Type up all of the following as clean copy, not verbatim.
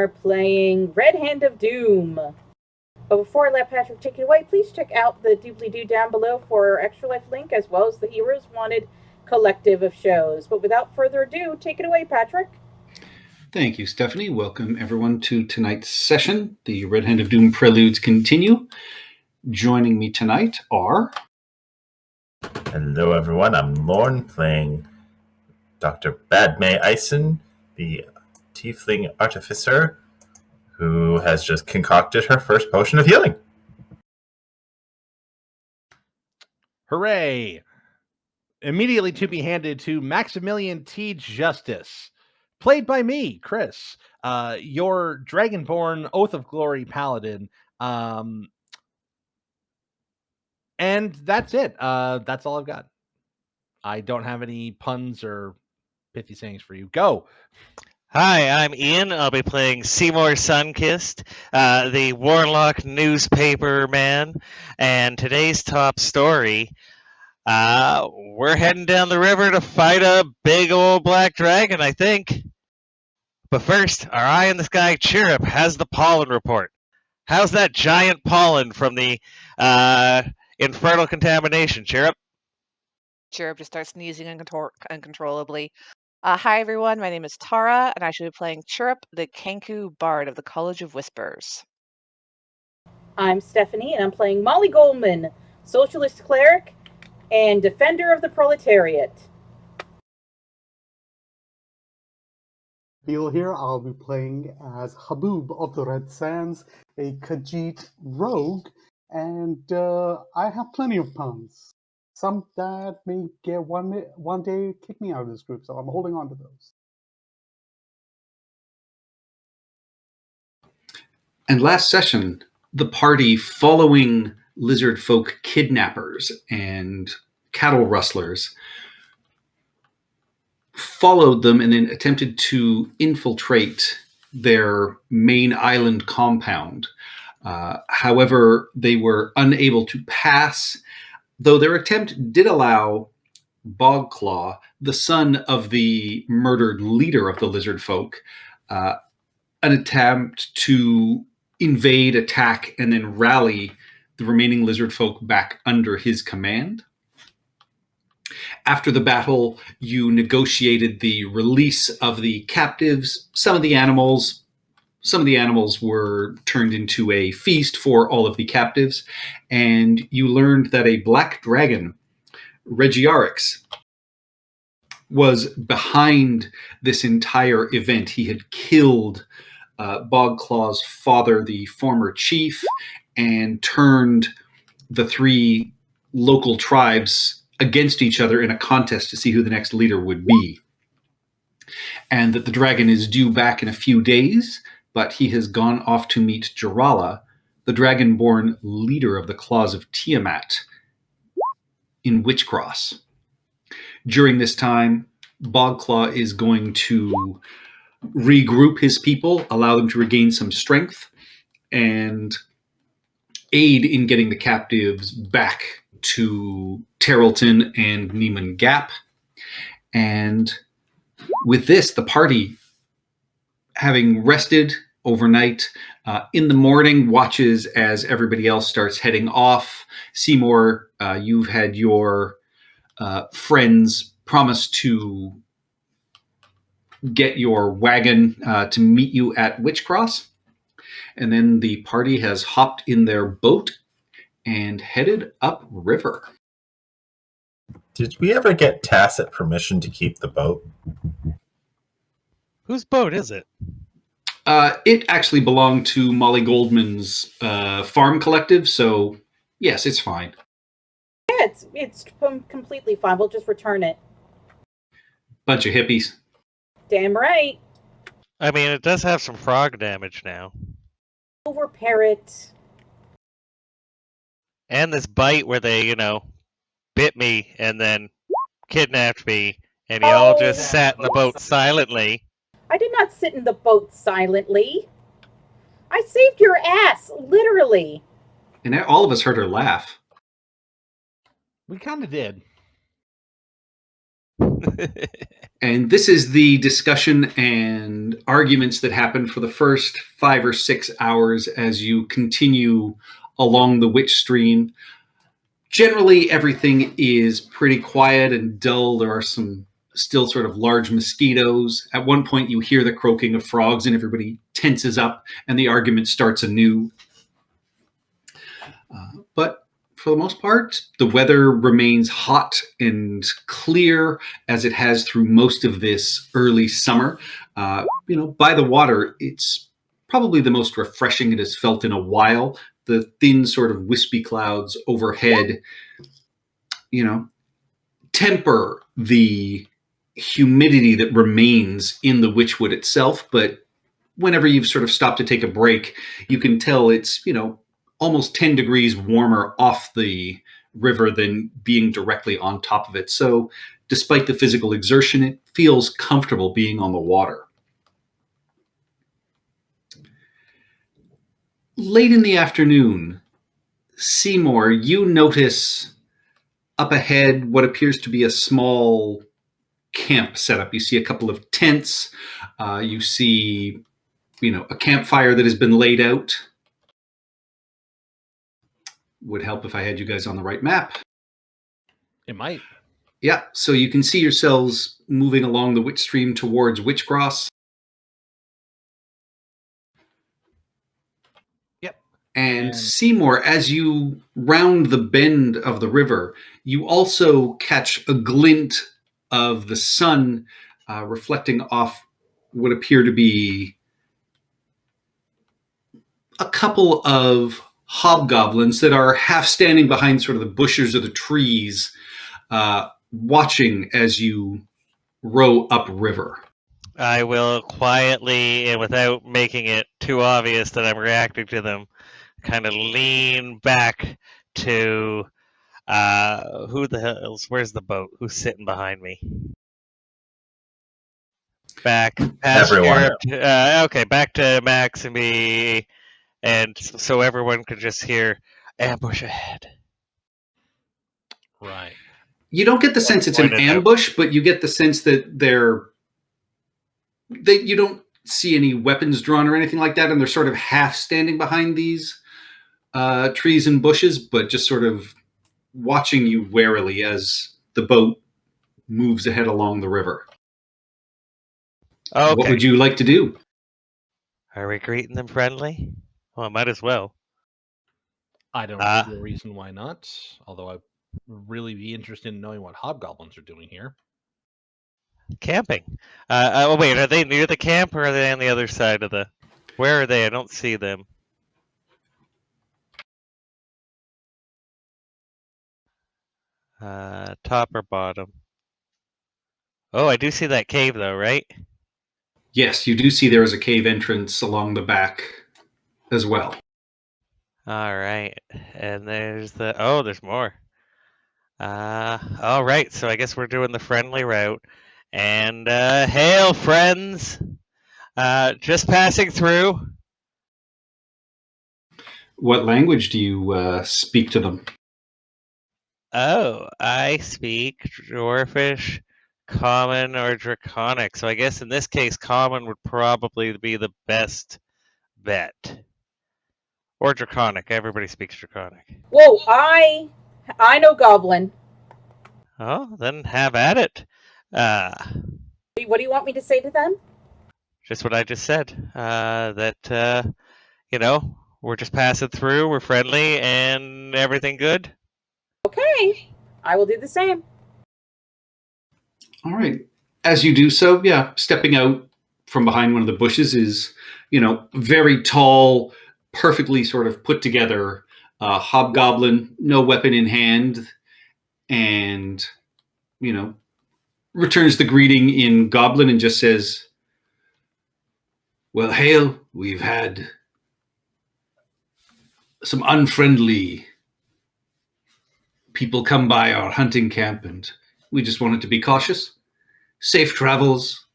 are playing Red Hand of Doom. But before I let Patrick take it away, please check out the doobly-doo down below for our Extra Life link, as well as the Heroes Wanted collective of shows. But without further ado, take it away, Patrick. Thank you, Stephanie. Welcome, everyone, to tonight's session. The Red Hand of Doom preludes continue. Joining me tonight are... Hello, everyone. I'm Lorne, playing Dr. Badmay Eisen, the Tiefling Artificer, who has just concocted her first potion of healing. Hooray! Immediately to be handed to Maximilian T. Justice, played by me, Chris, your Dragonborn Oath of Glory Paladin. And that's it. That's all I've got. I don't have any puns or pithy sayings for you. Go! Hi, I'm Ian. I'll be playing Seymour Sunkist, the Warlock newspaper man. And today's top story, we're heading down the river to fight a big old black dragon, I think. But first, our eye in the sky Chirrup has the pollen report. How's that giant pollen from the infernal contamination, Chirrup? Chirrup just starts sneezing uncontrollably. Hi, everyone. My name is Tara, and I should be playing Chirrup, the Kenku Bard of the College of Whispers. I'm Stephanie, and I'm playing Molly Goldman, Socialist Cleric and Defender of the Proletariat. Beal here. I'll be playing as Haboob of the Red Sands, a Khajiit rogue, and I have plenty of puns. Some that may get one day kick me out of this group, so I'm holding on to those. And last session, the party, following lizard folk kidnappers and cattle rustlers, followed them and then attempted to infiltrate their main island compound. However, they were unable to pass, though their attempt did allow Bogclaw, the son of the murdered leader of the lizard folk, an attempt to invade, attack, and then rally the remaining lizard folk back under his command. After the battle, you negotiated the release of the captives. Some of the animals were turned into a feast for all of the captives, and you learned that a black dragon, Regiarix, was behind this entire event. He had killed Bogclaw's father, the former chief, and turned the three local tribes against each other in a contest to see who the next leader would be. And that the dragon is due back in a few days, but he has gone off to meet Jarala, the dragonborn leader of the Claws of Tiamat, in Witchcross. During this time, Bogclaw is going to regroup his people, allow them to regain some strength, and aid in getting the captives back to Terrelton and Neiman Gap. And with this, the party, having rested overnight, in the morning, watches as everybody else starts heading off. Seymour, you've had your friends promise to get your wagon to meet you at Witchcross. And then the party has hopped in their boat and headed upriver. Did we ever get tacit permission to keep the boat? Whose boat is it? It actually belonged to Molly Goldman's farm collective, so yes, it's fine. Yeah, it's completely fine. We'll just return it. Bunch of hippies. Damn right. I mean, it does have some frog damage now. We'll repair it. And this bite where they, bit me and then kidnapped me, and you all just sat in the boat silently. I did not sit in the boat silently. I saved your ass, literally. And all of us heard her laugh. We kind of did. And this is the discussion and arguments that happen for the first 5 or 6 hours as you continue along the witch stream. Generally, everything is pretty quiet and dull. There are some still sort of large mosquitoes. At one point, you hear the croaking of frogs, and everybody tenses up, and the argument starts anew. But for the most part, the weather remains hot and clear as it has through most of this early summer. By the water, it's probably the most refreshing it has felt in a while. The thin sort of wispy clouds overhead, temper the humidity that remains in the Witchwood itself. But whenever you've sort of stopped to take a break, you can tell it's, almost 10 degrees warmer off the river than being directly on top of it. So despite the physical exertion, it feels comfortable being on the water. Late in the afternoon, Seymour, you notice up ahead what appears to be a small camp setup. You see a couple of tents. You see, a campfire that has been laid out. Would help if I had you guys on the right map. It might. Yeah, so you can see yourselves moving along the Witch Stream towards Witchcross. Yep. And Seymour, as you round the bend of the river, you also catch a glint of the sun reflecting off what appear to be a couple of hobgoblins that are half standing behind sort of the bushes or the trees, watching as you row upriver. I will quietly, and without making it too obvious that I'm reacting to them, kind of lean back to who the hell's, where's the boat? Who's sitting behind me? Back past Everyone. Europe. Okay, back to Max and me, and so everyone could just hear ambush ahead. Right. You don't get the sense it's an ambush, but you get the sense that you don't see any weapons drawn or anything like that, and they're sort of half standing behind these trees and bushes, but just sort of watching you warily as the boat moves ahead along the river. Okay. What would you like to do? Are we greeting them friendly? Well, I might as well. I don't see a reason why not, although I'd really be interested in knowing what hobgoblins are doing here. Camping. Wait, are they near the camp or are they on the other side of the... Where are they? I don't see them. Top or bottom? Oh, I do see that cave though, right? Yes, you do see there is a cave entrance along the back as well. All right. And there's the... Oh, there's more. All right. So I guess we're doing the friendly route. And hail, friends! Just passing through. What language do you speak to them? Oh, I speak Dwarfish, Common, or Draconic. So I guess in this case, Common would probably be the best bet. Or Draconic. Everybody speaks Draconic. Whoa, I know Goblin. Oh, then have at it. What do you want me to say to them? Just what I just said. That, we're just passing through, we're friendly, and everything good. Okay, I will do the same. All right. As you do so, stepping out from behind one of the bushes is, very tall, perfectly sort of put together hobgoblin, no weapon in hand, and, returns the greeting in Goblin and just says, "Well, hail, we've had some unfriendly people come by our hunting camp, and we just wanted to be cautious. Safe travels."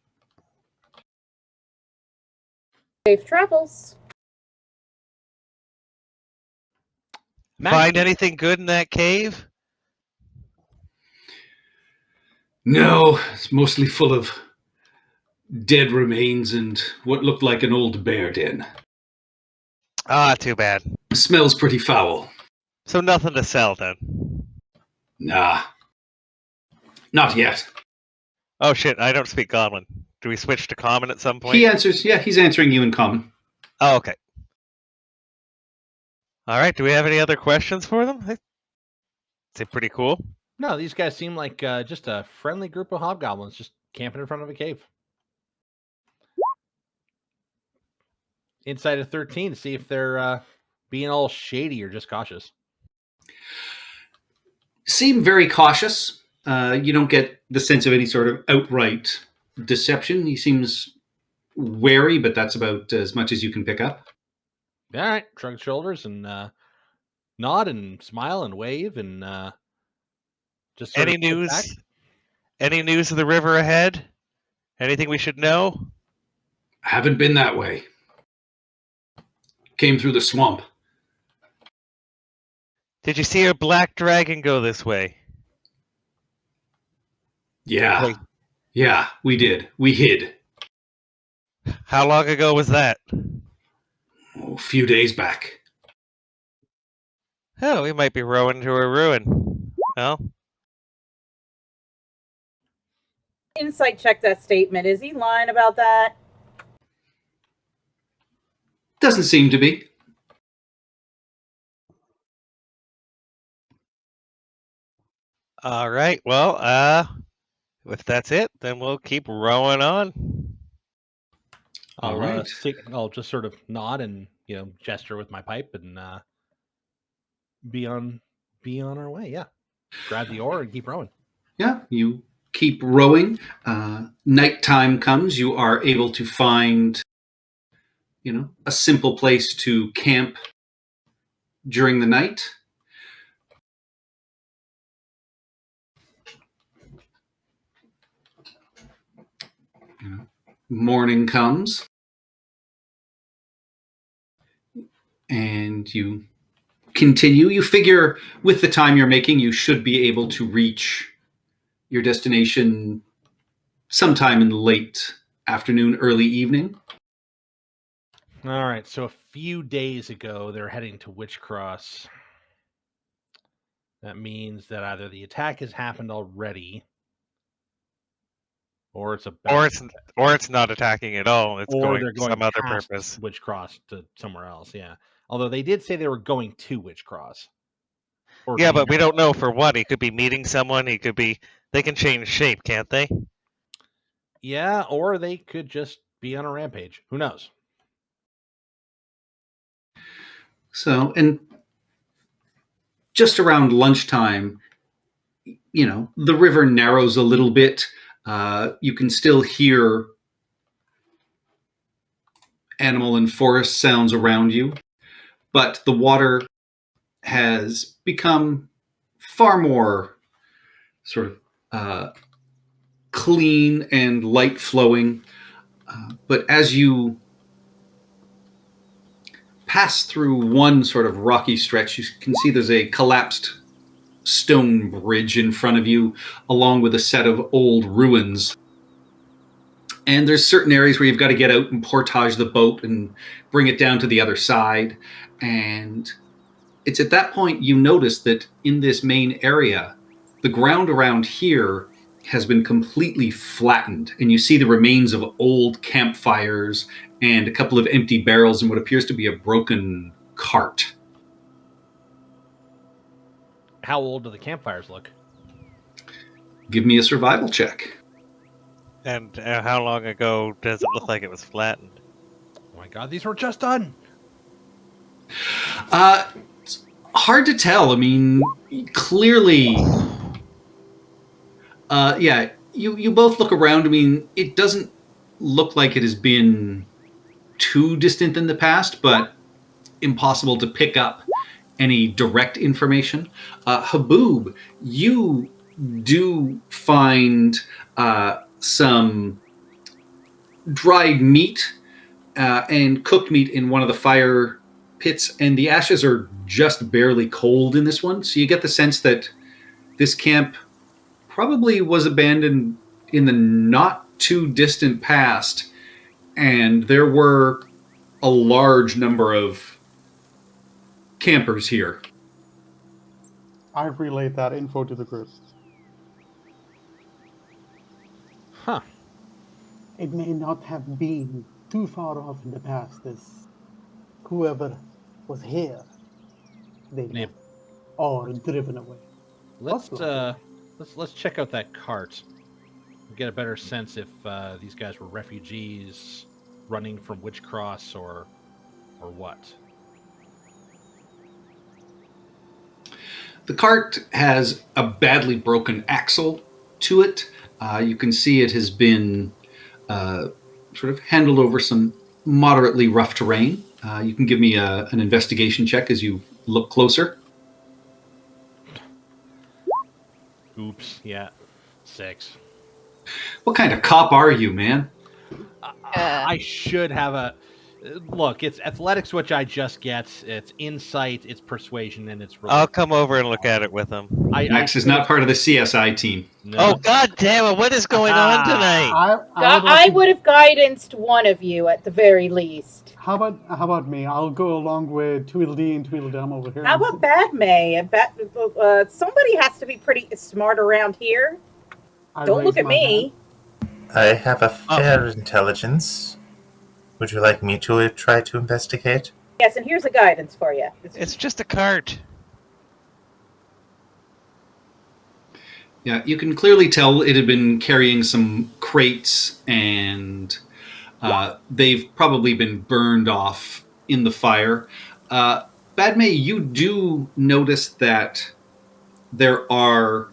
Safe travels. Find anything good in that cave? No, it's mostly full of dead remains and what looked like an old bear den. Ah, too bad. Smells pretty foul. So nothing to sell then. Nah. Not yet. Oh shit, I don't speak Goblin. Do we switch to Common at some point? He answers, yeah, he's answering you in common. Oh, okay. Alright, do we have any other questions for them? They're pretty cool. No, these guys seem like just a friendly group of hobgoblins just camping in front of a cave. Inside of 13 to see if they're being all shady or just cautious. Seem very cautious. You don't get the sense of any sort of outright deception. He seems wary, but that's about as much as you can pick up. All right, shrug his shoulders and nod and smile and wave and just sort Any of sit back. news? Any news of the river ahead? Anything we should know? Haven't been that way. Came through the swamp. Did you see a black dragon go this way? Yeah. Wait. Yeah, we did. We hid. How long ago was that? A few days back. Oh, we might be rowing to a ruin. Well, Insight check that statement. Is he lying about that? Doesn't seem to be. all right. Well, if that's it, then we'll keep rowing on. All right. I'll just sort of nod and gesture with my pipe and be on our way. Yeah, grab the oar and keep rowing. Yeah, you keep rowing. Nighttime comes. You are able to find, a simple place to camp during the night. Morning comes. And you continue. You figure with the time you're making, you should be able to reach your destination sometime in the late afternoon, early evening. All right. So a few days ago, they're heading to Witchcross. That means that either the attack has happened already, or it's or it's not attacking at all. It's or going they're for going some other past purpose. Witchcross to somewhere else. Yeah. Although they did say they were going to Witchcross. Yeah, but we don't know for what. He could be meeting someone. He could be. They can change shape, can't they? Yeah, or they could just be on a rampage. Who knows? So, and just around lunchtime, the river narrows a little bit. You can still hear animal and forest sounds around you, but the water has become far more sort of clean and light flowing. But as you pass through one sort of rocky stretch, you can see there's a collapsed stone bridge in front of you, along with a set of old ruins. And there's certain areas where you've got to get out and portage the boat and bring it down to the other side. And it's at that point you notice that in this main area, the ground around here has been completely flattened. And you see the remains of old campfires and a couple of empty barrels and what appears to be a broken cart. How old do the campfires look? Give me a survival check. And how long ago does it look like it was flattened? Oh my god, these were just done. It's hard to tell. I mean, clearly, you both look around. I mean, it doesn't look like it has been too distant in the past, but impossible to pick up any direct information. Haboob, you do find some dried meat and cooked meat in one of the fire pits, and the ashes are just barely cold in this one. So you get the sense that this camp probably was abandoned in the not too distant past, and there were a large number of campers here. I relayed that info to the group. Huh. It may not have been too far off in the past. This whoever was here, they Yeah. left or driven away. Let's Most likely. let's check out that cart. Get a better sense if these guys were refugees running from Witchcross or what. The cart has a badly broken axle to it. You can see it has been sort of handled over some moderately rough terrain. You can give me an investigation check as you look closer. Oops. Yeah. 6. What kind of cop are you, man? I should have a look. It's athletics, which I just get. It's insight, it's persuasion, and it's. I'll come over and look at it with him. Max is not part of the CSI team. No. Oh, God damn it. What is going on tonight? I would have guidanced one of you at the very least. How about me? I'll go along with Tweedledee and Tweedledum over here. How about Badmay? Somebody has to be pretty smart around here. Don't look at me. I have a fair intelligence. Would you like me to try to investigate? Yes, and here's a guidance for you. It's just a cart. Yeah, you can clearly tell it had been carrying some crates, and they've probably been burned off in the fire. Badmay, you do notice that there are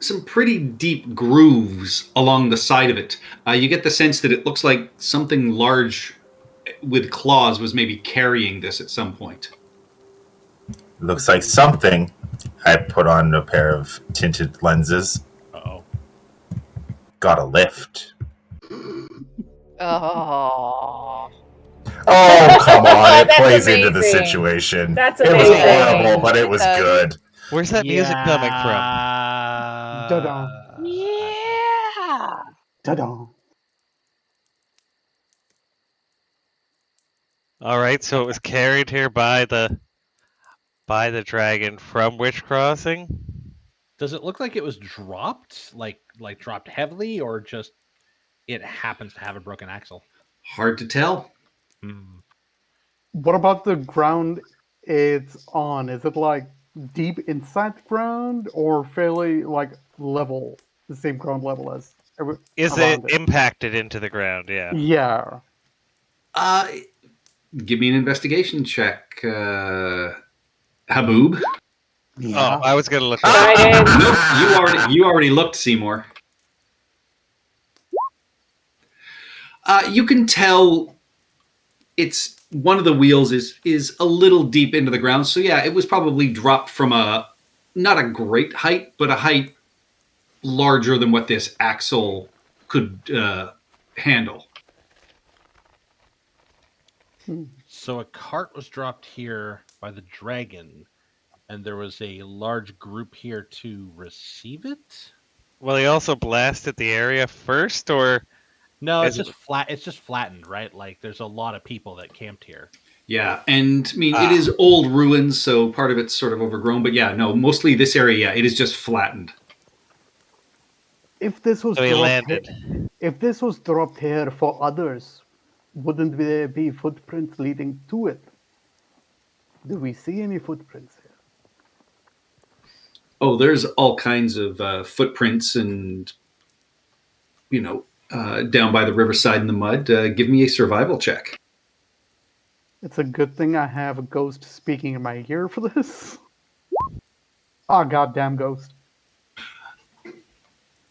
some pretty deep grooves along the side of it. You get the sense that it looks like something large with claws was maybe carrying this at some point. Looks like something. I put on a pair of tinted lenses. Uh-oh. Got a lift. Oh. Oh, come on. It That's plays into the amazing. situation. That's It was amazing. horrible, but it was good. Where's that music coming from? Da-da. Yeah. Ta-da. All right, so it was carried here by the dragon from Witch Crossing. Does it look like it was dropped, like dropped heavily, or just it happens to have a broken axle? Hard to tell. What about the ground it's on? Is it like deep inside the ground or fairly like level, the same ground level as Is around it impacted into the ground? Yeah. Yeah. Give me an investigation check, Haboob. Yeah. Oh, I was gonna look. Guidance. Nope, you already looked, Seymour. You can tell it's one of the wheels is a little deep into the ground. So yeah, it was probably dropped from not a great height, but a height larger than what this axle could handle. So a cart was dropped here by the dragon, and there was a large group here to receive it. Well, he also blasted the area first, or No, it's Is just flat. It's just flattened, right? Like there's a lot of people that camped here. Yeah, and I mean it is old ruins, so part of it's sort of overgrown. But yeah, no, mostly this area, yeah, it is just flattened. If this was so he dropped landed. if this was dropped here for others, wouldn't there be footprints leading to it? Do we see any footprints here? Oh, there's all kinds of footprints, and down by the riverside in the mud. Give me a survival check. It's a good thing I have a ghost speaking in my ear for this. Ah, goddamn ghost.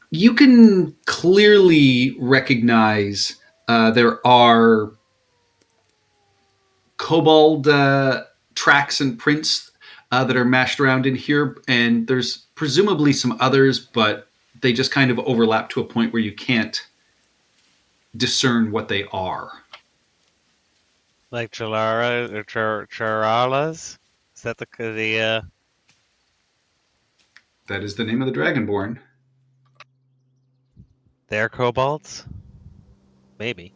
You can clearly recognize there are Cobalt tracks and prints that are mashed around in here, and there's presumably some others, but they just kind of overlap to a point where you can't discern what they are. Like Chalara or Charalas? Is that the That is the name of the Dragonborn. They're kobolds? Maybe.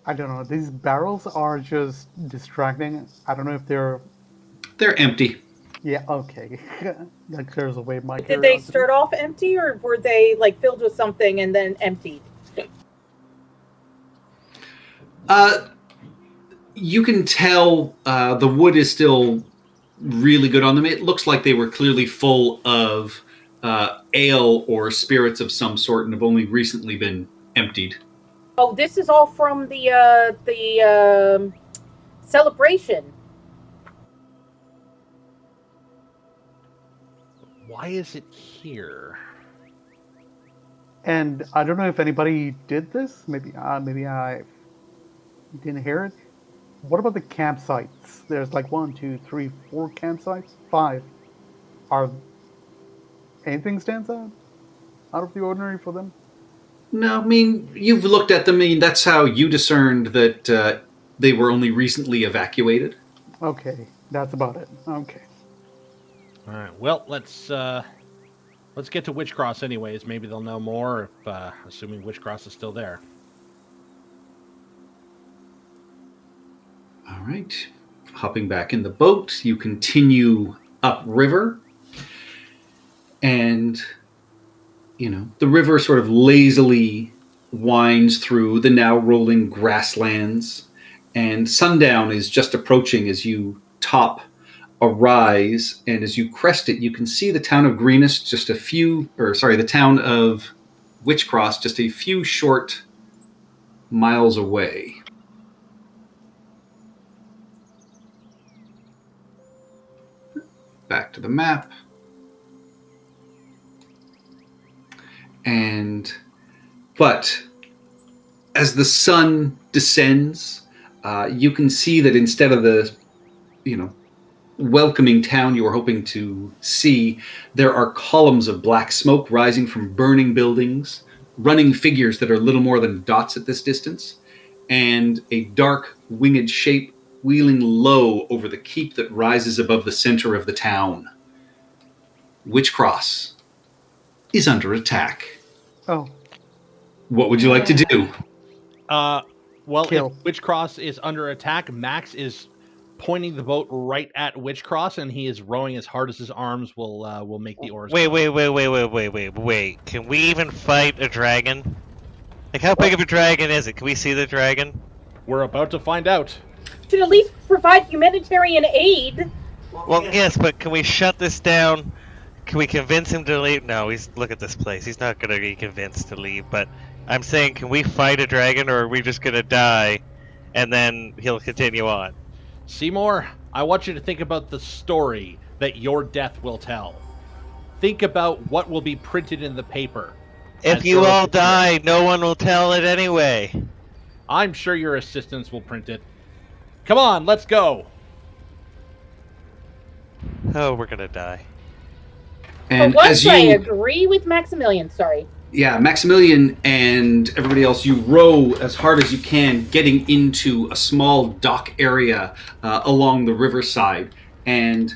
I don't know. These barrels are just distracting. I don't know if they're. They're empty. Yeah, okay. That clears away my Did they curiosity. start off empty, or were they like filled with something and then emptied? You can tell the wood is still really good on them. It looks like they were clearly full of ale or spirits of some sort and have only recently been emptied. Oh, this is all from the celebration. Why is it here? And I don't know if anybody did this. Maybe I didn't hear it. What about the campsites? There's like 1, 2, 3, 4 campsites. 5. Are anything stands out of the ordinary for them? No, I mean, you've looked at them. I mean, that's how you discerned that they were only recently evacuated. Okay, that's about it. Okay. All right. Well, let's get to Witchcross anyways. Maybe they'll know more if assuming Witchcross is still there. All right. Hopping back in the boat, you continue upriver. And, the river sort of lazily winds through the now rolling grasslands. And sundown is just approaching as you top a rise. And as you crest it, you can see the town of Greenest the town of Witchcross just a few short miles away. Back to the map. But as the sun descends, you can see that instead of the, welcoming town you were hoping to see, there are columns of black smoke rising from burning buildings, running figures that are little more than dots at this distance, and a dark winged shape wheeling low over the keep that rises above the center of the town. Witchcross is under attack. Oh. What would you like to do? Well, Kill. if Witchcross is under attack, Max is pointing the boat right at Witchcross, and he is rowing as hard as his arms will make the oars. Wait. Can we even fight a dragon? Like, how big of a dragon is it? Can we see the dragon? We're about to find out. Should at least provide humanitarian aid. Well, yes, but can we shut this down? Can we convince him to leave? No, look at this place. He's not going to be convinced to leave, but I'm saying, can we fight a dragon, or are we just going to die, and then he'll continue on? Seymour, I want you to think about the story that your death will tell. Think about what will be printed in the paper. If you all die, no one will tell it anyway. I'm sure your assistants will print it. Come on, let's go. Oh, we're going to die. And For once, I agree with Maximilian. Sorry. Yeah, Maximilian and everybody else, you row as hard as you can, getting into a small dock area along the riverside. And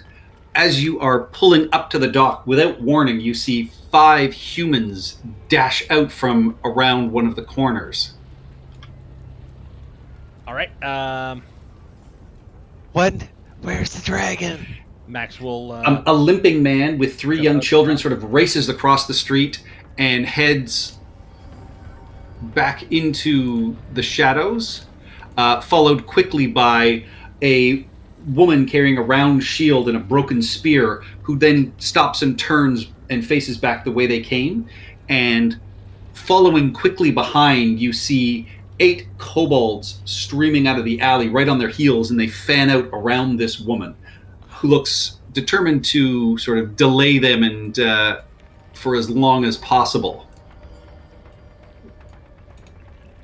as you are pulling up to the dock, without warning, you see 5 humans dash out from around one of the corners. All right. Where's the dragon? Max will... A limping man with 3 young children sort of races across the street and heads back into the shadows, followed quickly by a woman carrying a round shield and a broken spear, who then stops and turns and faces back the way they came. And following quickly behind, you see 8 kobolds streaming out of the alley right on their heels, and they fan out around this woman, who looks determined to sort of delay them and for as long as possible.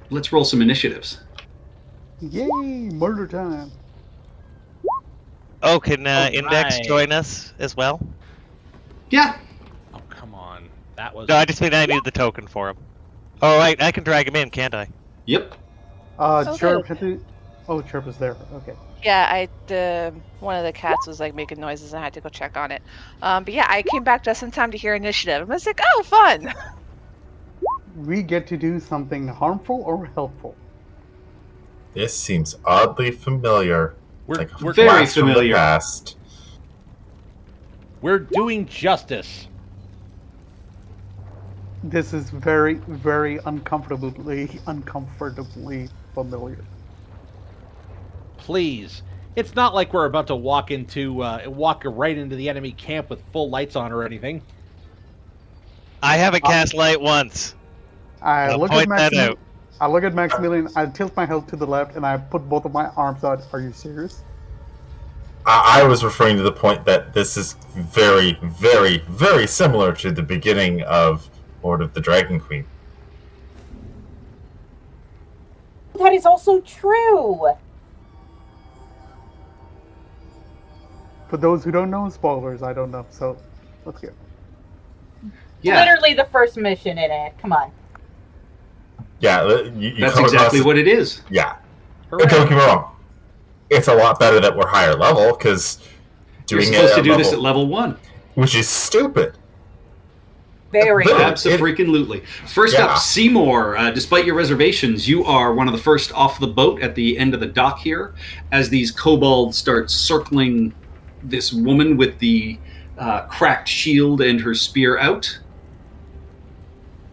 Let's roll some initiatives. Yay, murder time. Oh, can Index join us as well? Yeah. Oh, come on. That was... No, I just mean I need the token for him. Oh, I can drag him in, can't I? Yep. Sure, Oh, Chirp is there. Okay. Yeah, one of the cats was like making noises and I had to go check on it. But yeah, I came back just in time to hear initiative. I was like, oh, fun! We get to do something harmful or helpful. This seems oddly familiar. We're Like a we're Very blast from the familiar. past. we're doing justice. This is very, very uncomfortably familiar. Please. It's not like we're about to walk right into the enemy camp with full lights on or anything. I haven't cast light once. I I'll look at point that Maximilian. out. I look at Maximilian. I tilt my head to the left, and I put both of my arms out. Are you serious? I was referring to the point that this is very, very, very similar to the beginning of Lord of the Dragon Queen. That is also true. For those who don't know, spoilers. I don't know. So let's go. Yeah, Literally the first mission in it. Come on. Yeah, you that's come exactly across, what it is. Yeah. Hooray. Don't get me wrong. It's a lot better that we're higher level, because You're doing supposed it to do level, this at level 1. which is stupid. Very. Literally. Absolutely. First Yeah. up, Seymour. Despite your reservations, you are one of the first off the boat at the end of the dock here, as these kobolds start circling this woman with the cracked shield and her spear out.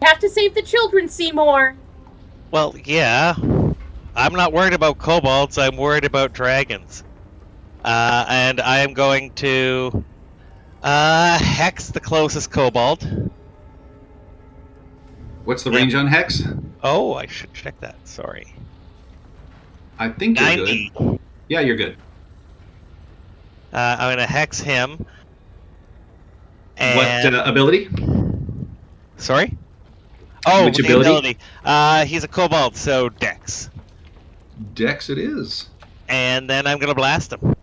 You have to save the children, Seymour. Well, yeah. I'm not worried about kobolds, I'm worried about dragons. And I am going to hex the closest kobold. What's the Yeah. range on Hex? Oh, I should check that. Sorry. I think you're 90. good. Yeah, you're good. I'm going to hex him. What And ability? sorry? Oh, Which the ability? He's a kobold, so Dex. Dex it is. And then I'm going to blast him.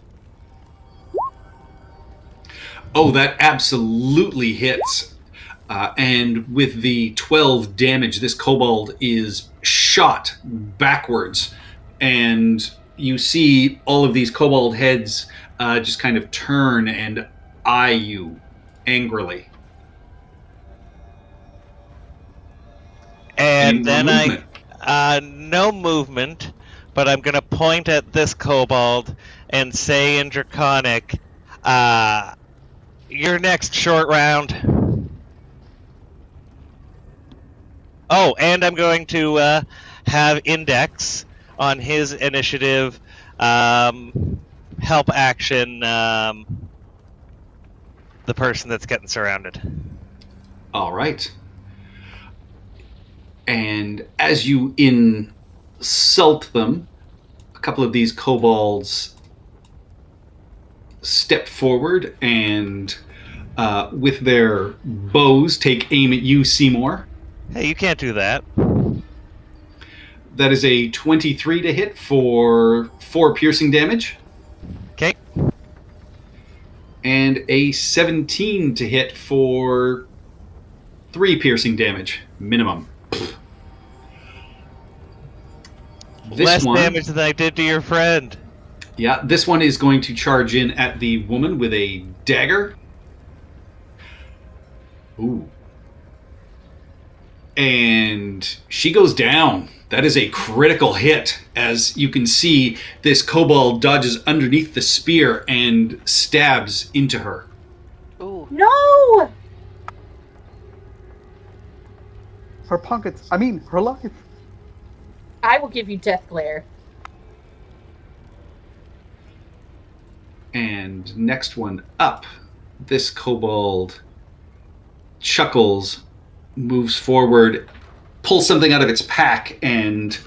Oh, that absolutely hits. And with the 12 damage, this kobold is shot backwards. And you see all of these kobold heads just kind of turn and eye you angrily. And Any then more movement? no movement, but I'm going to point at this kobold and say in Draconic, your next short round. Oh, and I'm going to have Index on his initiative help action the person that's getting surrounded. All right. And as you insult them, a couple of these kobolds step forward and, with their bows, take aim at you, Seymour. Hey, you can't do that. That is a 23 to hit for 4 piercing damage, Okay. and a 17 to hit for 3 piercing damage, minimum. Less damage than I did to your friend. Yeah, this one is going to charge in at the woman with a dagger. Ooh. And she goes down. That is a critical hit. As you can see, this kobold dodges underneath the spear and stabs into her. Ooh. No! Her pockets. I mean, her life. I will give you Death Glare. And next one up, this kobold chuckles, moves forward, pulls something out of its pack, and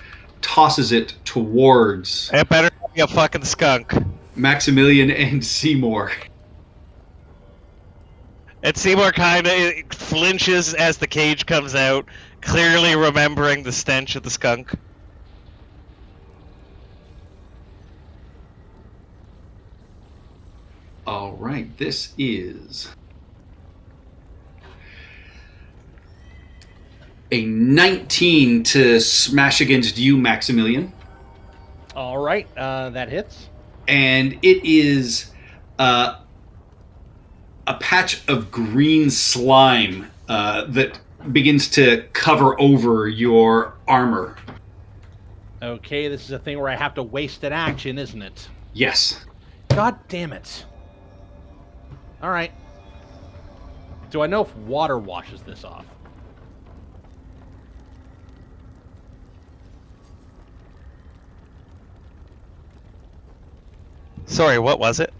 tosses it towards It better be a fucking skunk. Maximilian and Seymour. And Seymour kind of flinches as the cage comes out, clearly remembering the stench of the skunk. All right, this is a 19 to smash against you, Maximilian. All right, that hits. And it is a patch of green slime that begins to cover over your armor. Okay, this is a thing where I have to waste an action, isn't it? Yes. God damn it. All right. Do I know if water washes this off? Sorry, what was it?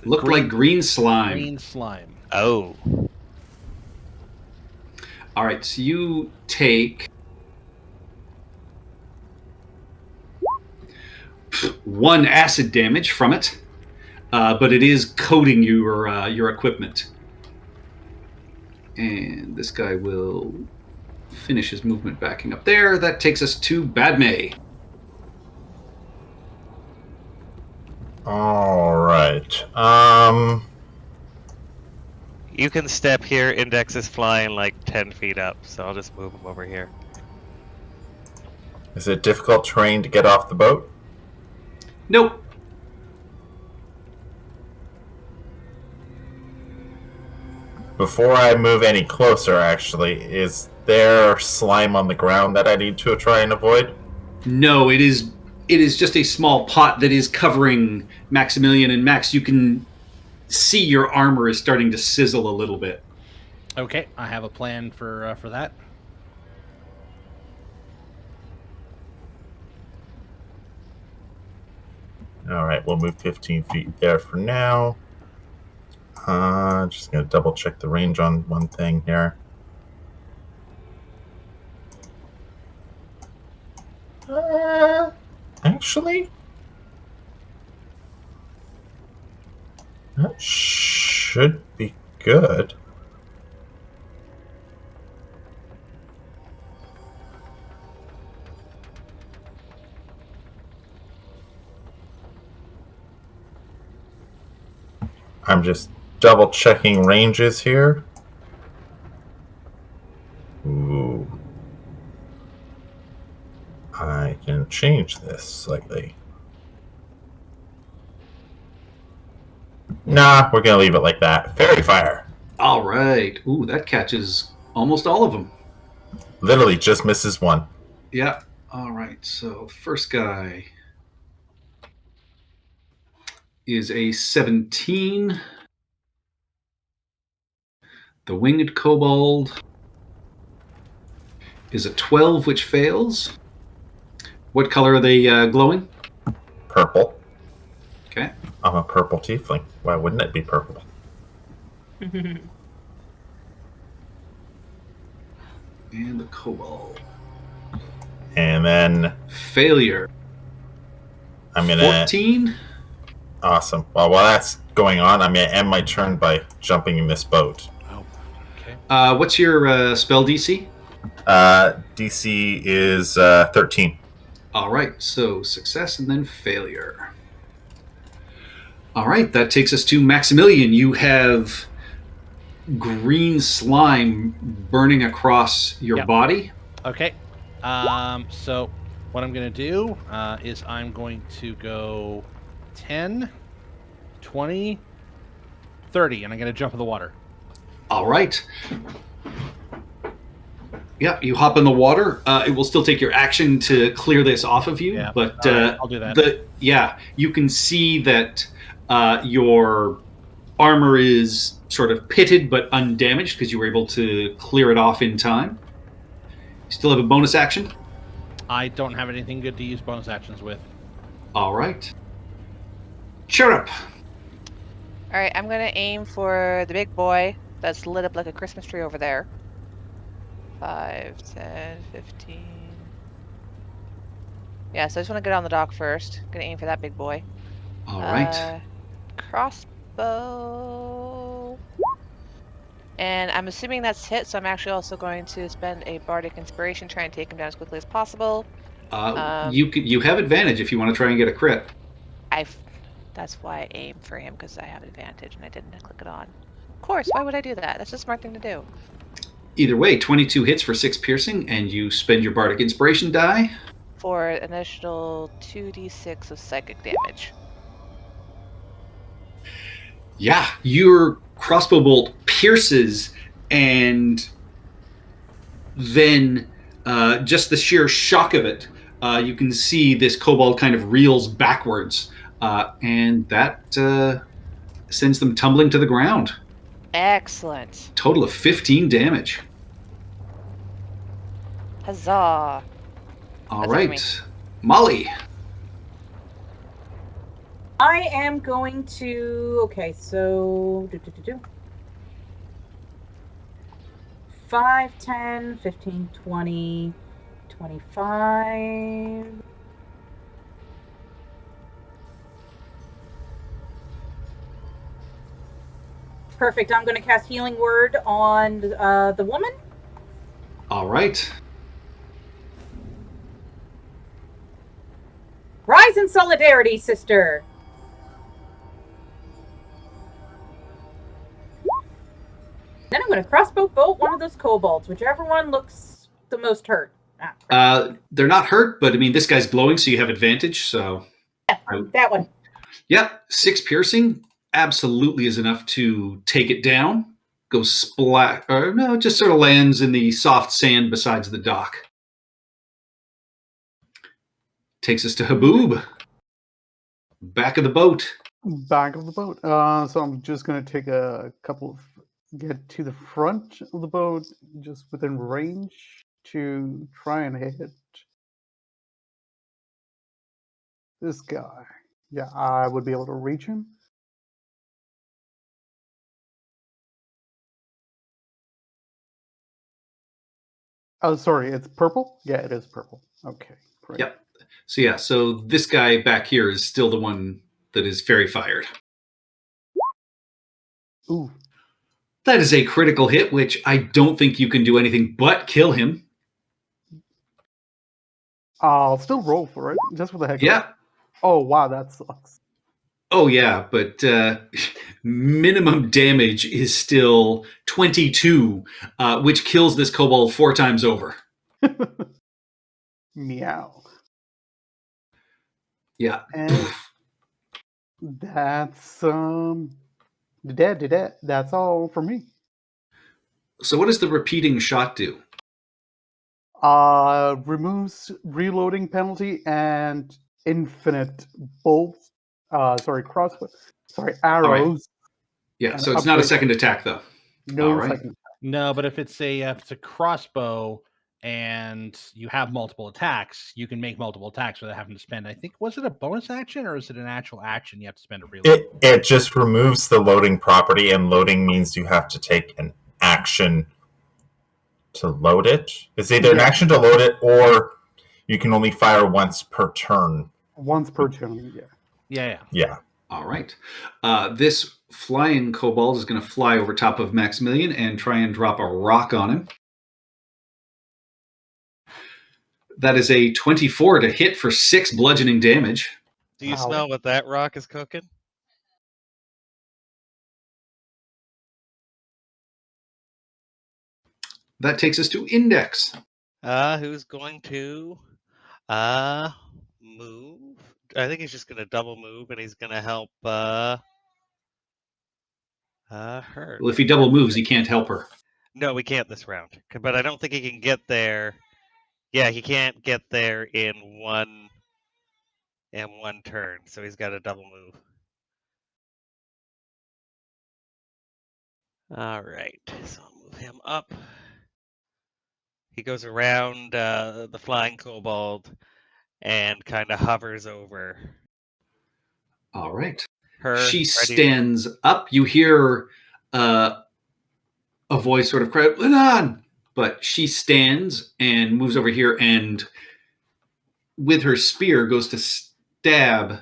Looked like green slime. Green slime. Oh. All right, so you take 1 acid damage from it, but it is coating your equipment. And this guy will finish his movement backing up there. That takes us to Badme. All right. You can step here. Index is flying like 10 feet up, so I'll just move him over here. Is it difficult terrain to get off the boat? Nope. Before I move any closer, actually, is there slime on the ground that I need to try and avoid? No, it is just a small pot that is covering Maximilian, and Max, you can see your armor is starting to sizzle a little bit. Okay, I have a plan for that. All right, we'll move 15 feet there for now. Just going to double check the range on one thing here. Actually, that should be good. I'm just double checking ranges here. Ooh. I can change this slightly. Nah, we're going to leave it like that. Fairy fire. All right. Ooh, that catches almost all of them. Literally just misses one. Yeah. All right. So first guy is a 17. The winged kobold is a 12, which fails. What color are they glowing? Purple. Okay. I'm a purple tiefling. Why wouldn't it be purple? And the kobold. And then Failure. I'm going to... 14. Awesome. Well, while that's going on, I'm going to end my turn by jumping in this boat. Oh, okay. What's your spell DC? DC is 13. All right, so success and then failure. All right, that takes us to Maximilian. You have green slime burning across your body. Okay. So what I'm going to do is I'm going to go 10, 20, 30, and I'm going to jump in the water. All right. Yeah, you hop in the water. It will still take your action to clear this off of you, but right, I'll do that. You can see that your armor is sort of pitted but undamaged because you were able to clear it off in time. Still have a bonus action? I don't have anything good to use bonus actions with. All right. Chirrup. All right, I'm going to aim for the big boy that's lit up like a Christmas tree over there. 5, 10, 15. Yeah, so I just want to get on the dock first. Gonna aim for that big boy. All right. Crossbow. And I'm assuming that's hit, so I'm actually also going to spend a bardic inspiration, try and take him down as quickly as possible. You have advantage if you want to try and get a crit. That's why I aim for him, because I have advantage and I didn't click it on. Of course, why would I do that? That's a smart thing to do. Either way, 22 hits for 6 piercing, and you spend your bardic inspiration die. for an additional 2d6 of psychic damage. Yeah, your crossbow bolt pierces, and then just the sheer shock of it, you can see this kobold kind of reels backwards, and that sends them tumbling to the ground. Excellent. Total of 15 damage. Huzzah. All That's it for me. right, Molly. I am going to. Okay, so. 5, 10, 15, 20, 25. Perfect. I'm going to cast Healing Word on the woman. All right. Rise in solidarity, sister. Then I'm going to crossbow bolt one of those kobolds, whichever one looks the most hurt. They're not hurt, but I mean, this guy's glowing, so you have advantage. So, Yeah, that one. Yep, 6 piercing absolutely is enough to take it down. Goes splat, or no, it just sort of lands in the soft sand besides the dock. Takes us to Haboob. Back of the boat. Back of the boat. So I'm just going to take a couple of. Get to the front of the boat, just within range, to try and hit this guy. Yeah, I would be able to reach him. Oh, sorry, it's purple? Yeah, it is purple. Okay, great. Yep. So yeah, so this guy back here is still the one that is fairy fired. Ooh. That is a critical hit, which I don't think you can do anything but kill him. I'll still roll for it, just for the heck of it. Yeah. Oh, wow, that sucks. Oh yeah, but minimum damage is still 22, which kills this kobold 4 times over. Meow. Yeah. And that's that's all for me. So what does the repeating shot do? Removes reloading penalty and infinite bolts. Crossbow. Arrows. Right. Yeah, and so it's not a upgrade. second attack though. No All right. second. No, but if it's a crossbow and you have multiple attacks, you can make multiple attacks without having to spend. I think, was it a bonus action or is it an actual action you have to spend to reload? It just removes the loading property, and loading means you have to take an action to load it. It's either an action to load it, or you can only fire once per turn. Once per turn, yeah. Yeah. All right. This flying kobold is going to fly over top of Maximilian and try and drop a rock on him. That is a 24 to hit for 6 bludgeoning damage. Do you Wow. smell what that rock is cooking? That takes us to Index. Who's going to move? I think he's just gonna double move, and he's gonna help her. Well, if he double moves, he can't help her. No, we can't this round. But I don't think he can get there. Yeah, he can't get there in one turn, so he's got to double move. All right, so I'll move him up. He goes around the flying kobold and kind of hovers over All right. her. She stands up. You hear a voice sort of cry, "Lenon!" But she stands and moves over here and with her spear goes to stab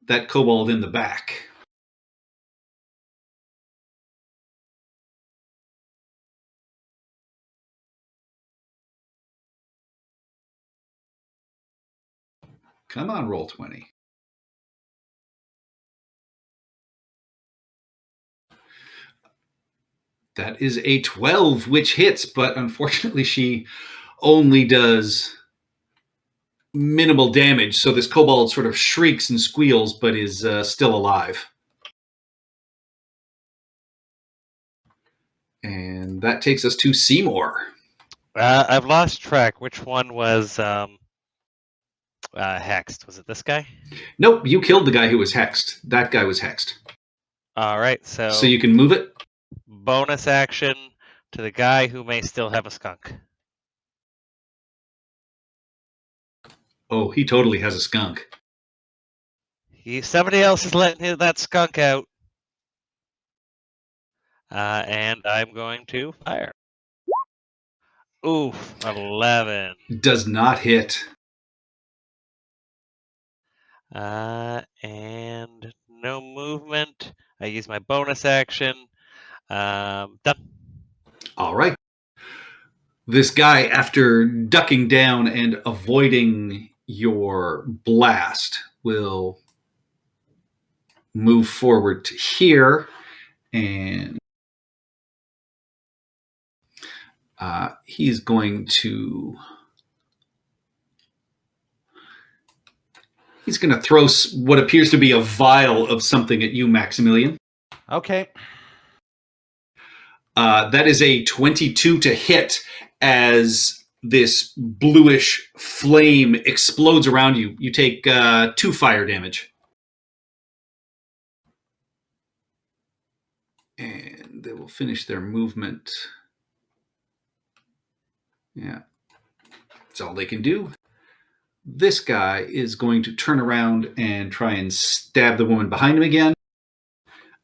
that kobold in the back. Come on, roll 20. That is a 12, which hits, but unfortunately she only does minimal damage, so this kobold sort of shrieks and squeals, but is still alive. And that takes us to Seymour. I've lost track. Which one was hexed? Was it this guy? Nope, you killed the guy who was hexed. That guy was hexed. All right, So you can move it? bonus action to the guy who may still have a skunk. Oh, he totally has a skunk. Somebody else is letting that skunk out. And I'm going to fire. Oof, 11. Does not hit. And no movement. I use my bonus action. Done. All right. This guy, after ducking down and avoiding your blast, will move forward to here, and he's going to throw what appears to be a vial of something at you, Maximilian. Okay. That is a 22 to hit as this bluish flame explodes around you. You take 2 fire damage. And they will finish their movement. Yeah. That's all they can do. This guy is going to turn around and try and stab the woman behind him again.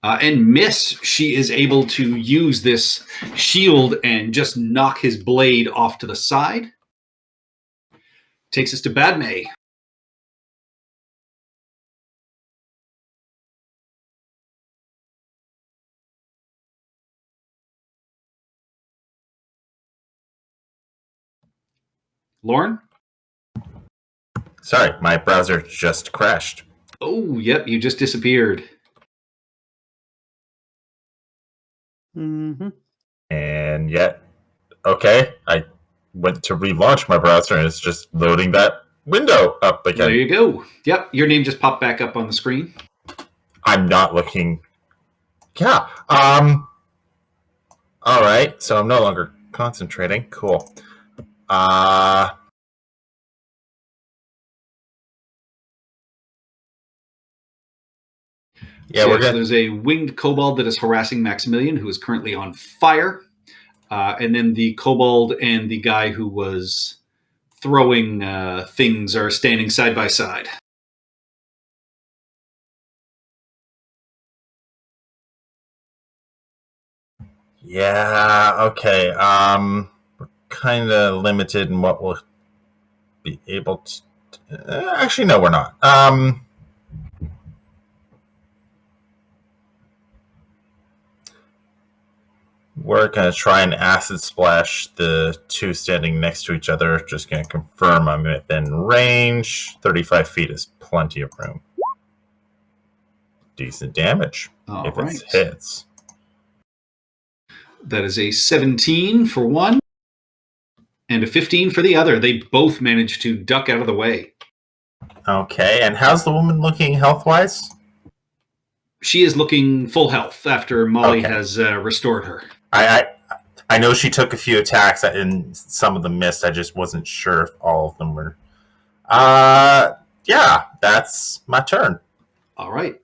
And miss. She is able to use this shield and just knock his blade off to the side. Takes us to Badme. Lauren? Sorry, my browser just crashed. Oh, yep, you just disappeared. Mm-hmm. And yet, okay, I went to relaunch my browser and it's just loading that window up again. There you go. Yep, your name just popped back up on the screen. I'm not looking. Yeah. All right. So I'm no longer concentrating. Cool. Yeah, So we're so good. there's a winged kobold that is harassing Maximilian, who is currently on fire. And then the kobold and the guy who was throwing things are standing side by side. Yeah. Okay. We're kind of limited in what we'll be able to. Actually, no, we're not. We're going to try and acid splash the two standing next to each other. Just going to confirm I'm within range. 35 feet is plenty of room. Decent damage if it hits. That is a 17 for one and a 15 for the other. They both managed to duck out of the way. Okay, and how's the woman looking health-wise? She is looking full health after Molly has restored her. I know she took a few attacks and some of them missed. I just wasn't sure if all of them were. Yeah, that's my turn. All right.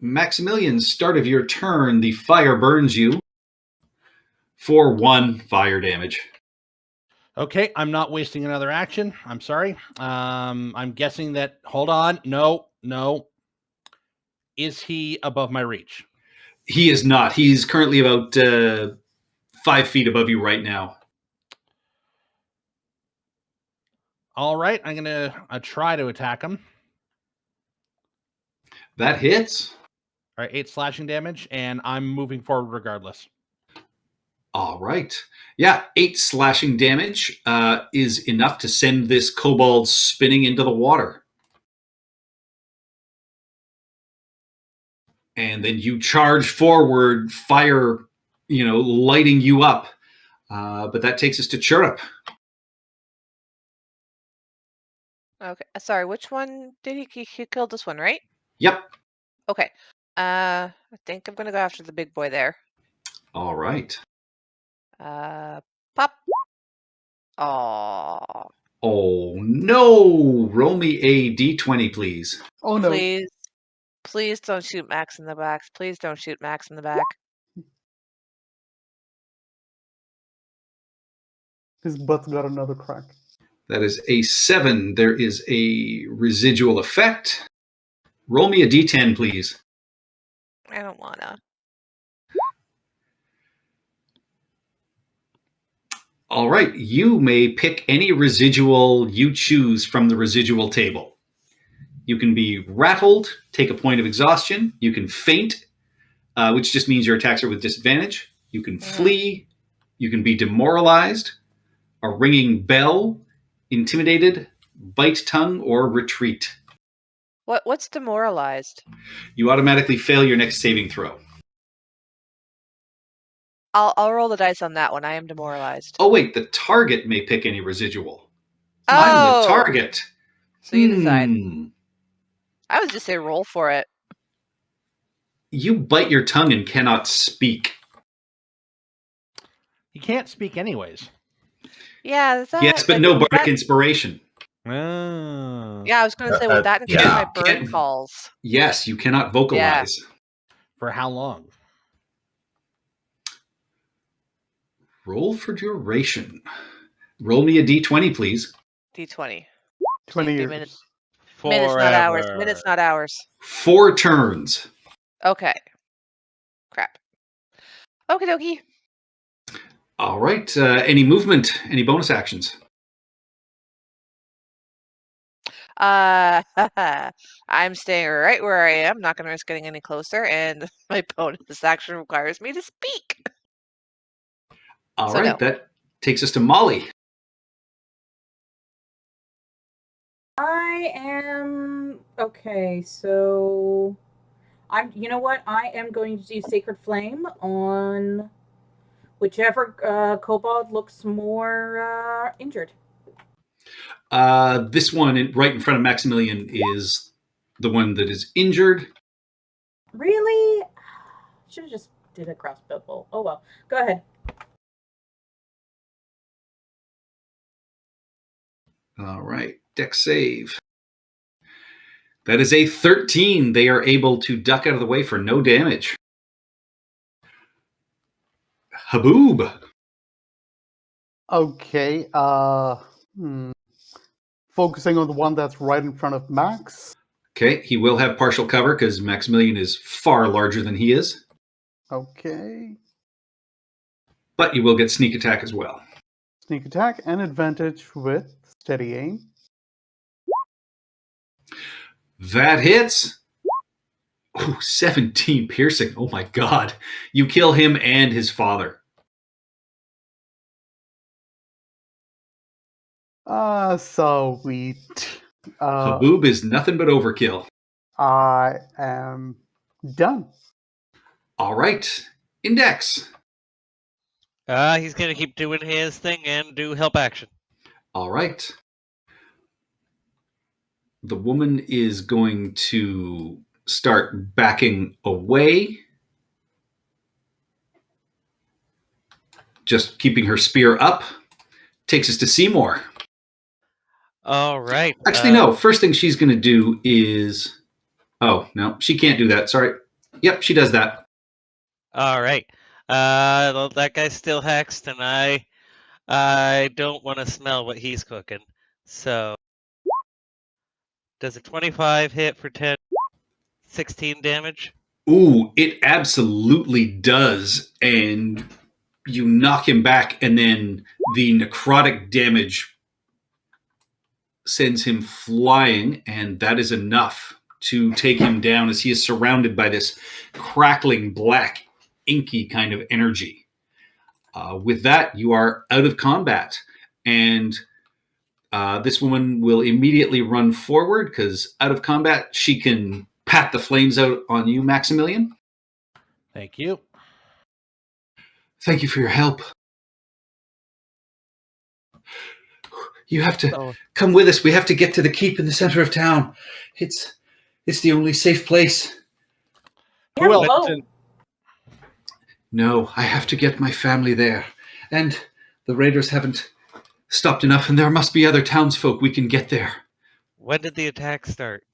Maximilian, start of your turn, the fire burns you for 1 fire damage. Okay, I'm not wasting another action. I'm sorry. I'm guessing that. Hold on. No. Is he above my reach? He is not. He's currently about 5 feet above you right now. All right, I'm going to try to attack him. That hits. All right, 8 slashing damage, and I'm moving forward regardless. All right. Yeah, 8 slashing damage is enough to send this kobold spinning into the water. And then you charge forward, fire, lighting you up. But that takes us to Chirrup. Okay. Sorry, which one did he killed this one, right? Yep. Okay. I think I'm gonna go after the big boy there. All right. Pop. Aw. Oh, no. Roll me a d20, please. Oh no, Please. Please don't shoot Max in the back. Please don't shoot Max in the back. his butt's got another crack. That is a 7. There is a residual effect. Roll me a d10, please. I don't wanna. All right. You may pick any residual you choose from the residual table. You can be rattled, take a point of exhaustion. You can faint, which just means your attacks are with disadvantage. You can flee. You can be demoralized, a ringing bell, intimidated, bite tongue, or retreat. What's demoralized? You automatically fail your next saving throw. I'll roll the dice on that one. I am demoralized. Oh, wait, the target may pick any residual. I'm the Oh! target. So you decide. I would just say roll for it. You bite your tongue and cannot speak. You can't speak anyways. Yeah, is that, Yes, but like, no would bardic that- inspiration. Yeah, I was gonna say, would that include yeah. my bird calls? Yes, you cannot vocalize. For how long? Roll for duration. Roll me a d20, please. D20. 20 Be years. minutes. Forever. Minutes, not hours. Minutes, not hours. 4 turns. Okay. Crap. Okie dokie. All right. Any movement? Any bonus actions? I'm staying right where I am, not gonna risk getting any closer, and my bonus action requires me to speak. All So right. no. That takes us to Molly. I am okay. So you know what? I am going to do Sacred Flame on whichever Cobalt looks more injured. This one right in front of Maximilian is the one that is injured. Really? Should have just did a crossbow bolt. Oh well. Go ahead. All right. Dex save. That is a 13. They are able to duck out of the way for no damage. Haboob. Okay, focusing on the one that's right in front of Max. Okay, he will have partial cover because Maximilian is far larger than he is. Okay. But you will get sneak attack as well. Sneak attack and advantage with steady aim. That hits. Oh, 17 piercing. Oh my god. You kill him and his father. Sweet. Haboob is nothing but overkill. I am done. All right. Index. He's gonna keep doing his thing and do help action. All right. The woman is going to start backing away. Just keeping her spear up. Takes us to Seymour. All right. Actually, no. First thing she's going to do is... Oh, no. She can't do that. Sorry. Yep, she does that. All right. Well, that guy's still hexed, and I don't want to smell what he's cooking. So, does a 25 hit for 16 damage? Ooh, it absolutely does. And you knock him back, and then the necrotic damage sends him flying, and that is enough to take him down as he is surrounded by this crackling black inky kind of energy. With that, you are out of combat, and this woman will immediately run forward because out of combat, she can pat the flames out on you, Maximilian. Thank you. Thank you for your help. You have to Oh. come with us. We have to get to the keep in the center of town. It's the only safe place. You're Who else? alone. No, I have to get my family there. And the raiders haven't stopped enough, and there must be other townsfolk we can get there. When did the attack start?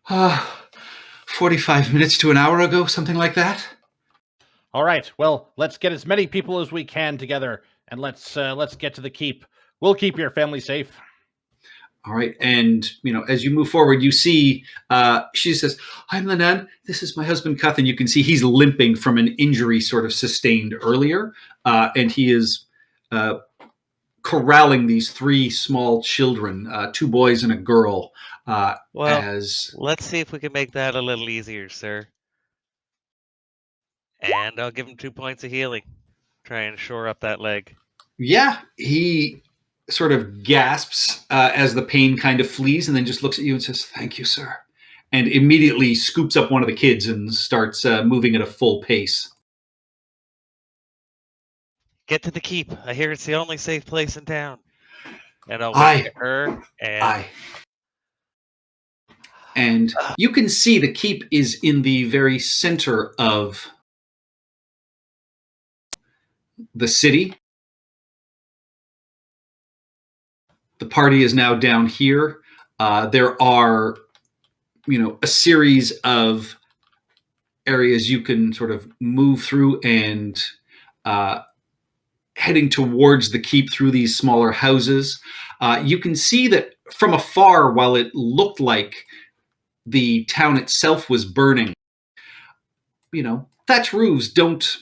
45 minutes to an hour ago, something like that. All right. Well, let's get as many people as we can together, and let's get to the keep. We'll keep your family safe. All right, and as you move forward, you see she says, "I'm Lanan. This is my husband, Cuth," and you can see he's limping from an injury sort of sustained earlier, and he is corralling these 3 small children, 2 boys and a girl. Let's see if we can make that a little easier, sir. And I'll give him 2 points of healing. Try and shore up that leg. Yeah, he sort of gasps as the pain kind of flees, and then just looks at you and says, "Thank you, sir," and immediately scoops up one of the kids and starts moving at a full pace. Get to the keep. I hear it's the only safe place in town. And I'll Aye. wink at her and Aye. And you can see the keep is in the very center of the city. The party is now down here. There are, a series of areas you can sort of move through, and heading towards the keep through these smaller houses. You can see that from afar, while it looked like the town itself was burning, thatch roofs don't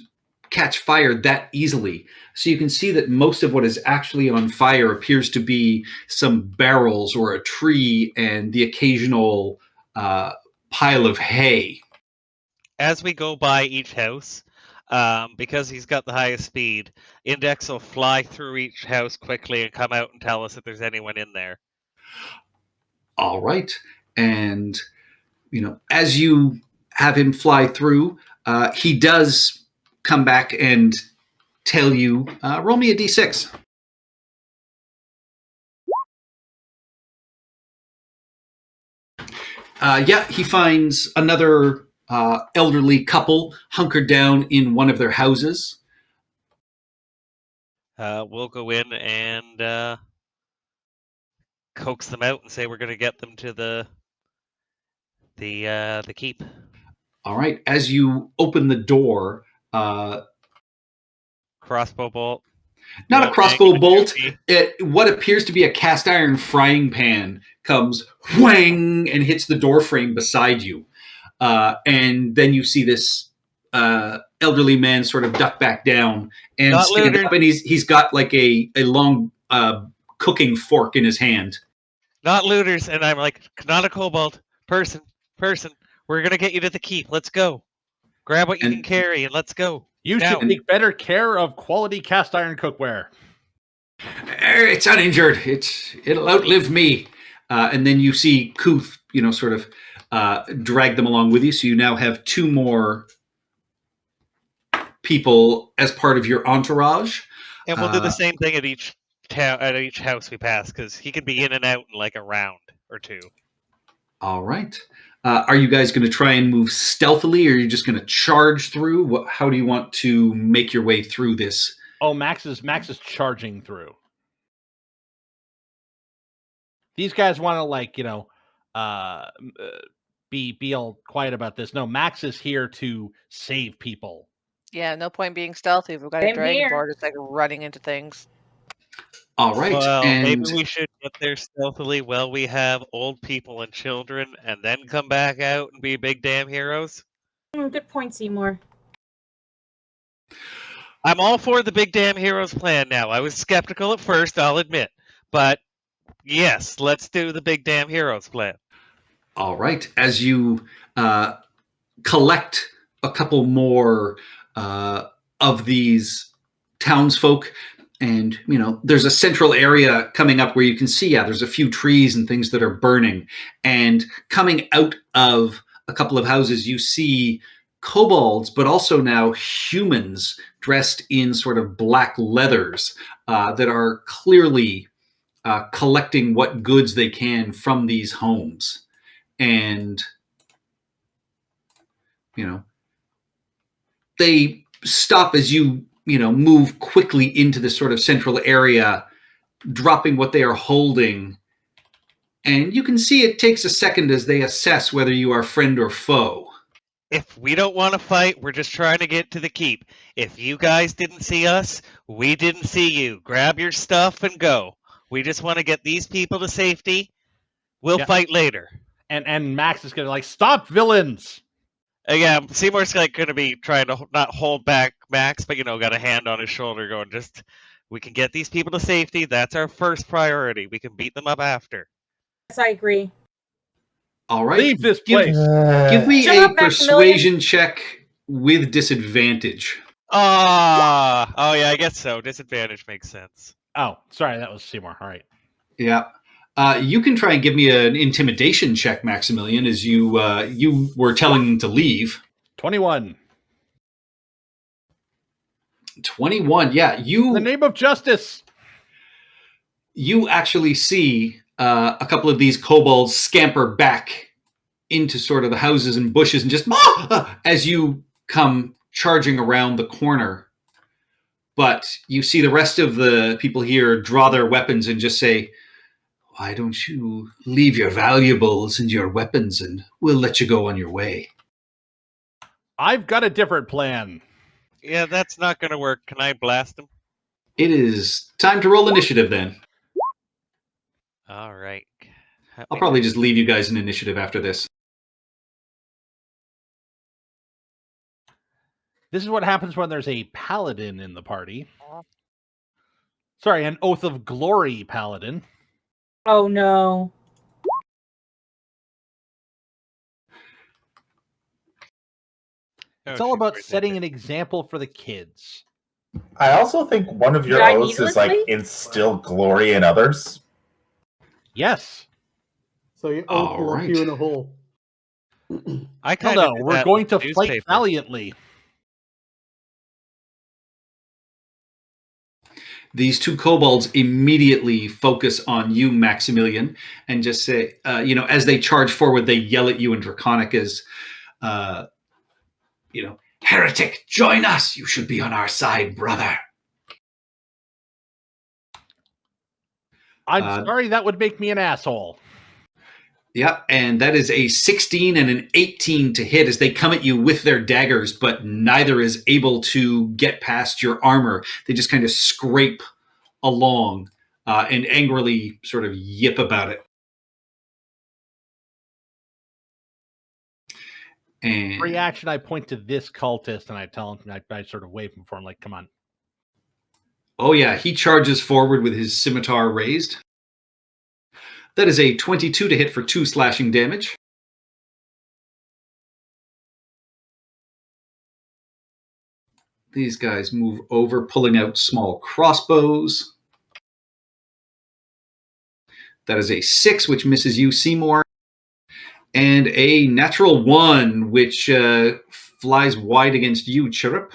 catch fire that easily. So you can see that most of what is actually on fire appears to be some barrels or a tree and the occasional pile of hay. as we go by each house, because he's got the highest speed, Index will fly through each house quickly and come out and tell us if there's anyone in there. All right. And, as you have him fly through, he does come back and tell you, roll me a d6. He finds another elderly couple hunkered down in one of their houses. We'll go in and coax them out and say we're going to get them to the keep. All right. As you open the door, Crossbow bolt. not a crossbow bolt, what appears to be a cast iron frying pan comes whang and hits the door frame beside you. And then you see this elderly man sort of duck back down and stand up, and he's got like a long cooking fork in his hand. Not looters, and I'm like, not a Cobalt. Person. We're gonna get you to the keep. Let's go. Grab what you can carry and let's go. You should take better care of quality cast iron cookware. It's uninjured. It'll outlive me. And then you see Kuth, sort of drag them along with you. So you now have 2 more people as part of your entourage. And we'll do the same thing at each town, at each house we pass, because he can be in and out in like a round or 2. All right. Are you guys going to try and move stealthily, or are you just going to charge through? How do you want to make your way through this? Oh, Max is charging through. These guys want to be all quiet about this. No, Max is here to save people. Yeah, no point being stealthy. We've got a dragon board. It's like running into things. All right. Well, and maybe we should get there stealthily while we have old people and children, and then come back out and be big damn heroes. Good point, Seymour. I'm all for the big damn heroes plan now. I was skeptical at first, I'll admit. But yes, let's do the big damn heroes plan. All right. As you collect a couple more of these townsfolk, and, there's a central area coming up where you can see, there's a few trees and things that are burning. And coming out of a couple of houses, you see kobolds, but also now humans dressed in sort of black leathers that are clearly collecting what goods they can from these homes. And, they stop as you move quickly into this sort of central area, dropping what they are holding. And you can see it takes a second as they assess whether you are friend or foe. If we don't want to fight, we're just trying to get to the keep. If you guys didn't see us, we didn't see you. Grab your stuff and go. We just want to get these people to safety. We'll fight later. And Max is gonna stop, villains. Yeah, Seymour's going to be trying to not hold back Max, but got a hand on his shoulder, going, we can get these people to safety. That's our first priority. We can beat them up after. Yes, I agree. All right. Leave this place. Give me Shut a up, persuasion check with disadvantage. Oh yeah, I guess so. Disadvantage makes sense. Oh, sorry, that was Seymour. All right. Yeah. You can try and give me an intimidation check, Maximilian, as you were telling them to leave. 21. 21. Yeah, In the name of justice. You actually see a couple of these kobolds scamper back into sort of the houses and bushes and just as you come charging around the corner. But you see the rest of the people here draw their weapons and just say, "Why don't you leave your valuables and your weapons and we'll let you go on your way." I've got a different plan. Yeah, that's not going to work. Can I blast him? It is time to roll initiative then. All right. I'll probably just leave you guys in initiative after this. This is what happens when there's a paladin in the party. Sorry, an Oath of Glory paladin. Oh no. It's all about setting an example for the kids. I also think one of your Did I oaths is needlessly? instill glory in others. Yes. So your oath All will lock right. you in a hole. I kind of No, we're going to fight valiantly. These two kobolds immediately focus on you, Maximilian, and just say, as they charge forward, they yell at you in Draconic as, "Heretic, join us. You should be on our side, brother." I'm sorry, that would make me an asshole. Yep, and that is a 16 and an 18 to hit as they come at you with their daggers, but neither is able to get past your armor. They just kind of scrape along and angrily sort of yip about it. And Reaction, I point to this cultist and I tell him, I sort of wave him for him, come on. Oh yeah, he charges forward with his scimitar raised. That is a 22 to hit for 2 slashing damage. These guys move over, pulling out small crossbows. That is a 6, which misses you, Seymour. And a natural 1, which flies wide against you, Chirrup.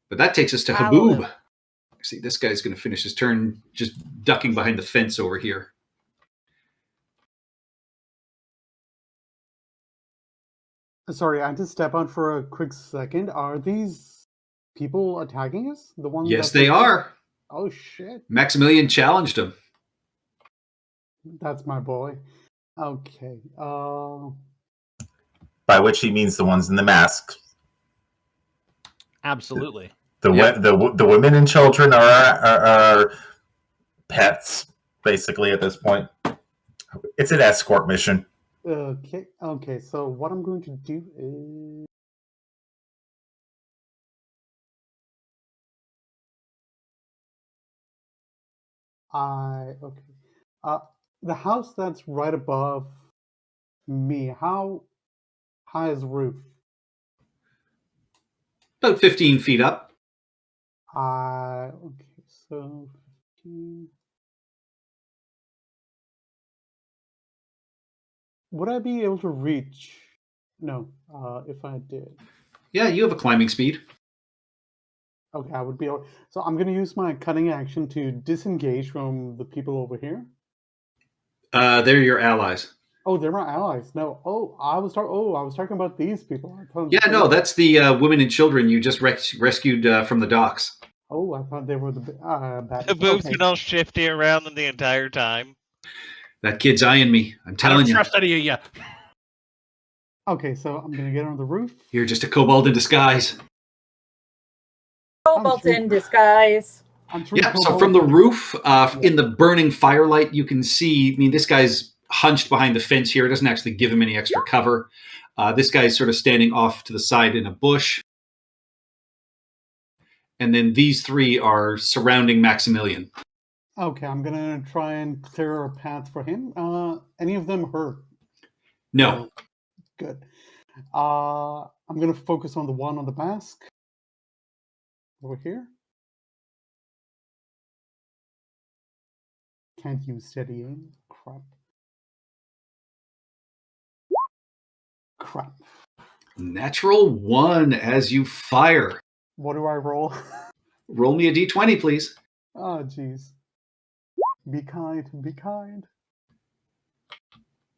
But that takes us to Haboob. See, this guy's going to finish his turn just ducking behind the fence over here. Sorry, I had to step out for a quick second. Are these people attacking us? The ones? Yes, they are. Oh shit! Maximilian challenged him. That's my boy. Okay. By which he means the ones in the masks. Absolutely. The women and children are our pets, basically, at this point. It's an escort mission. Okay, so what I'm going to do is... the house that's right above me, how high is the roof? About 15 feet up. Okay, so 15. Would I be able to reach? No, if I did. Yeah, you have a climbing speed. Okay, I would be. So I'm going to use my cutting action to disengage from the people over here. They're your allies. Oh, they're my allies. No. I was talking about these people. Yeah, no, that's the women and children you just rescued from the docks. Oh, I thought they were the bad. The boob's Okay. been all shifty around them the entire time. That kid's eyeing me. I'm I telling don't you. trust any of you. Okay, so I'm going to get on the roof. You're just a kobold in disguise. Cobalt in disguise. I'm three Yeah, so kobolds. from the roof, in the burning firelight, you can see, I mean, this guy's hunched behind the fence here. It doesn't actually give him any extra cover. This guy's sort of standing off to the side in a bush. And then these three are surrounding Maximilian. Okay, I'm going to try and clear a path for him. Any of them hurt? No. Good. I'm going to focus on the one on the mask. Over here. Can't use steady aim. Crap. Natural 1 as you fire. What do I roll? Roll me a d20, please. Oh, jeez. Be kind. Be kind.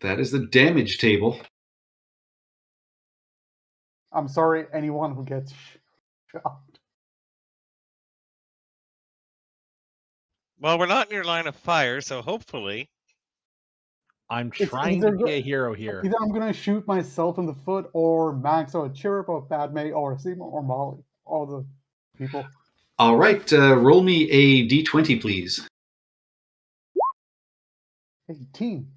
That is the damage table. I'm sorry, anyone who gets shot. Well, we're not in your line of fire, so hopefully. I'm It's trying either to be a hero here. Either I'm going to shoot myself in the foot, or Max, or Chirrup, or Padme, or Seymour, or Molly. All the people. All right, roll me a d20, please. 18.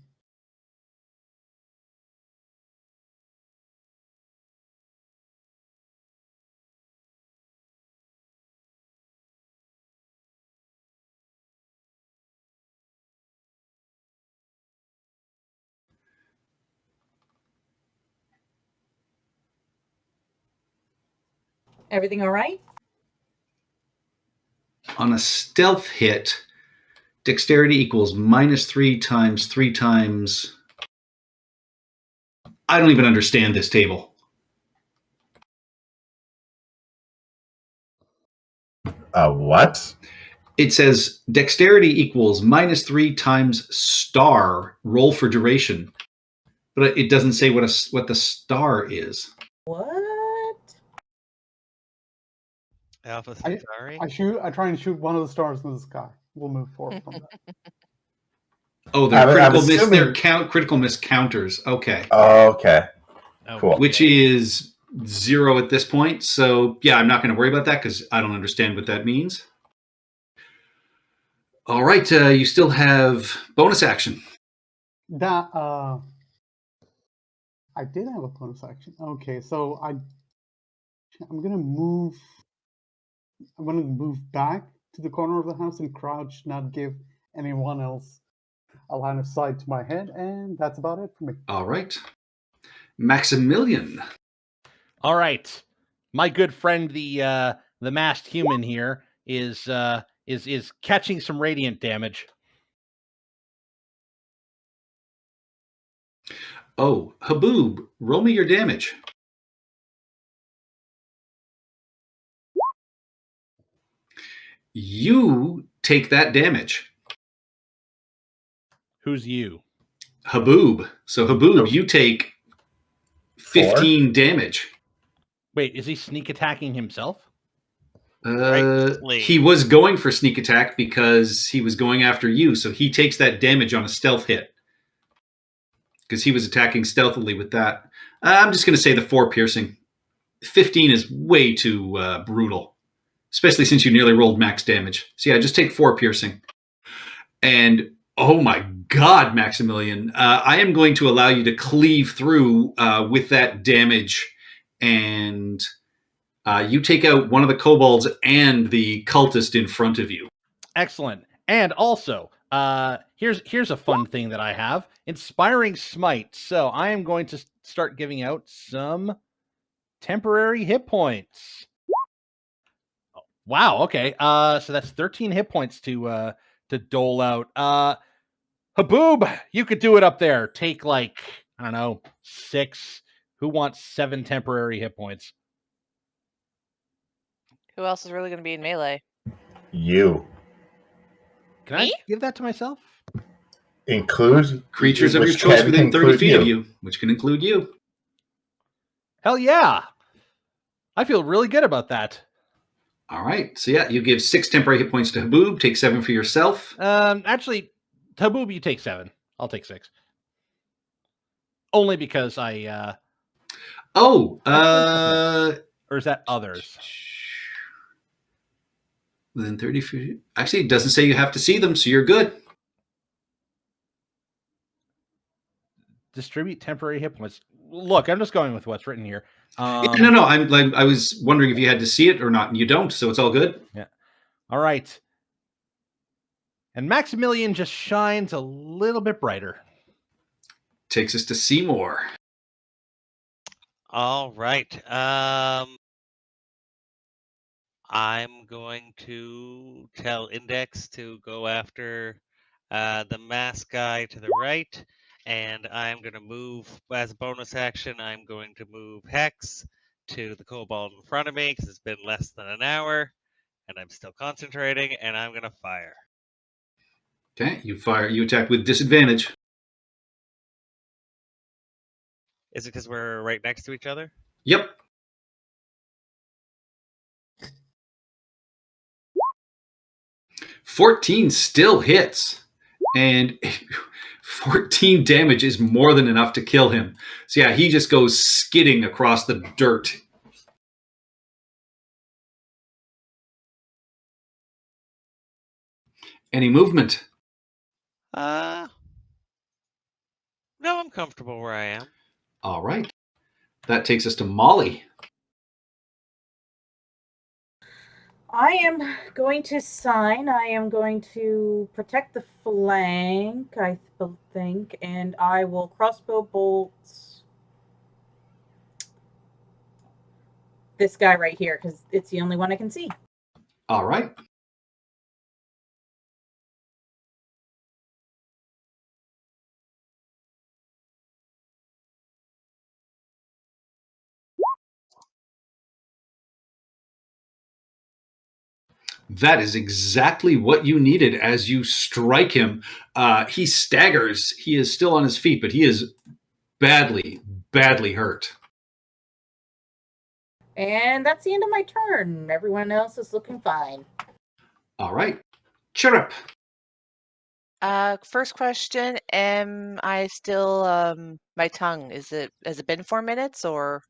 Everything all right? On a stealth hit, dexterity equals -3 times 3 times. I don't even understand this table. What? It says dexterity equals -3 times star, roll for duration. But it doesn't say what the star is. What? Alpha Centauri. I try and shoot one of the stars in the sky. We'll move forward from that. Oh, they're I'm critical miss. assuming- They're critical miss counters. Okay, Okay. Cool. which is 0 at this point. So yeah, I'm not going to worry about that because I don't understand what that means. All right, you still have bonus action. That I did have a bonus action. Okay, so I'm gonna move. I'm gonna move back to the corner of the house and crouch, not give anyone else a line of sight to my head, and that's about it for me. All right, Maximilian. All right, my good friend, the masked human here, is catching some radiant damage. Oh, Haboob, roll me your damage. You take that damage. Who's you? Haboob. So Haboob, Oh. you take 15 damage. Wait, is he sneak attacking himself? Rightly. He was going for sneak attack because he was going after you, so he takes that damage on a stealth hit. Because he was attacking stealthily with that. I'm just going to say the 4 piercing. 15 is way too brutal, especially since you nearly rolled max damage. So yeah, just take 4 piercing. And oh my God, Maximilian, I am going to allow you to cleave through with that damage, and you take out one of the kobolds and the cultist in front of you. Excellent. And also, here's a fun thing that I have: Inspiring Smite. So I am going to start giving out some temporary hit points. Wow. Okay. So that's 13 hit points to dole out. Haboob, you could do it up there. Take, like, I don't know, 6. Who wants 7 temporary hit points? Who else is really going to be in melee? You Can Me? I give that to myself? include Creatures of your which choice can within 30 include feet of you, which can include you. Hell yeah! I feel really good about that. All right. So yeah, you give 6 temporary hit points to Haboob, take 7 for yourself. Actually, Haboob, you take 7. I'll take 6. Only because I. Oh, Or is that others? within 30 feet. Actually, it doesn't say you have to see them, so you're good. Distribute temporary hit points. Look, I'm just going with what's written here. No. I was wondering if you had to see it or not, and you don't, so it's all good. Yeah. All right. And Maximilian just shines a little bit brighter. Takes us to Seymour. All right. I'm going to tell Index to go after the mask guy to the right, and I'm going to move, as a bonus action, I'm going to move Hex to the Cobalt in front of me because it's been less than an hour, and I'm still concentrating, and I'm going to fire. Okay, you fire. You attack with disadvantage. Is it because we're right next to each other? Yep. $14 still hits, and 14 damage is more than enough to kill him. So yeah, he just goes skidding across the dirt. Any movement? No, I'm comfortable where I am. All right. That takes us to Molly. I am going to sign. I am going to protect the flank, I think, and I will crossbow bolt this guy right here because it's the only one I can see. All right. That is exactly what you needed. As you strike him, he staggers. He is still on his feet, but he is badly, badly hurt. And that's the end of my turn. Everyone else is looking fine. All right. Chirrup. First question: am I still my tongue? Has it been 4 minutes or?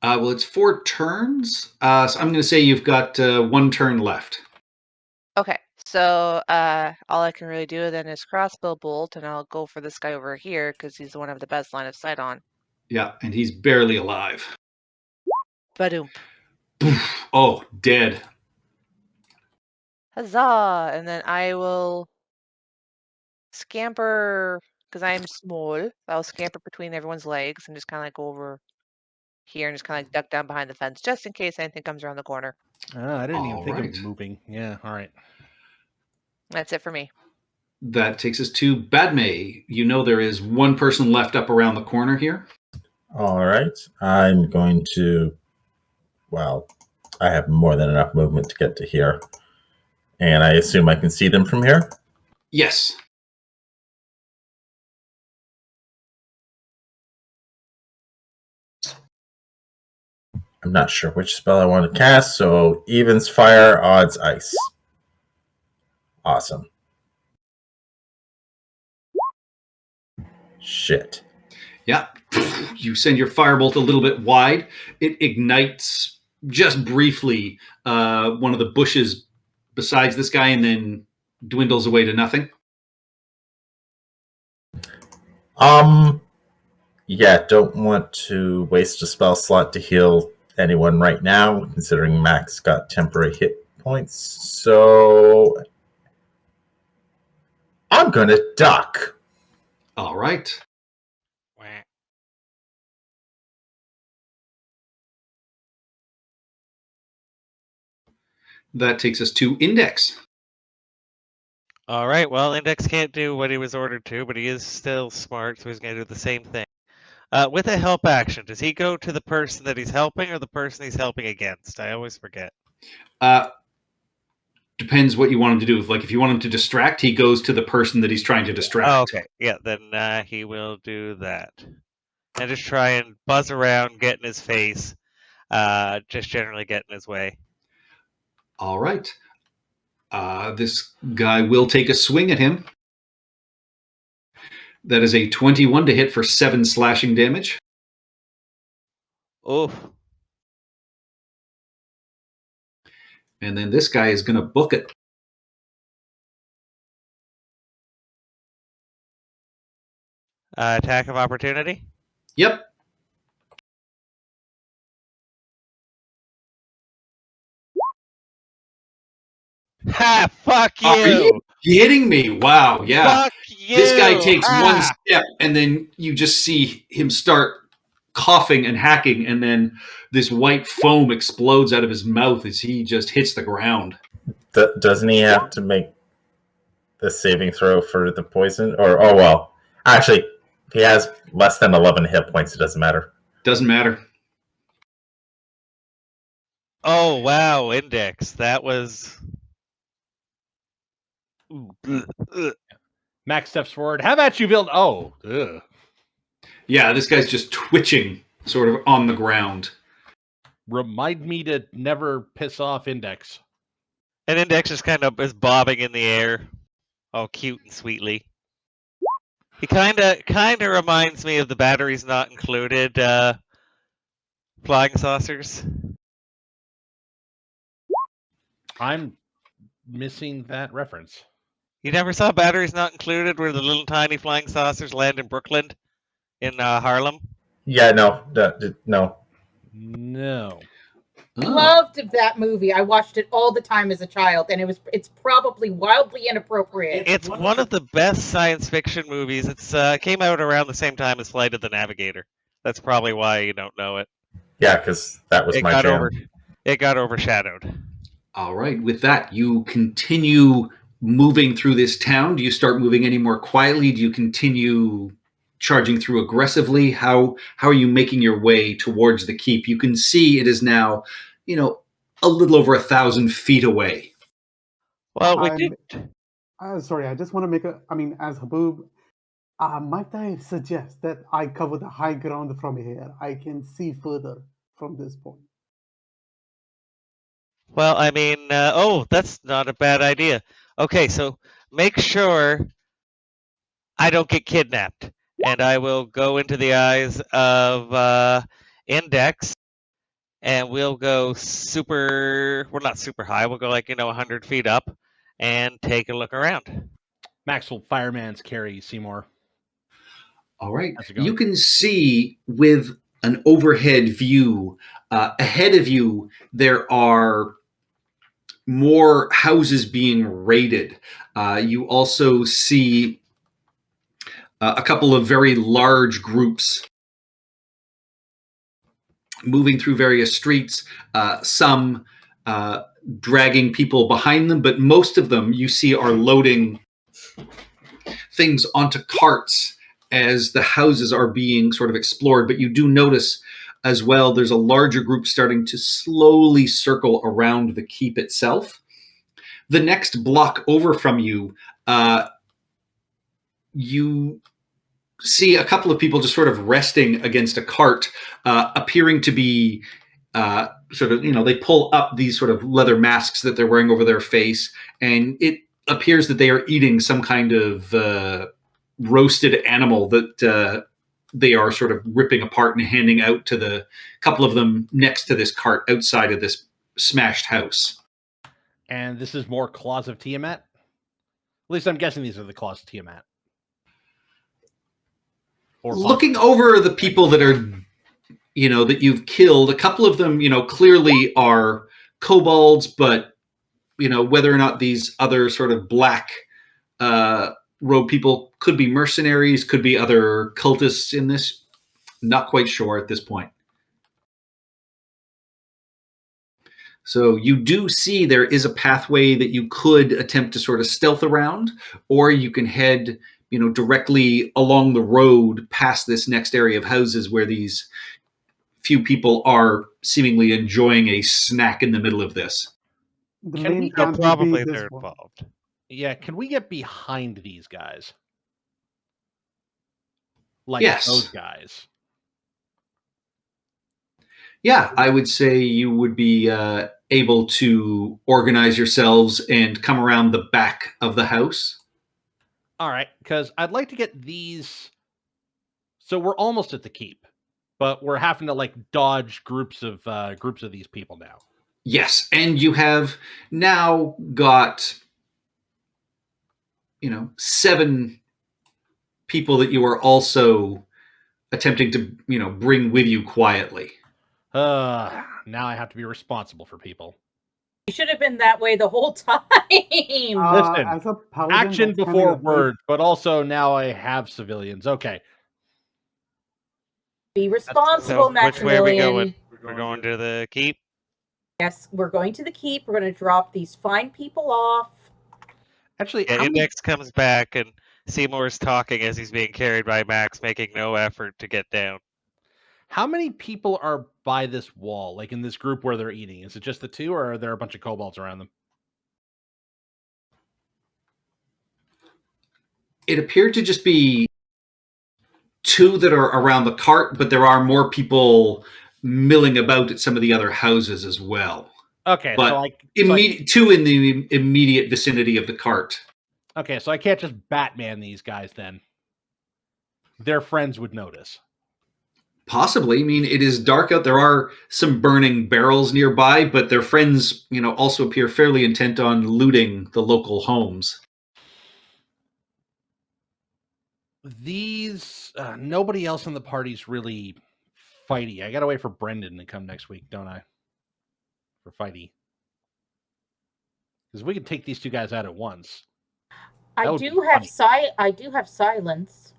Well, it's 4 turns. So I'm going to say you've got 1 turn left. Okay, so all I can really do then is crossbow bolt, and I'll go for this guy over here because he's the one I have the best line of sight on. Yeah, and he's barely alive. Badoomp. Oh, dead. Huzzah! And then I will scamper because I am small. I'll scamper between everyone's legs and just kind of like go over here and just kind of like duck down behind the fence just in case anything comes around the corner. I didn't even All think right. of moving. Yeah, all right. That's it for me. That takes us to Badme. You know there is 1 person left up around the corner here. All right. I'm going to. Well, I have more than enough movement to get to here. And I assume I can see them from here? Yes. I'm not sure which spell I want to cast, so evens fire, odds ice. Awesome. Shit. Yeah. You send your firebolt a little bit wide. It ignites just briefly one of the bushes besides this guy and then dwindles away to nothing. Yeah, don't want to waste a spell slot to heal anyone right now, considering Max got temporary hit points. So I'm gonna duck. All right. Wah. That takes us to Index. All right, well, Index can't do what he was ordered to, but he is still smart, so he's going to do the same thing. With a help action, does he go to the person that he's helping or the person he's helping against? I always forget. Depends what you want him to do. Like if you want him to distract, he goes to the person that he's trying to distract. Oh, okay. Yeah, then he will do that. And just try and buzz around, get in his face, just generally get in his way. All right. This guy will take a swing at him. That is a 21 to hit for 7 slashing damage. Oof. And then this guy is going to book it. Attack of opportunity? Yep. Ha! Fuck you! Are you kidding me? Wow, yeah. Fuck you! This guy takes one Ah! step, and then you just see him start coughing and hacking, and then this white foam explodes out of his mouth as he just hits the ground. Doesn't he have to make the saving throw for the poison? Or, oh, well. Actually, if he has less than 11 hit points, it doesn't matter. Doesn't matter. Oh, wow, Index. That was... Max steps forward. Have at you, Villain. Oh, ugh. Yeah, this guy's just twitching sort of on the ground. Remind me to never piss off Index. And Index just kind of is bobbing in the air, all cute and sweetly. He kind of reminds me of the batteries not included flying saucers. I'm missing that reference. You never saw batteries not included, where the little tiny flying saucers land in Brooklyn, in Harlem? Yeah, no. No. Oh. Loved that movie. I watched it all the time as a child, and it's probably wildly inappropriate. It's one of the best science fiction movies. It's came out around the same time as Flight of the Navigator. That's probably why you don't know it. Yeah, because that was my jam. It got overshadowed. All right. With that, you continue moving through this town. Do you start moving any more quietly? Do you continue charging through aggressively? How are you making your way towards the keep? You can see it is now, a little over 1,000 feet away. Well, we did. Sorry, I just want to make as Haboob, might I suggest that I cover the high ground from here? I can see further from this point. Well, that's not a bad idea. Okay, so make sure I don't get kidnapped. And I will go into the eyes of Index, and we'll go not super high, we'll go 100 feet up and take a look around. Max will fireman's carry Seymour. All right. How's it going? You can see with an overhead view ahead of you, there are more houses being raided. You also see a couple of very large groups moving through various streets, some dragging people behind them, but most of them you see are loading things onto carts as the houses are being sort of explored. But you do notice as well, there's a larger group starting to slowly circle around the keep itself. The next block over from you, you see a couple of people just sort of resting against a cart, appearing to be they pull up these sort of leather masks that they're wearing over their face, and it appears that they are eating some kind of roasted animal that they are sort of ripping apart and handing out to the couple of them next to this cart outside of this smashed house. And this is more Claws of Tiamat? At least I'm guessing these are the Claws of Tiamat. Looking over the people that are, that you've killed, a couple of them, clearly are kobolds, but, whether or not these other sort of black robe people could be mercenaries, could be other cultists in this, not quite sure at this point. So you do see there is a pathway that you could attempt to sort of stealth around, or you can head directly along the road past this next area of houses where these few people are seemingly enjoying a snack in the middle of this. The Can we main get- plan will be Probably this they're one. involved. Yeah, can we get behind these guys? Like Yes. those guys. Yeah, I would say you would be able to organize yourselves and come around the back of the house. All right, because I'd like to get these. So we're almost at the keep, but we're having to like dodge groups of these people now. Yes, and you have now got 7 people that you are also attempting to bring with you quietly. Now I have to be responsible for people. You should have been that way the whole time. Listen, As a paladin, Action that's kinda before your thing. words, but also now I have civilians. Okay. Be responsible, So which way are we Maximilian. going? We're going to the keep. Yes, we're going to the keep. We're going to drop these fine people off. Actually, Yeah, how many, Index comes back and Seymour's talking as he's being carried by Max, making no effort to get down. how many people are by this wall, like in this group where they're eating? Is it just the 2, or are there a bunch of kobolds around them? It appeared to just be 2 that are around the cart, but there are more people milling about at some of the other houses as well. Okay, But so like 2 in the immediate vicinity of the cart. okay, so I can't just Batman these guys then. Their friends would notice. Possibly. I mean, it is dark out. There are some burning barrels nearby, but their friends, also appear fairly intent on looting the local homes. These nobody else in the party's really fighty. I gotta wait for Brendan to come next week, don't I? For fighty. Because we can take these 2 guys out at once. That I would do be have funny. silence.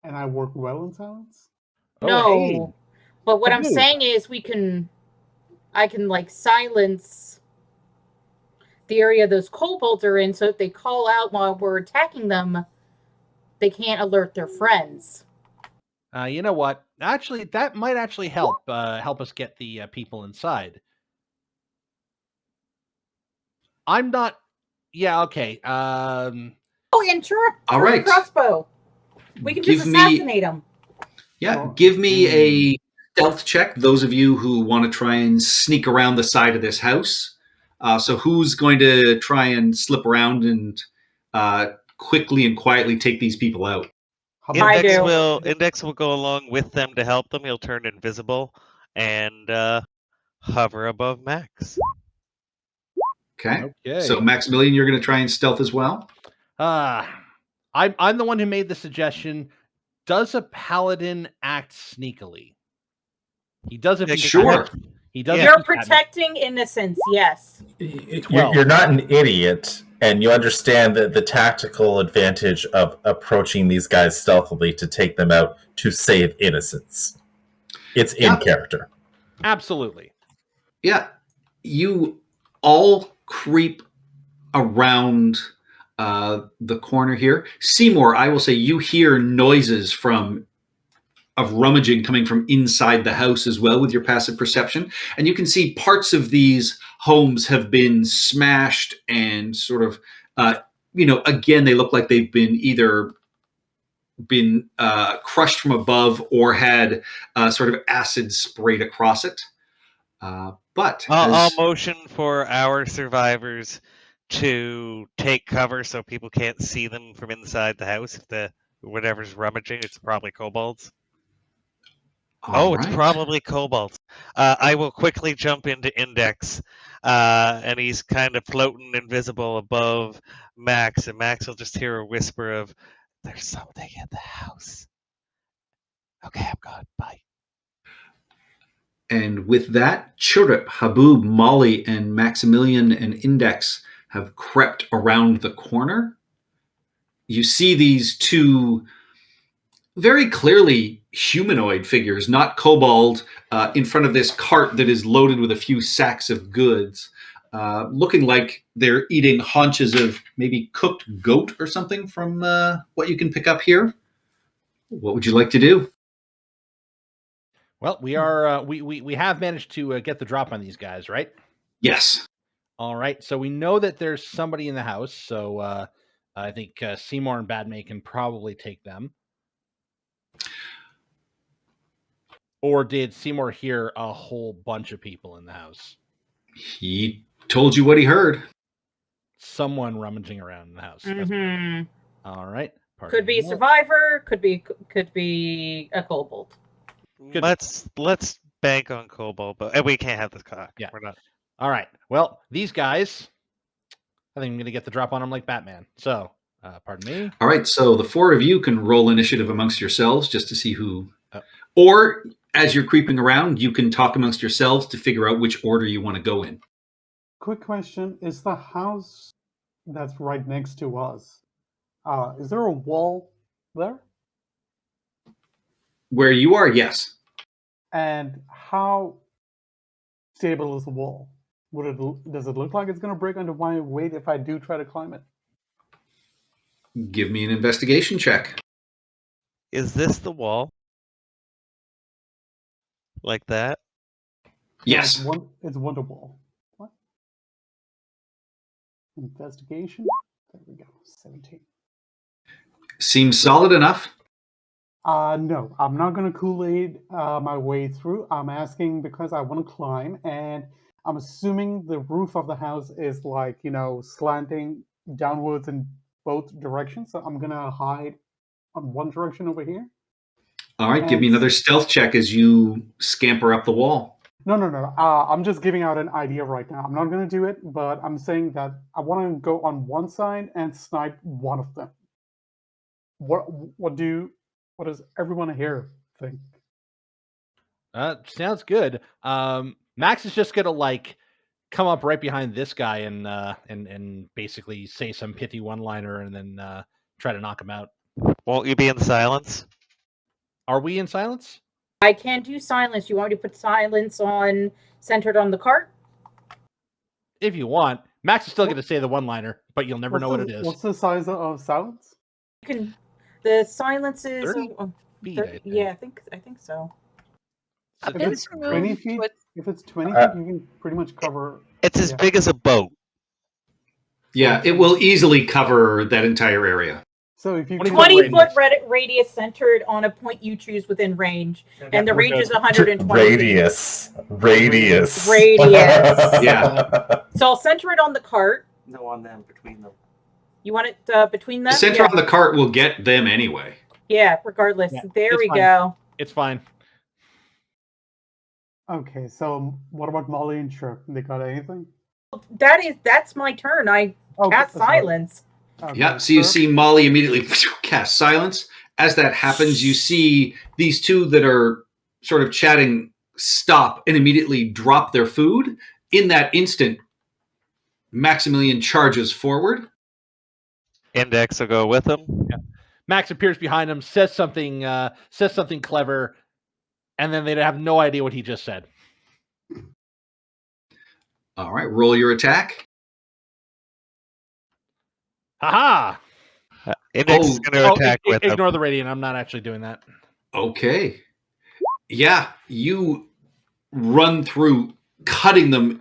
And I work well in silence. No. Oh, hey. But what I'm Haboob. saying is I can like silence the area those kobolds are in, so if they call out while we're attacking them, they can't alert their friends. You know what? Actually, that might actually help us get the people inside. I'm not. Yeah. Okay. Oh, and sure, All right. crossbow. We can just assassinate them. Yeah, Oh, give me a stealth check. Those of you who want to try and sneak around the side of this house. So who's going to try and slip around and quickly and quietly take these people out? I do. Index will go along with them to help them. He'll turn invisible and hover above Max. Okay. Okay. So Maximilian, you're going to try and stealth as well? I'm the one who made the suggestion. Does a paladin act sneakily? He does if he Sure. He does. You're protecting innocence, yes. You're not an idiot, and you understand the tactical advantage of approaching these guys stealthily to take them out to save innocence. It's in character. Absolutely. Yeah. You all creep around the corner here. Seymour, I will say you hear noises of rummaging coming from inside the house as well with your passive perception. And you can see parts of these homes have been smashed and sort of, again, they look like they've been either been crushed from above or had sort of acid sprayed across it. But I'll motion for our survivors to take cover so people can't see them from inside the house. If whatever's rummaging, it's probably kobolds. It's probably Cobalt. I will quickly jump into Index, and he's kind of floating invisible above Max, and Max will just hear a whisper of, "There's something in the house." Okay, I'm gone. Bye. And with that, Chirip, Haboob, Molly, and Maximilian and Index have crept around the corner. You see these 2 very clearly humanoid figures, not kobold, in front of this cart that is loaded with a few sacks of goods, looking like they're eating haunches of maybe cooked goat or something from what you can pick up here. What would you like to do? Well, we are we have managed to get the drop on these guys, right? Yes. All right. So we know that there's somebody in the house. So I think Seymour and Badmay can probably take them. Or did Seymour hear a whole bunch of people in the house? He told you what he heard. Someone rummaging around in the house. That's Mm-hmm. all right. Could be a survivor. Could be a kobold. Good. Let's bank on Cobalt, but we can't have this cock. Yeah. We're not. All right. Well, these guys, I think I'm going to get the drop on them like Batman. So, pardon me. All right, so the four of you can roll initiative amongst yourselves just to see who. Oh. Or as you're creeping around, you can talk amongst yourselves to figure out which order you want to go in. Quick question: is the house that's right next to us? Is there a wall there? Where you are, yes. And how stable is the wall? Does it look like it's going to break under my weight if I do try to climb it? Give me an investigation check. Is this the wall? Like that? Yes. No, it's Wonder Wall. What? Investigation? There we go. 17. Seems solid enough. No, I'm not going to Kool-Aid my way through. I'm asking because I want to climb, and I'm assuming the roof of the house is like, slanting downwards in both directions. So I'm going to hide on one direction over here. All right, give me another stealth check as you scamper up the wall. No. I'm just giving out an idea right now. I'm not going to do it, but I'm saying that I want to go on one side and snipe one of them. What does everyone here think? Sounds good. Max is just gonna come up right behind this guy and basically say some pithy one-liner and then try to knock him out. Won't you be in silence? Are we in silence? I can do silence. You want me to put silence on centered on the cart? If you want. Max is still going to say the one-liner, but you'll never know what it is. What's the size of silence? The silence is 30 feet, I think. Yeah, I think so. If it's 20 feet, you can pretty much cover. It's as big as a boat. Yeah, it will easily cover that entire area. So if you 20-foot radius centered on a point you choose within range, and the range is 120. Radius. Yeah. So I'll center it on the cart. No, on them, between them. You want it between them? The center on the cart will get them anyway. Yeah, regardless. Yeah, there we fine. go. It's fine. Okay, so what about Molly and Chirp? They got anything? That's my turn. I cast silence. Okay, Yeah, so you see Molly immediately cast silence. As that happens, you see these two that are sort of chatting stop and immediately drop their food. In that instant, Maximilian charges forward. Index will go with him. Yeah. Max appears behind him, says something clever, and then they'd have no idea what he just said. All right, roll your attack. Haha! Index is going to attack with him. Ignore the radiant. I'm not actually doing that. Okay. Yeah, you run through, cutting them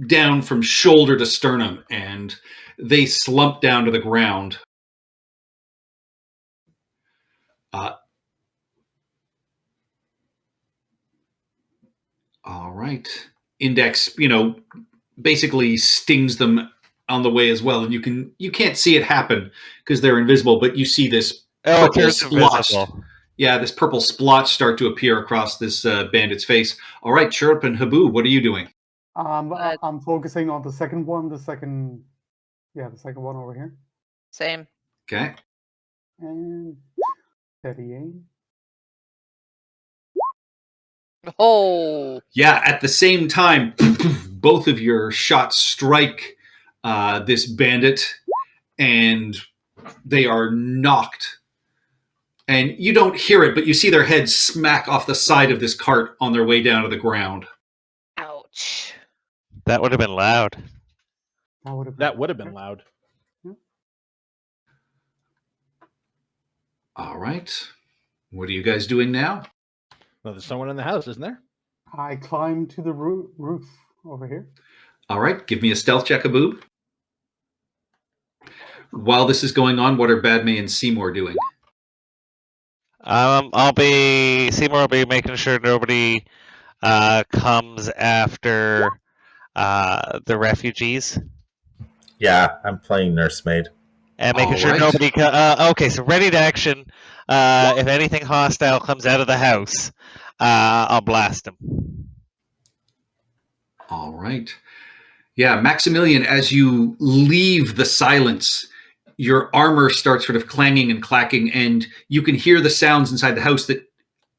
down from shoulder to sternum, and they slump down to the ground. All right. Index, basically stings them on the way as well, and you can't see it happen because they're invisible, but you see this purple splotch. Yeah, this purple splotch start to appear across this bandit's face. All right, Chirp and Haboob, what are you doing? I'm focusing on the second one. The second one over here. Same. Okay. And steady aim. Oh. Yeah, at the same time, both of your shots strike this bandit, and they are knocked. And you don't hear it, but you see their heads smack off the side of this cart on their way down to the ground. Ouch. That would have been loud. That would have been loud. Yeah. All right. What are you guys doing now? Well, there's someone in the house, isn't there? I climb to the roof over here. All right, give me a stealth check, Haboob. While this is going on, what are Badme and Seymour doing? Seymour will be making sure nobody comes after the refugees. Yeah, I'm playing nursemaid. And making All sure right. nobody. Okay, so ready to action. If anything hostile comes out of the house, I'll blast them. All right. Yeah, Maximilian, as you leave the silence, your armor starts sort of clanging and clacking, and you can hear the sounds inside the house that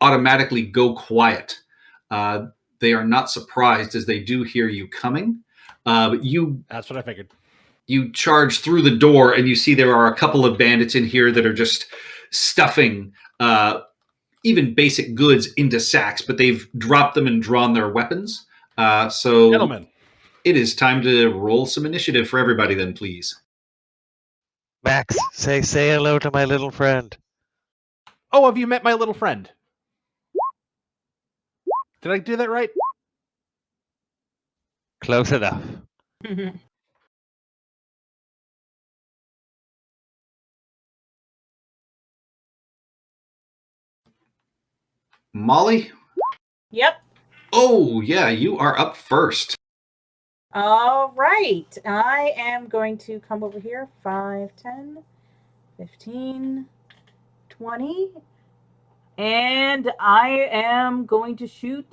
automatically go quiet. They are not surprised as they do hear you coming. But That's what I figured. you charge through the door, and you see there are a couple of bandits in here that are just stuffing even basic goods into sacks, but they've dropped them and drawn their weapons. So Gentlemen, it is time to roll some initiative for everybody then, please. Max, say hello to my little friend. oh, have you met my little friend? Did I do that right? Close enough. Molly? Yep. Oh, yeah, you are up first. All right. I am going to come over here. 5, 10, 15, 20. And I am going to shoot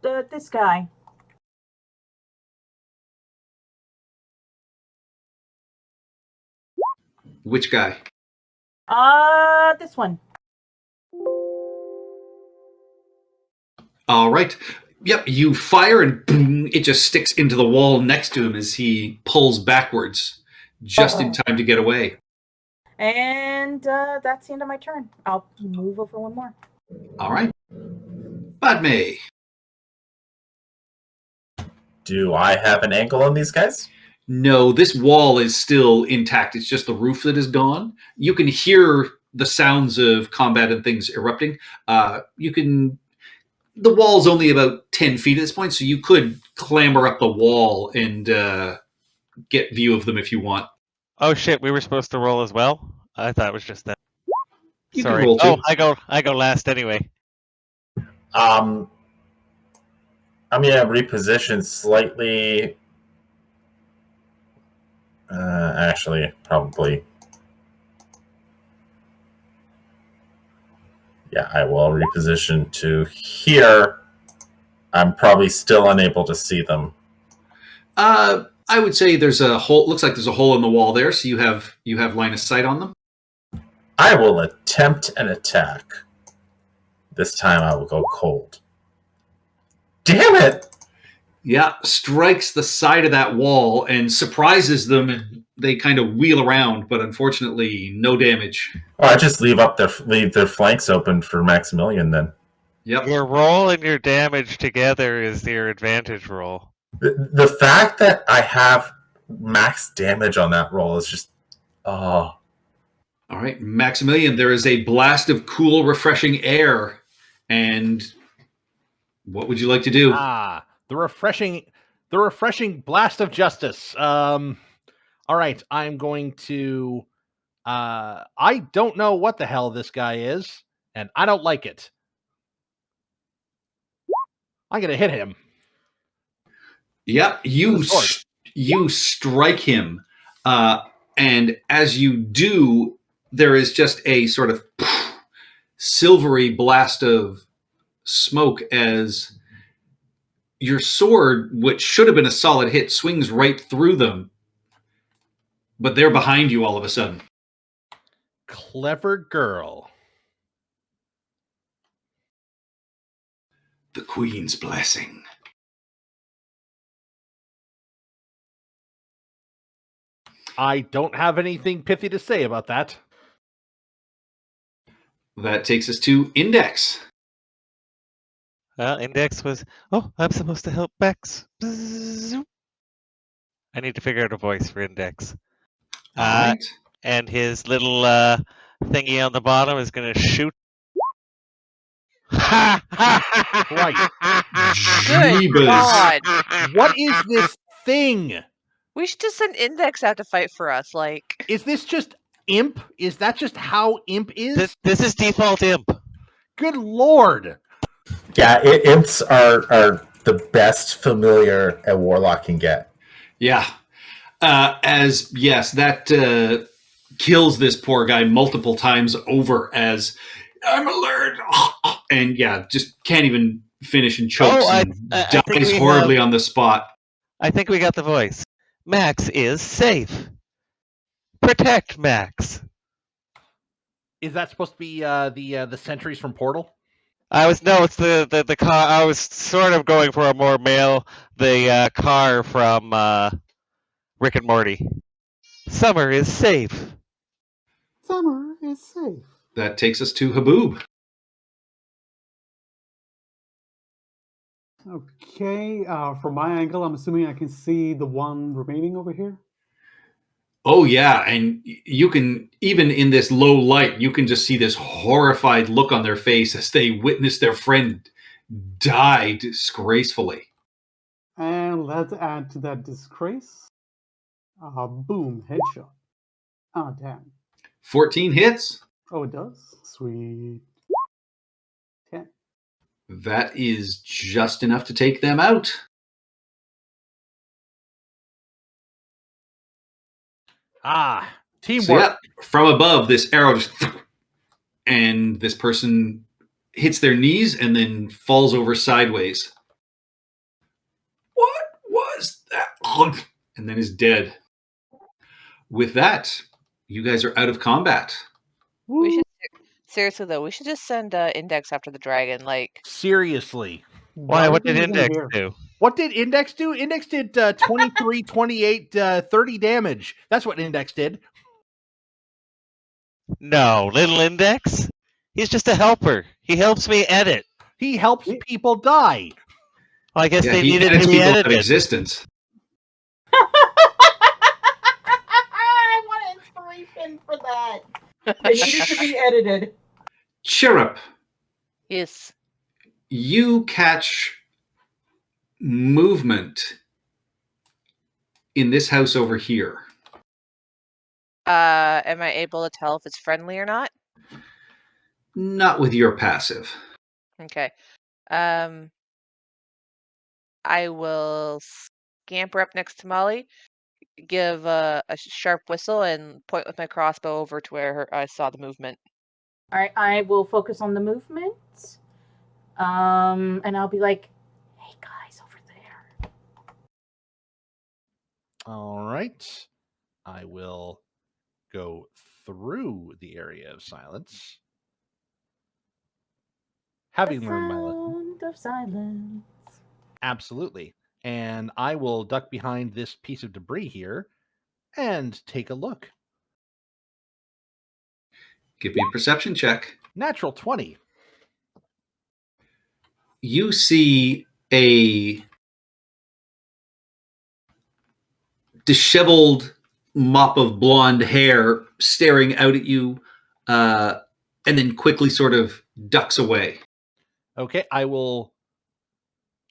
this guy. Which guy? This one. All right. Yep, you fire and boom, it just sticks into the wall next to him as he pulls backwards just in time to get away. And that's the end of my turn. I'll move over one more. All right. Padme. Do I have an angle on these guys? No, this wall is still intact. It's just the roof that is gone. You can hear the sounds of combat and things erupting. The wall's only about 10 feet at this point, so you could clamber up the wall and get view of them if you want. Oh shit, we were supposed to roll as well? I thought it was just that. You Sorry. can roll too. Oh, I go last anyway. I'm gonna reposition slightly. Actually, probably. Yeah, I will reposition to here. I'm probably still unable to see them. I would say there's a hole. Looks like there's a hole in the wall there, so you have line of sight on them. I will attempt an attack. This time I will go cold. Damn it! Yeah, strikes the side of that wall and surprises them, and they kind of wheel around, but unfortunately, no damage. Oh, I just leave their flanks open for Maximilian then. Yep. Your roll and your damage together is your advantage roll. The fact that I have max damage on that roll is just... Oh. All right, Maximilian, there is a blast of cool, refreshing air, and what would you like to do? The refreshing blast of justice. All right, I'm going to. I don't know what the hell this guy is, and I don't like it. I'm gonna hit him. Yep, you strike him, and as you do, there is just a sort of silvery blast of smoke as your sword, which should have been a solid hit, swings right through them, but they're behind you all of a sudden. Clever girl. The Queen's blessing. I don't have anything pithy to say about that. That takes us to Index. Well, Index was... Oh, I'm supposed to help Bex. I need to figure out a voice for Index. All right. And his little thingy on the bottom is going to shoot. Christ. Good Jeebus. God. What is this thing? We should just send Index out to fight for us. Like, Is this just imp? Is that just how imp is? This is default imp. Good lord. Yeah, imps are the best familiar a warlock can get. Yeah. That kills this poor guy multiple times over as I'm alert. And yeah, just can't even finish and chokes I and think dies we horribly have- on the spot. I think we got the voice. Max is safe. Protect Max. Is that supposed to be the sentries from Portal? It's the car. I was sort of going for a more male, the car from Rick and Morty. Summer is safe. Summer is safe. That takes us to Haboob. Okay, from my angle, I'm assuming I can see the one remaining over here. Oh yeah, and you can, even in this low light, you can just see this horrified look on their face as they witness their friend die disgracefully. And let's add to that disgrace. Boom, headshot. Ah, damn. 14 hits. Oh, it does? Sweet. 10. That is just enough to take them out. Teamwork. So yeah, from above, this arrow just and this person hits their knees and then falls over sideways. What was that? And then is dead. With that, you guys are out of combat. we should seriously though, we should just send Index after the dragon. Like, Seriously. Why? What is did it even Index here? do? What did Index do? Index did 23, 28, 30 damage. That's what Index did. No, little Index. He's just a helper. He helps me edit. He helps people die. Well, I guess Yeah, they he needed edits to be people out of edited. existence. I want inspiration for that. It needed to be edited. Chirrup, yes. you catch movement in this house over here. Am I able to tell if it's friendly or not? Not with your passive. Okay. I will scamper up next to Molly, give a sharp whistle, and point with my crossbow over to where I saw the movement. All right, I will focus on the movement. And I'll be like, "Hey guys, over there." All right. I will go through the area of silence. Having The learned my lesson. sound of silence. Absolutely. And I will duck behind this piece of debris here and take a look. Give me a perception check. Natural 20. You see a disheveled mop of blonde hair staring out at you, and then quickly sort of ducks away. Okay, I will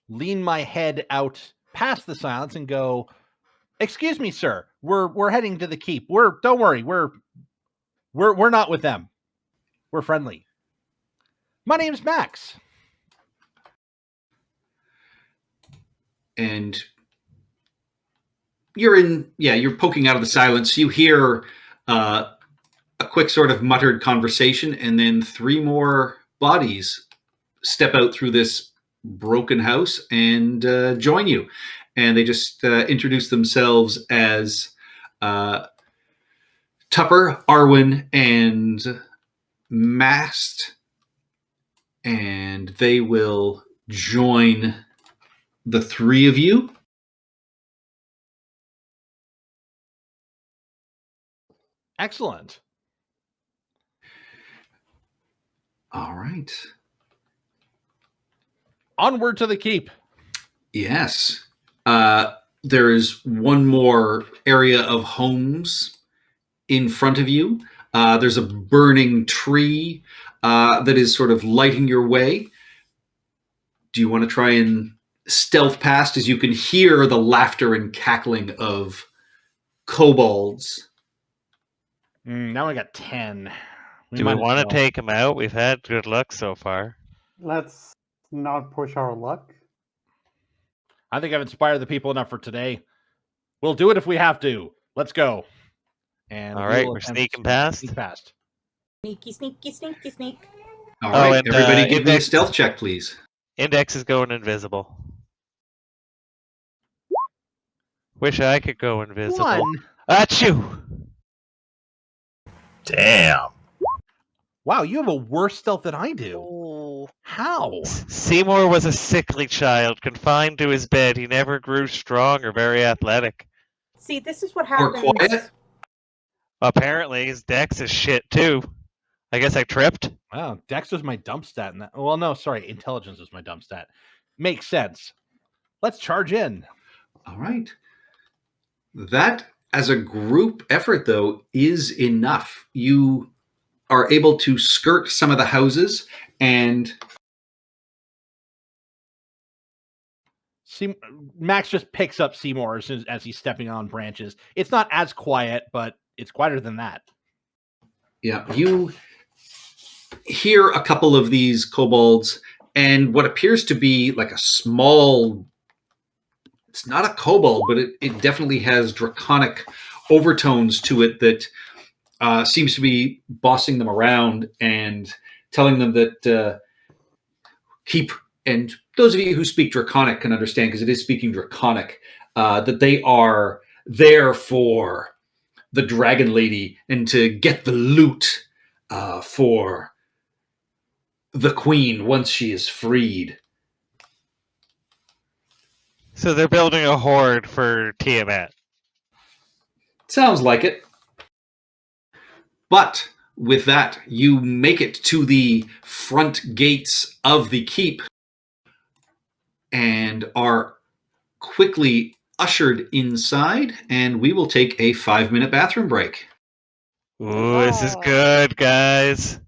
lean my head out past the silence and go, "Excuse me, sir. We're heading to the keep. Don't worry. We're not with them. We're friendly. My name's Max." And you're poking out of the silence. You hear a quick sort of muttered conversation, and then three more bodies step out through this broken house and join you. And they just introduce themselves as Tupper, Arwen, and Mast. And they will join the three of you. Excellent. All right. Onward to the keep. Yes. There is one more area of homes in front of you. There's a burning tree that is sort of lighting your way. Do you want to try and stealth past as you can hear the laughter and cackling of kobolds? Now I got 10. Do we might as want to well. take him out? We've had good luck so far. Let's not push our luck. I think I've inspired the people enough for today. We'll do it if we have to. Let's go. And All we right, will we're attempt sneaking to past. sneak past. Sneaky, sneaky, sneaky, sneak. All Oh, right, and, everybody give me a Index- stealth check, please. Index is going invisible. Wish I could go invisible. 1. Achoo! Damn. Wow, you have a worse stealth than I do. Oh, How? Seymour was a sickly child, confined to his bed. He never grew strong or very athletic. See, this is what Or happens. quiet? Apparently, his dex is shit too. I guess I tripped. Wow, Dex was my dump stat. Well, no, sorry, intelligence was my dump stat. Makes sense. Let's charge in. All right. That, as a group effort, though, is enough. You are able to skirt some of the houses and Max just picks up Seymour as he's stepping on branches. It's not as quiet, but it's quieter than that. yeah, you hear a couple of these kobolds and what appears to be like a small, it's not a kobold, but it definitely has draconic overtones to it that seems to be bossing them around and telling them that keep, and those of you who speak draconic can understand because it is speaking draconic, that they are there for the dragon lady and to get the loot for the queen once she is freed. So they're building a horde for Tiamat. Sounds like it. But with that, you make it to the front gates of the keep and are quickly ushered inside, and we will take a 5-minute bathroom break. Ooh, this is good, guys.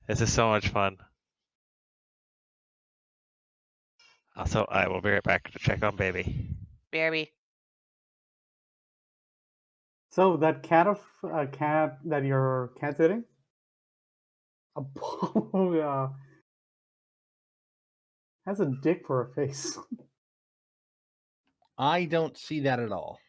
This is so much fun. Also, I will be right back to check on baby. baby. So that cat that your cat's eating, Apollo has a dick for a face. I don't see that at all.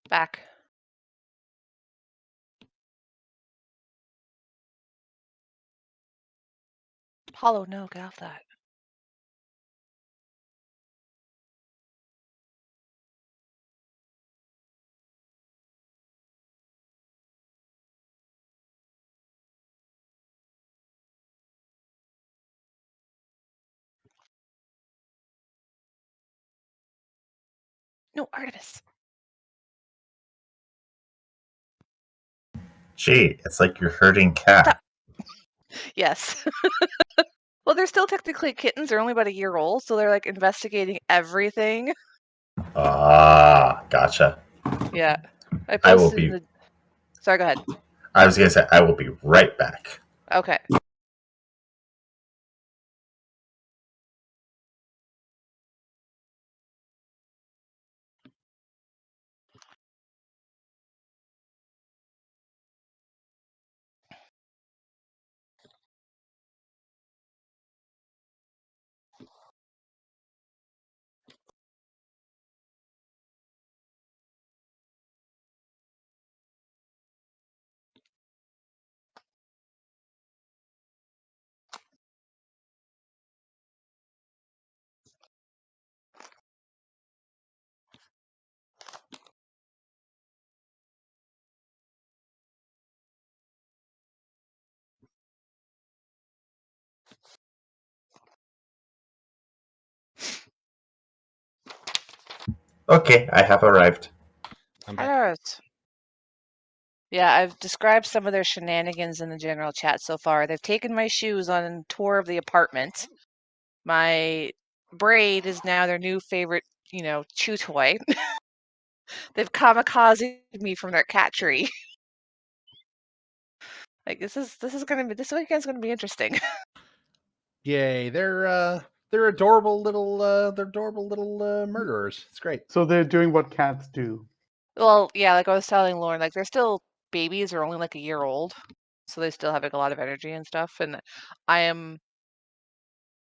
Back. Apollo, no, get off that. No, Artemis. Gee, it's like you're hurting cat. Yes. Well, they're still technically kittens. They're only about a year old, so they're like investigating everything. Ah, gotcha. Yeah. I I will posted in be. the. Sorry, go ahead. I was gonna say I will be right back. Okay. Okay, I have arrived. I'm back. Alright. Yeah, I've described some of their shenanigans in the general chat so far. They've taken my shoes on a tour of the apartment. My braid is now their new favorite, chew toy. They've kamikaze me from their cat tree. Like this weekend's gonna be interesting. Yay! They're adorable little murderers. It's great. So they're doing what cats do. Well, yeah, like I was telling Lauren, like they're still babies, they're only like a year old, so they still have like a lot of energy and stuff. And I am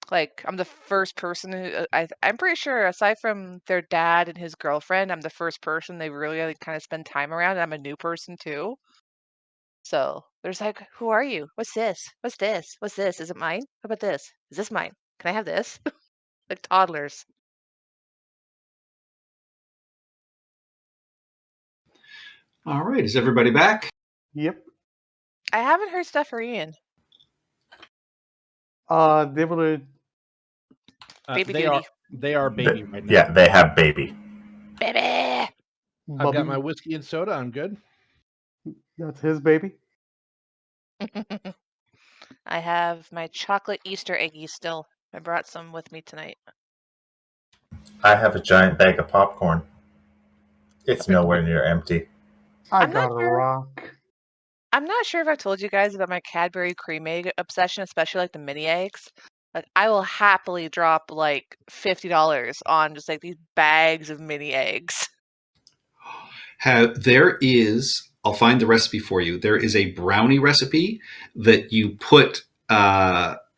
I'm the first person who I'm pretty sure aside from their dad and his girlfriend, I'm the first person they really like, kind of spend time around. And I'm a new person too. So there's like, who are you? What's this? What's this? What's this? Is it mine? How about this? Is this mine? Can I have this? Like toddlers. All right, is everybody back? Yep. I haven't heard stuff for Ian. They were Baby they duty. are baby right now. Yeah, they have baby. Baby. I've Bubby. got my whiskey and soda. I'm good. That's his baby. I have my chocolate Easter eggies still. I brought some with me tonight. I have a giant bag of popcorn. It's nowhere near empty. I I'm not got a sure. rock. I'm not sure if I've told you guys about my Cadbury cream egg obsession, especially like the mini eggs. Like I will happily drop like $50 on just like these bags of mini eggs. I'll find the recipe for you. There is a brownie recipe that you put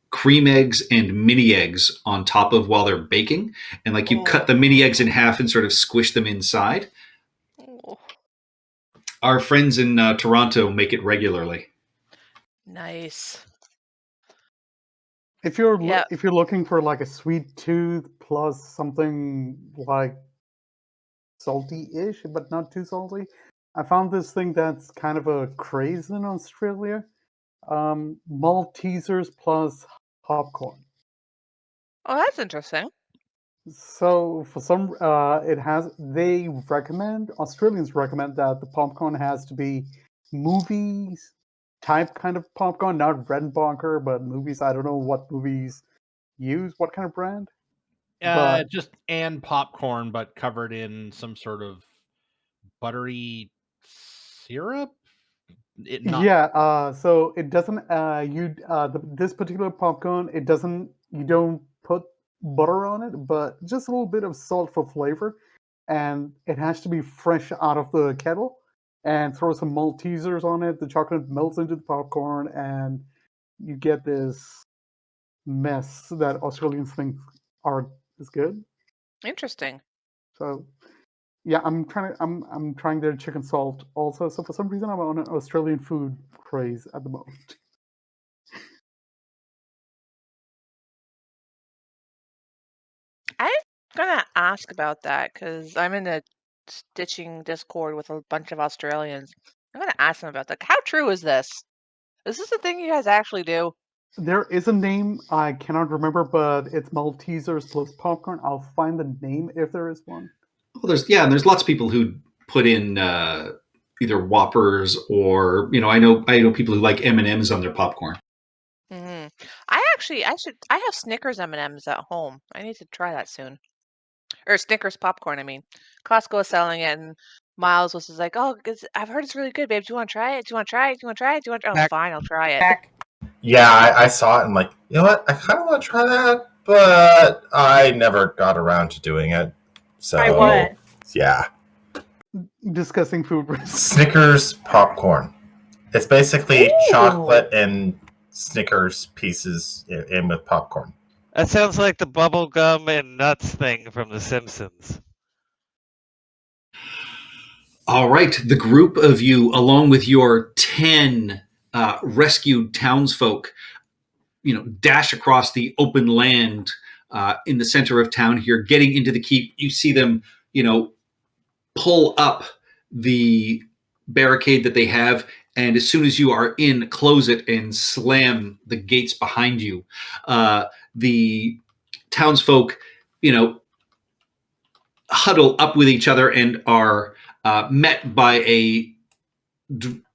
cream eggs and mini eggs on top of while they're baking. And like you cut the mini eggs in half and sort of squish them inside. Oh, Our friends in Toronto make it regularly. nice. If you're Yeah. if you're looking for like a sweet tooth plus something like salty-ish, but not too salty, I found this thing that's kind of a craze in Australia. Maltesers plus popcorn. Oh, that's interesting. So for some, Australians recommend that the popcorn has to be movies type kind of popcorn, not Red Bonker, but movies. I don't know what movies use, what kind of brand. But Just and popcorn, but covered in some sort of buttery syrup. So it doesn't. This particular popcorn, it doesn't. You don't put butter on it, but just a little bit of salt for flavor, and it has to be fresh out of the kettle. And throw some Maltesers on it. The chocolate melts into the popcorn, and you get this mess that Australians think is good. Interesting. So yeah, I'm trying their chicken salt also. So for some reason I'm on an Australian food craze at the moment. I'm gonna ask about that because I'm in a stitching Discord with a bunch of Australians. I'm gonna ask them about that. How true is this? Is this a thing you guys actually do? There is a name I cannot remember, but it's Maltesers plus popcorn. I'll find the name if there is one. Well, there's lots of people who put in either Whoppers or I know people who like M&Ms on their popcorn. I have Snickers M&Ms at home. I need to try that soon. Or Snickers popcorn, I mean. Costco is selling it, and Miles was just like, "Oh, I've heard it's really good, babe. Do you want to try it? Do you want to try it? Do you want to try it? Do you want to? Oh, Back- fine, I'll try it." Back. Yeah, I saw it and like, you know what? I kind of want to try that, but I never got around to doing it. So Try what? yeah, Discussing food risks. Snickers popcorn. It's basically Ooh. chocolate and Snickers pieces in with popcorn. That sounds like the bubble gum and nuts thing from The Simpsons. All right, the group of you, along with your 10 rescued townsfolk, dash across the open land in the center of town here, getting into the keep. You see them, pull up the barricade that they have, and as soon as you are in, close it and slam the gates behind you. The townsfolk, huddle up with each other and are met by a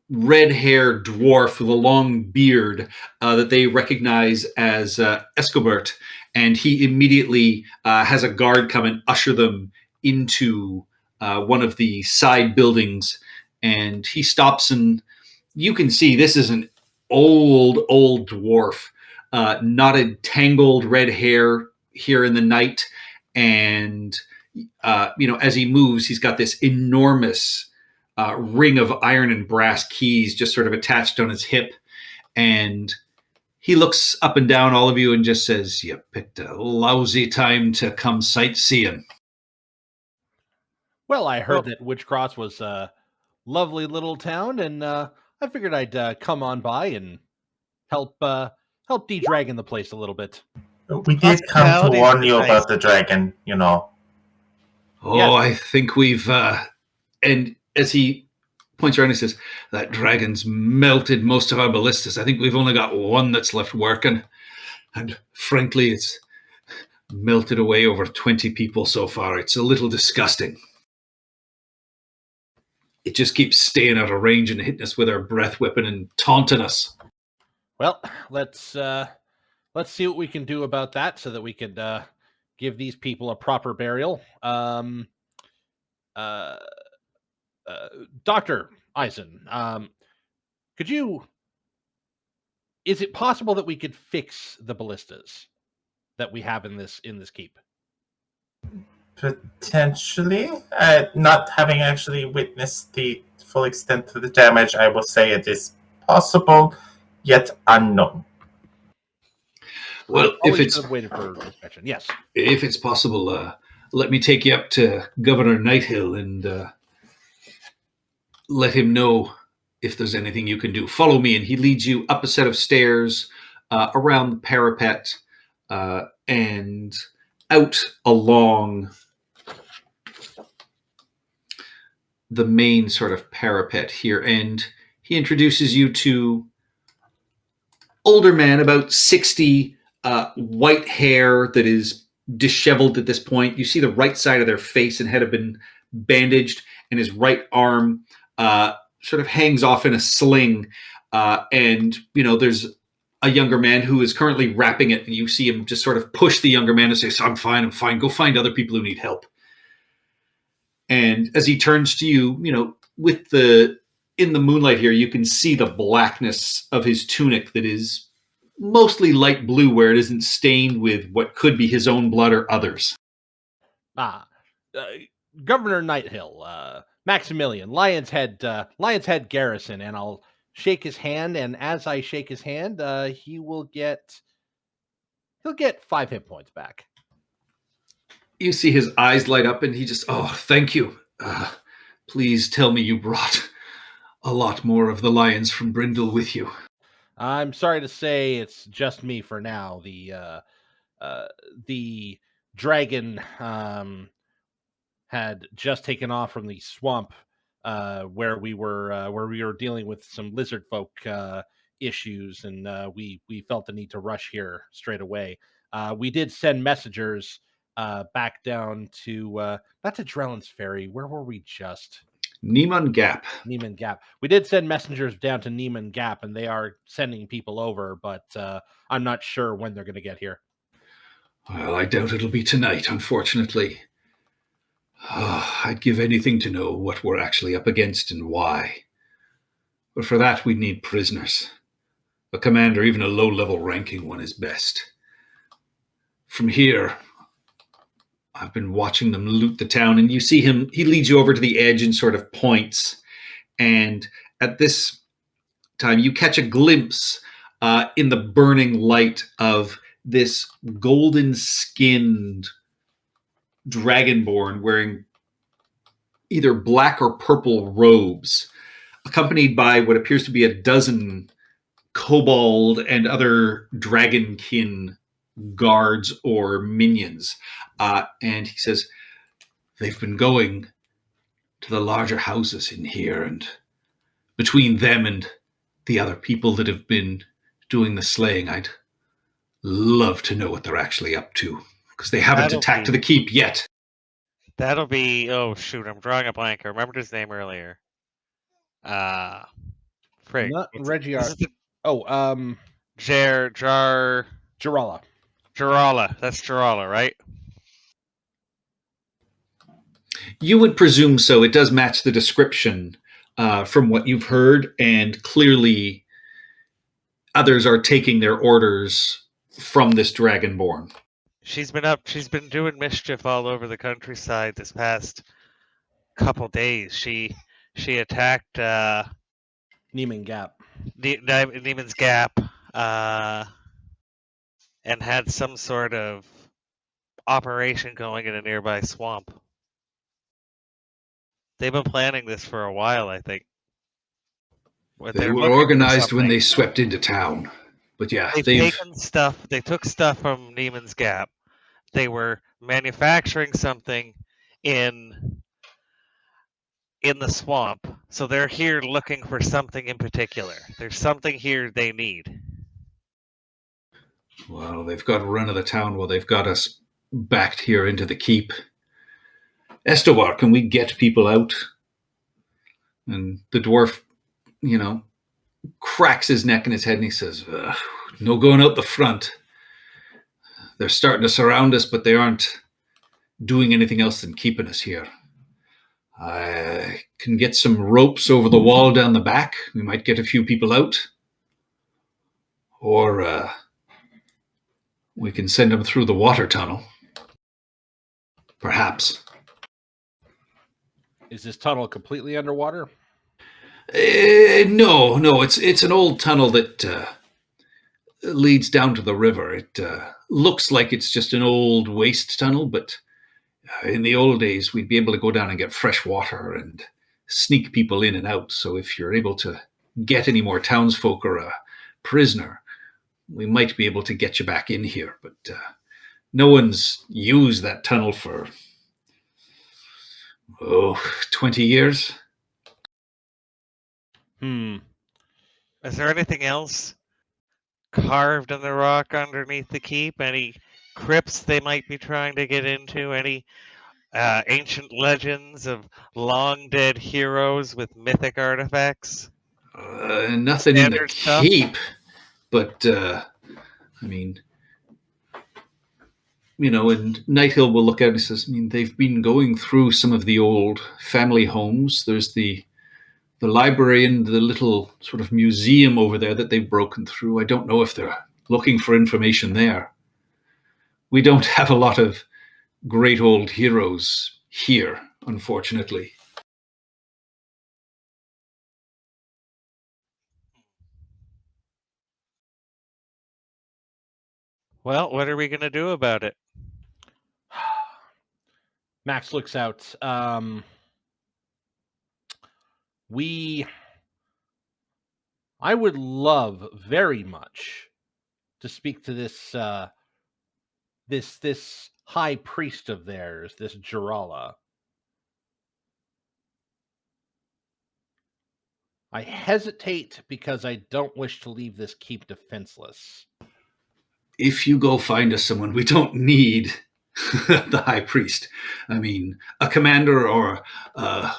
red-haired dwarf with a long beard that they recognize as Escobert, and he immediately has a guard come and usher them into one of the side buildings, and he stops, and you can see this is an old dwarf, knotted, tangled red hair here in the night, and as he moves, he's got this enormous ring of iron and brass keys just sort of attached on his hip. And he looks up and down all of you and just says, "You picked a lousy time to come sightseeing." Well, I heard that Witchcross was a lovely little town, and I figured I'd come on by and help de-dragon the place a little bit. We did come to Hospitality warn is you nice. about the dragon, Oh, Yes. I think we've... and as he points around and says, "That dragon's melted most of our ballistas. I think we've only got one that's left working. And frankly, it's melted away over 20 people so far. It's a little disgusting. It just keeps staying out of range and hitting us with our breath weapon and taunting us." Well, let's see what we can do about that so that we could give these people a proper burial. Dr. Eisen, is it possible that we could fix the ballistas that we have in this keep? Potentially. Not having actually witnessed the full extent of the damage, I will say it is possible, yet unknown. Well, Always should have waited for inspection. Yes. if it's possible, let me take you up to Governor Nighthill and let him know if there's anything you can do. Follow me, and he leads you up a set of stairs, around the parapet, and out along the main sort of parapet here. And he introduces you to older man, about 60, white hair that is disheveled at this point. You see the right side of their face and head have been bandaged, and his right arm sort of hangs off in a sling. And there's a younger man who is currently wrapping it, and you see him just sort of push the younger man and say, I'm fine. Go find other people who need help." And as he turns to you, in the moonlight here, you can see the blackness of his tunic that is mostly light blue, where it isn't stained with what could be his own blood or others. Governor Nighthill, Maximilian, Lion's Head Garrison, and I'll shake his hand. And as I shake his hand, he'll get 5 hit points back. You see his eyes light up, and he just, thank you. Please tell me you brought a lot more of the lions from Brindle with you. I'm sorry to say it's just me for now. The dragon had just taken off from the swamp where we were dealing with some lizard folk issues, and we felt the need to rush here straight away. We did send messengers back down to not to Drellin's Ferry. Where were we just? Neiman Gap. Neiman Gap. We did send messengers down to Neiman Gap, and they are sending people over, but I'm not sure when they're going to get here. Well, I doubt it'll be tonight, unfortunately. I'd give anything to know what we're actually up against and why. But for that, we'd need prisoners. A commander, even a low-level ranking one, is best. From here, I've been watching them loot the town, and you see him, he leads you over to the edge and sort of points. And at this time, you catch a glimpse in the burning light of this golden-skinned dragonborn wearing either black or purple robes, accompanied by what appears to be a dozen Cobalt and other dragonkin guards or minions. And he says, they've been going to the larger houses in here, and between them and the other people that have been doing the slaying, I'd love to know what they're actually up to, because they haven't attacked the keep yet. That'll be... Oh, shoot, I'm drawing a blank. I remembered his name earlier. Frig. Not Reggie. Jarala. Jarala. That's Jarala, right? You would presume so. It does match the description from what you've heard, and clearly others are taking their orders from this dragonborn. She's been doing mischief all over the countryside this past couple days. She attacked Neiman Gap. Neiman's Gap, and had some sort of operation going in a nearby swamp. They've been planning this for a while, I think. They were organized when they swept into town. But yeah, they've taken stuff. They took stuff from Neiman's Gap. They were manufacturing something in the swamp. So they're here looking for something in particular. There's something here they need. Well, they've got run of the town while they've got us backed here into the keep. Estobar, can we get people out? And the dwarf, cracks his neck in his head and he says, no going out the front. They're starting to surround us, but they aren't doing anything else than keeping us here. I can get some ropes over the wall down the back. We might get a few people out. Or we can send them through the water tunnel. Perhaps. Is this tunnel completely underwater? No. It's an old tunnel that leads down to the river. It looks like it's just an old waste tunnel, but in the old days, we'd be able to go down and get fresh water and sneak people in and out. So if you're able to get any more townsfolk or a prisoner, we might be able to get you back in here. But no one's used that tunnel for, 20 years. Is there anything else carved in the rock underneath the keep? Any crypts they might be trying to get into? Any ancient legends of long dead heroes with mythic artifacts? Nothing in the keep, but and Nighthill will look at it and says, they've been going through some of the old family homes. There's the library and the little sort of museum over there that they've broken through. I don't know if they're looking for information there. We don't have a lot of great old heroes here, unfortunately. Well, what are we going to do about it? Max looks out. I would love very much to speak to this this high priest of theirs, this Jarala. I hesitate because I don't wish to leave this keep defenseless. If you go find us someone, we don't need The high priest. I mean, a commander or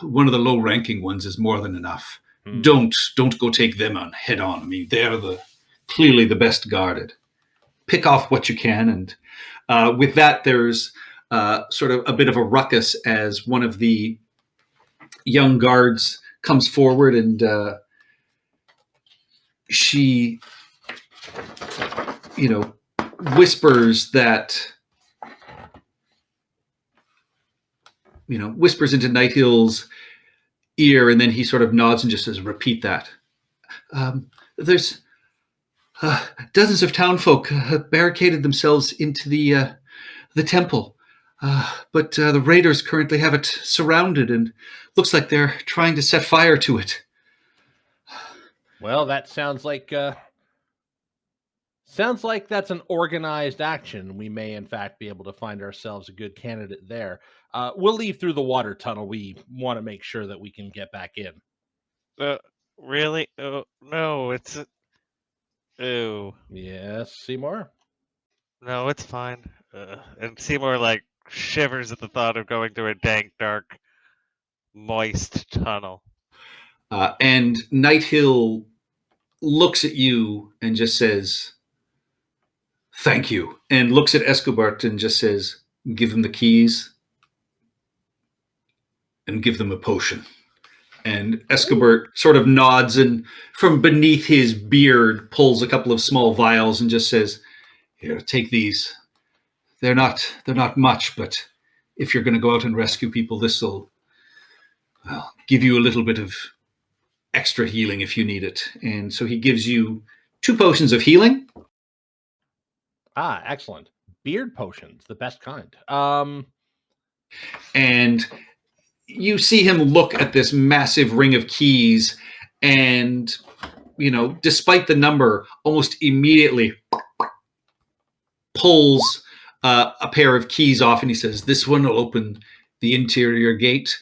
one of the low-ranking ones is more than enough. Don't go take them on head on. I mean, they're clearly the best guarded. Pick off what you can, and with that, there's sort of a bit of a ruckus as one of the young guards comes forward, and she, whispers that. Whispers into Nighthill's ear, and then he sort of nods and just says, "Repeat that." There's dozens of townfolk barricaded themselves into the temple, but the raiders currently have it surrounded, and looks like they're trying to set fire to it. Well, that sounds like that's an organized action. We may, in fact, be able to find ourselves a good candidate there. We'll leave through the water tunnel. We want to make sure that we can get back in. Really? Oh, no, it's... Ew. Yes, Seymour? No, it's fine. And Seymour, like, shivers at the thought of going through a dank, dark, moist tunnel. And Nighthill looks at you and just says, "Thank you," and looks at Escobart and just says, "Give him the keys and give them a potion." And Escobart sort of nods, and from beneath his beard pulls a couple of small vials and just says, "Here, take these. They're not much, but if you're going to go out and rescue people, this will give you a little bit of extra healing if you need it." And so he gives you 2 potions of healing. Excellent. Beard potions, the best kind. And you see him look at this massive ring of keys, and despite the number, almost immediately pulls a pair of keys off, and he says, "This one will open the interior gate.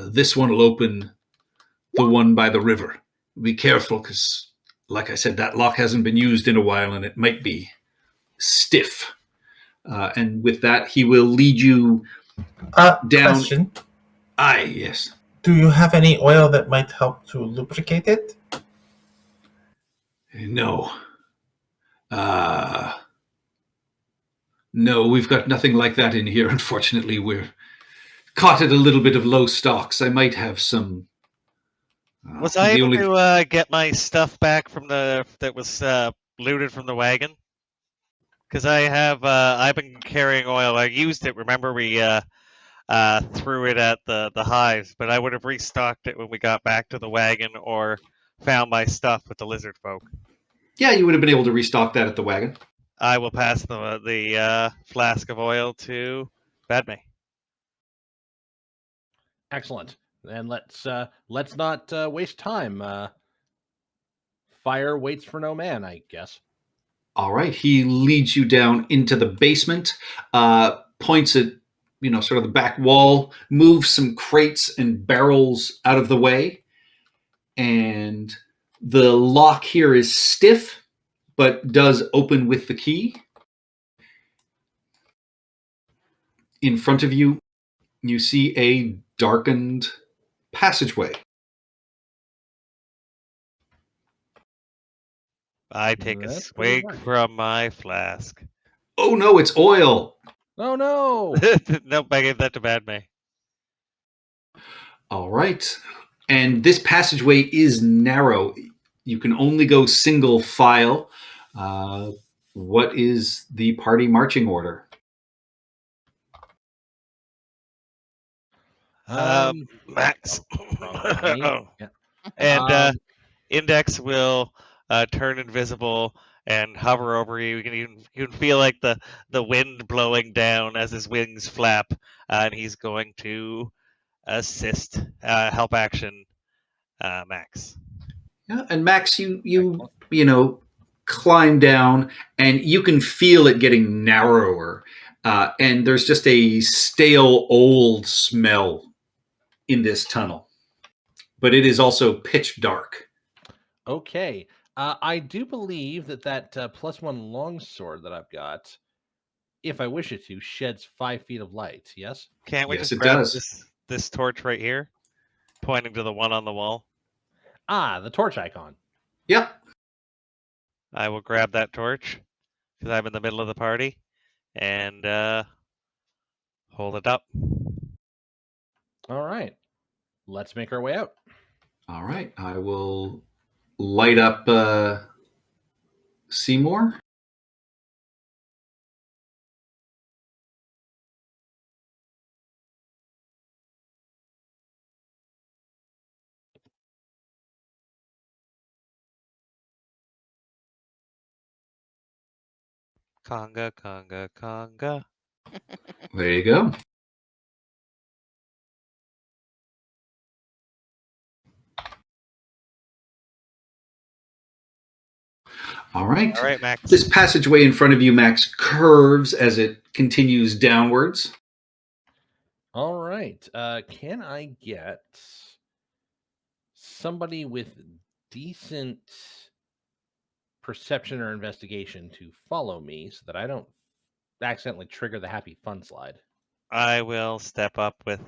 This one will open the one by the river. Be careful, because, like I said, that lock hasn't been used in a while, and it might be stiff." And with that, he will lead you down. Question. Aye, yes. Do you have any oil that might help to lubricate it? No. No, we've got nothing like that in here, unfortunately. We're caught at a little bit of low stocks. I might have some... Was I able to get my stuff back from that was looted from the wagon? Because I've been carrying oil. I used it. Remember, we threw it at the hives, but I would have restocked it when we got back to the wagon, or found my stuff with the lizard folk. Yeah, you would have been able to restock that at the wagon. I will pass the flask of oil to Badme. Excellent. And let's not waste time. Fire waits for no man, I guess. All right. He leads you down into the basement, points at sort of the back wall, moves some crates and barrels out of the way, and the lock here is stiff, but does open with the key. In front of you, you see a darkened passageway. I take a swig from my flask. Oh no, it's oil! Oh no! Nope, I gave that to Badme. All right. And this passageway is narrow. You can only go single file. What is the party marching order? Max. Yeah. And Index will turn invisible and hover over you. You can feel like the wind blowing down as his wings flap, and he's going to assist, help action, Max. Yeah, and Max, you climb down, and you can feel it getting narrower, and there's just a stale, old smell in this tunnel. But it is also pitch dark. Okay. I do believe that +1 longsword that I've got if I wish it to, sheds 5 feet of light. Yes? Can't we Yes, just it grab does. this torch right here, pointing to the one on the wall? Ah, the torch icon. Yep. I will grab that torch because I'm in the middle of the party and hold it up. All right. Let's make our way out. All right. I will light up Seymour. Conga, conga, conga. There you go. All right. All right, Max. This passageway in front of you, Max, curves as it continues downwards. All right. Can I get somebody with decent perception or investigation to follow me so that I don't accidentally trigger the happy fun slide? I will step up with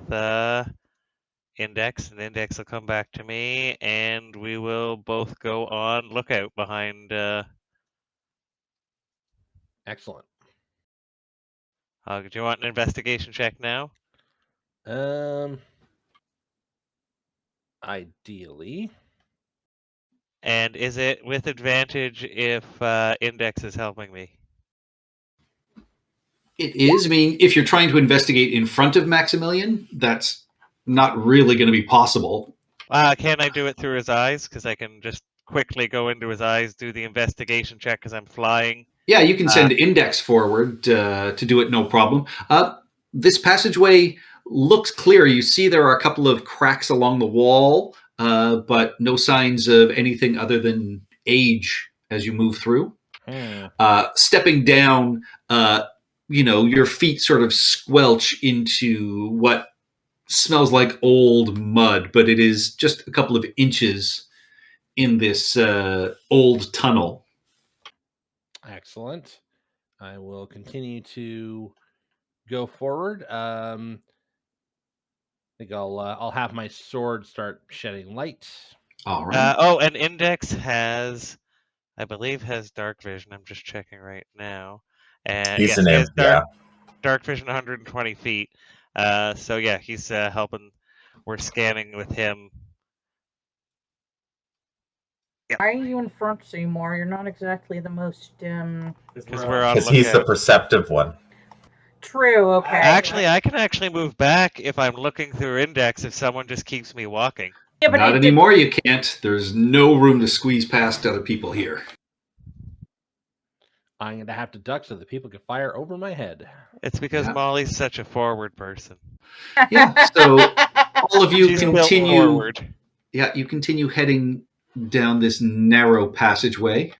Index, and Index will come back to me, and we will both go on lookout behind. Excellent. Do you want an investigation check now? Ideally. And is it with advantage if Index is helping me? It is. I mean, if you're trying to investigate in front of Maximilian, that's not really going to be possible. Can I do it through his eyes? Because I can just quickly go into his eyes, do the investigation check because I'm flying. Yeah, you can send Index forward to do it, no problem. This passageway looks clear. You see there are a couple of cracks along the wall, but no signs of anything other than age as you move through. Stepping down, your feet sort of squelch into what smells like old mud, but it is just a couple of inches in this old tunnel. Excellent. I will continue to go forward. I think I'll have my sword start shedding light. All right. And Index has, I believe, has dark vision. I'm just checking right now. And He's yes, an he imp, has yeah. dark vision 120 feet. So yeah, he's helping. We're scanning with him. Why are you in front, Seymour? You're not exactly the most Because we're on Because he's the lookout. perceptive one. True. Okay. Actually, I can actually move back if I'm looking through Index if someone just keeps me walking. Yeah, but Not anymore, you can't. There's no room to squeeze past other people here. I'm going to have to duck so that people can fire over my head. It's because Molly's such a forward person. Yeah, so all of you She's built continue forward. Yeah, you continue heading down this narrow passageway.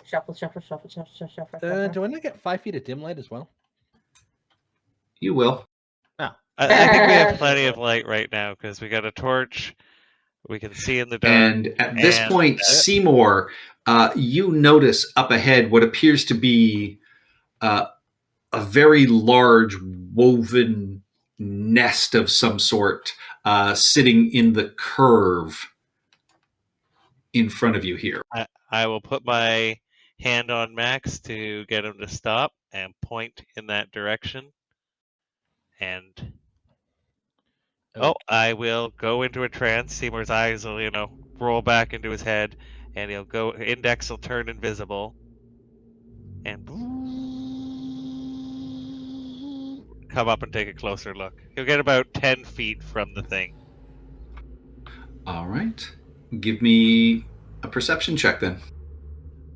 Shuffle, shuffle, shuffle, shuffle, shuffle, shuffle. Do I not get 5 feet of dim light as well? You will. Oh. I think we have plenty of light right now because we got a torch. We can see in the dark. And at this point, Seymour, you notice up ahead what appears to be a very large woven nest of some sort sitting in the curve in front of you here. I will put my hand on Max to get him to stop and point in that direction. And I will go into a trance. Seymour's eyes will, roll back into his head, and he'll go. Index will turn invisible, and come up and take a closer look. He'll get about 10 feet from the thing. All right. Give me a perception check then.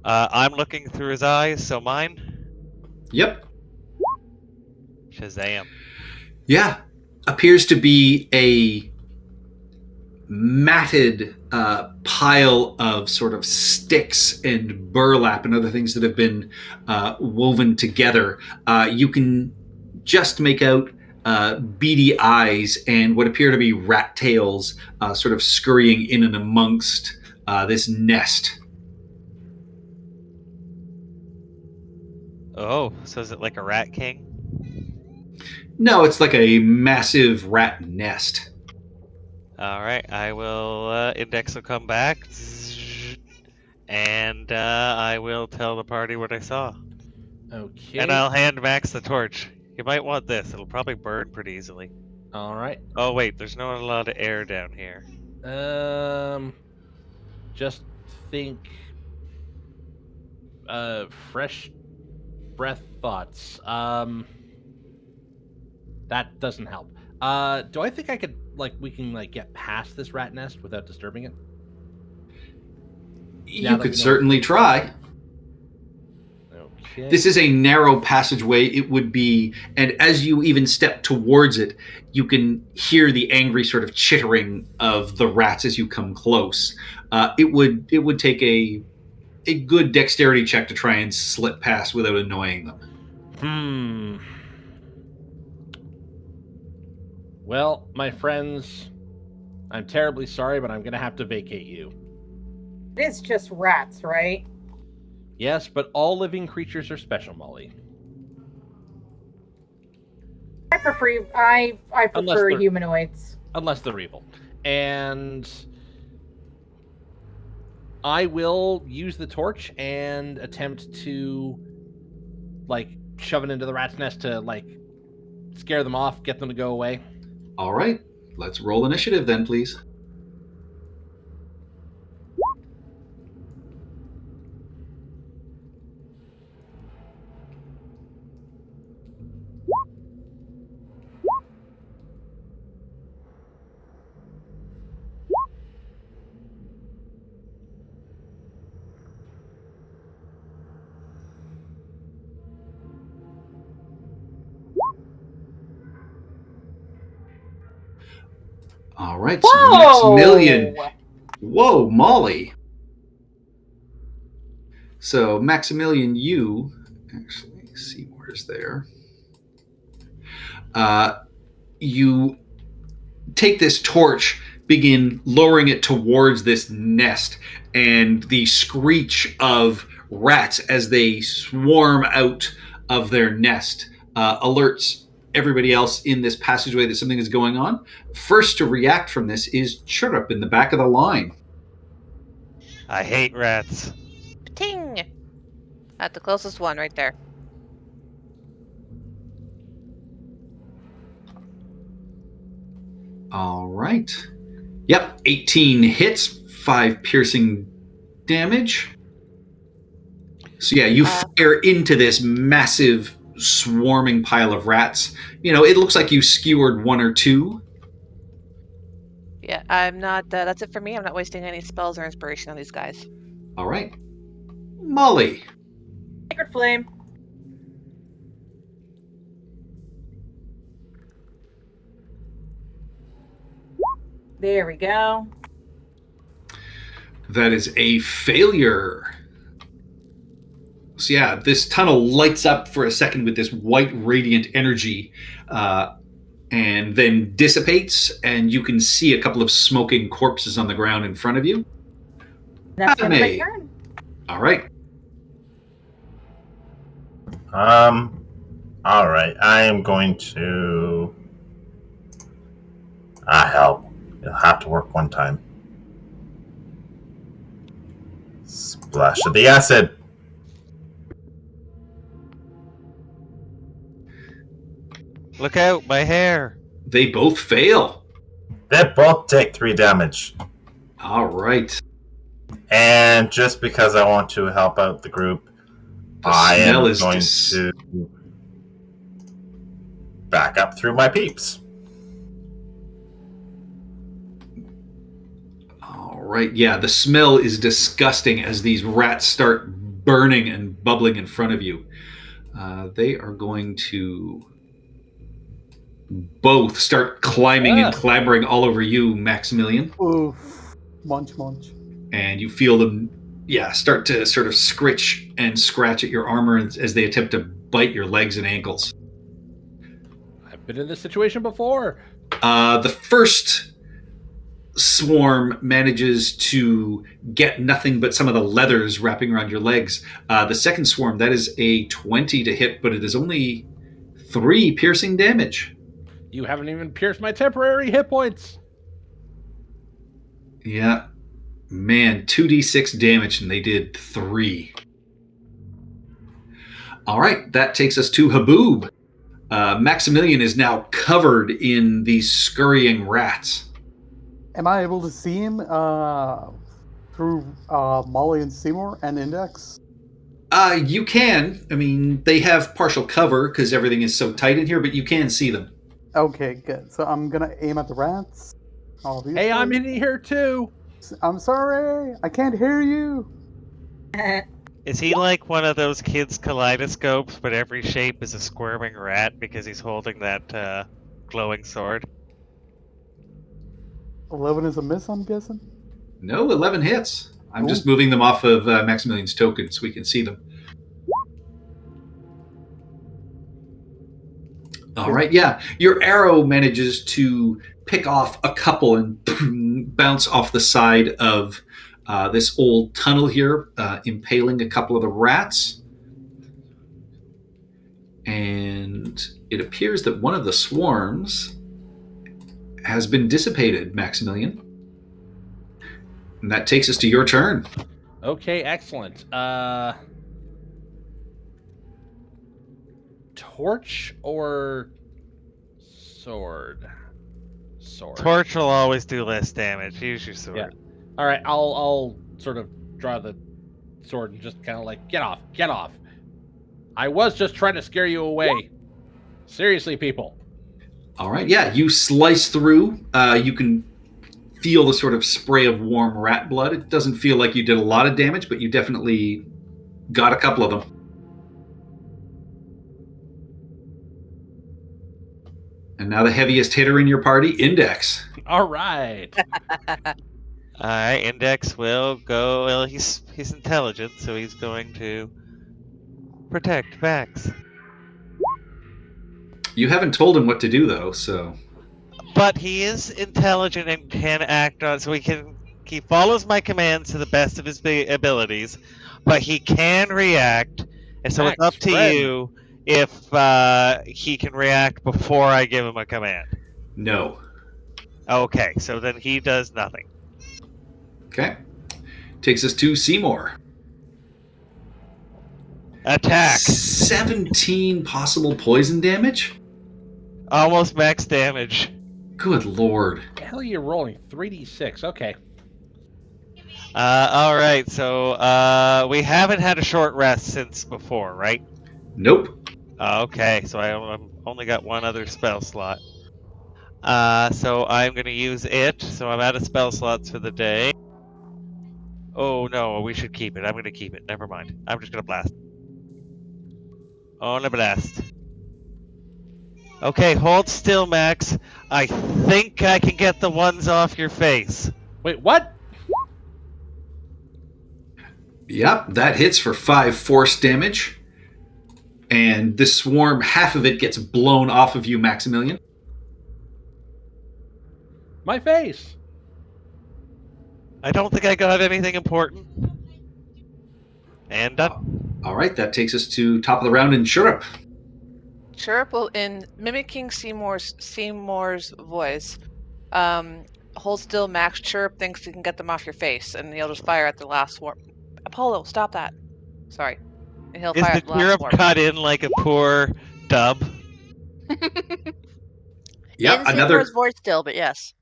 I'm looking through his eyes, so mine? Yep. Shazam. Yeah. Appears to be a matted pile of sort of sticks and burlap and other things that have been woven together. You can just make out beady eyes and what appear to be rat tails sort of scurrying in and amongst this nest. Oh, so is it like a rat king? No, it's like a massive rat nest. All right, I will. Index will come back, and I will tell the party what I saw. Okay. And I'll hand Max the torch. You might want this. It'll probably burn pretty easily. All right. Oh wait, there's not a lot of air down here. Just think. Fresh breath thoughts. That doesn't help. Do I think I could we can get past this rat nest without disturbing it? You could certainly try. Okay. This is a narrow passageway. It would be, and as you even step towards it, you can hear the angry sort of chittering of the rats as you come close. It would take a good dexterity check to try and slip past without annoying them. Well, my friends, I'm terribly sorry, but I'm going to have to vacate you. It's just rats, right? Yes, but all living creatures are special, Molly. I prefer humanoids. Unless they're evil. And I will use the torch and attempt to shove it into the rat's nest to scare them off, get them to go away. All right, let's roll initiative then, please. All right, so Maximilian. Whoa, Molly. So Maximilian, you actually Seymour's there. You take this torch, begin lowering it towards this nest, and the screech of rats as they swarm out of their nest alerts everybody else in this passageway that something is going on. First to react from this is Chirrup in the back of the line. I hate rats. Ting! At the closest one right there. All right. Yep, 18 hits, 5 piercing damage. So yeah, you fire into this massive swarming pile of rats. It looks like you skewered 1 or 2. Yeah, I'm not. That's it for me. I'm not wasting any spells or inspiration on these guys. All right. Molly. Sacred Flame. There we go. That is a failure. So yeah, this tunnel lights up for a second with this white radiant energy and then dissipates, and you can see a couple of smoking corpses on the ground in front of you. That's my turn. All right. All right. I am going to... hell. It'll have to work one time. Splash of the acid. Look out, my hair. They both fail. They both take 3 damage. All right. And just because I want to help out the group, I am going to back up through my peeps. All right. Yeah, the smell is disgusting as these rats start burning and bubbling in front of you. They are going to both start climbing and clambering all over you, Maximilian. Oof. Munch, munch. And you feel them, start to sort of scritch and scratch at your armor as they attempt to bite your legs and ankles. Been in this situation before. The first swarm manages to get nothing but some of the leathers wrapping around your legs. The second swarm, that is a 20 to hit, but it is only 3 piercing damage. You haven't even pierced my temporary hit points. Yeah. Man, 2d6 damage, and they did 3. All right, that takes us to Haboob. Maximilian is now covered in these scurrying rats. Am I able to see him through Molly and Seymour and Index? You can. I mean, they have partial cover because everything is so tight in here, but you can see them. Okay, good. So I'm gonna aim at the rats. Obviously. Hey, I'm in here too. I'm sorry, I can't hear you. Is he like one of those kids' kaleidoscopes, but every shape is a squirming rat because he's holding that glowing sword? 11 is a miss, I'm guessing. No, 11 hits. I'm Ooh. just moving them off of Maximilian's token so we can see them. All right, yeah. Your arrow manages to pick off a couple and bounce off the side of this old tunnel here, impaling a couple of the rats. And it appears that one of the swarms has been dissipated, Maximilian. And that takes us to your turn. Okay, excellent. Torch or sword? Sword. Torch will always do less damage. Use your sword. Yeah. All right, I'll sort of draw the sword and just kind of like, get off, get off. I was just trying to scare you away. Seriously, people. All right, yeah, you slice through. You can feel the sort of spray of warm rat blood. It doesn't feel like you did a lot of damage, but you definitely got a couple of them. And now the heaviest hitter in your party, Index. All right. Alright, Index will go. Well, he's intelligent, so he's going to protect Vax. You haven't told him what to do, though, so... But he is intelligent and can act on, so he follows my commands to the best of his abilities, but he can react, and so it's up to you if he can react before I give him a command. No. Okay, so then he does nothing. Okay. Takes us to Seymour. Attack. 17 possible poison damage? Almost max damage. Good lord. Hell, you're rolling 3d6. Okay. Alright, so we haven't had a short rest since before, right? Nope. Okay, so I've only got one other spell slot. So I'm going to use it, so I'm out of spell slots for the day. Oh no, we should keep it. I'm going to keep it. Never mind. I'm just going to blast. On a blast. Okay, hold still, Max. I think I can get the ones off your face. Wait, what? Yep, that hits for 5 force damage. And this swarm, half of it gets blown off of you, Maximilian. My face. I don't think I got anything important. And done. All right, that takes us to top of the round in Shurip. Chirp will, in mimicking Seymour's voice, hold still. Max Chirp thinks he can get them off your face, and he'll just fire at the last swarm. Apollo, stop that. Sorry. And he'll Is fire the at the last Chirp swarm. cut in like a poor dub? Yep, in another Seymour's voice still, but yes.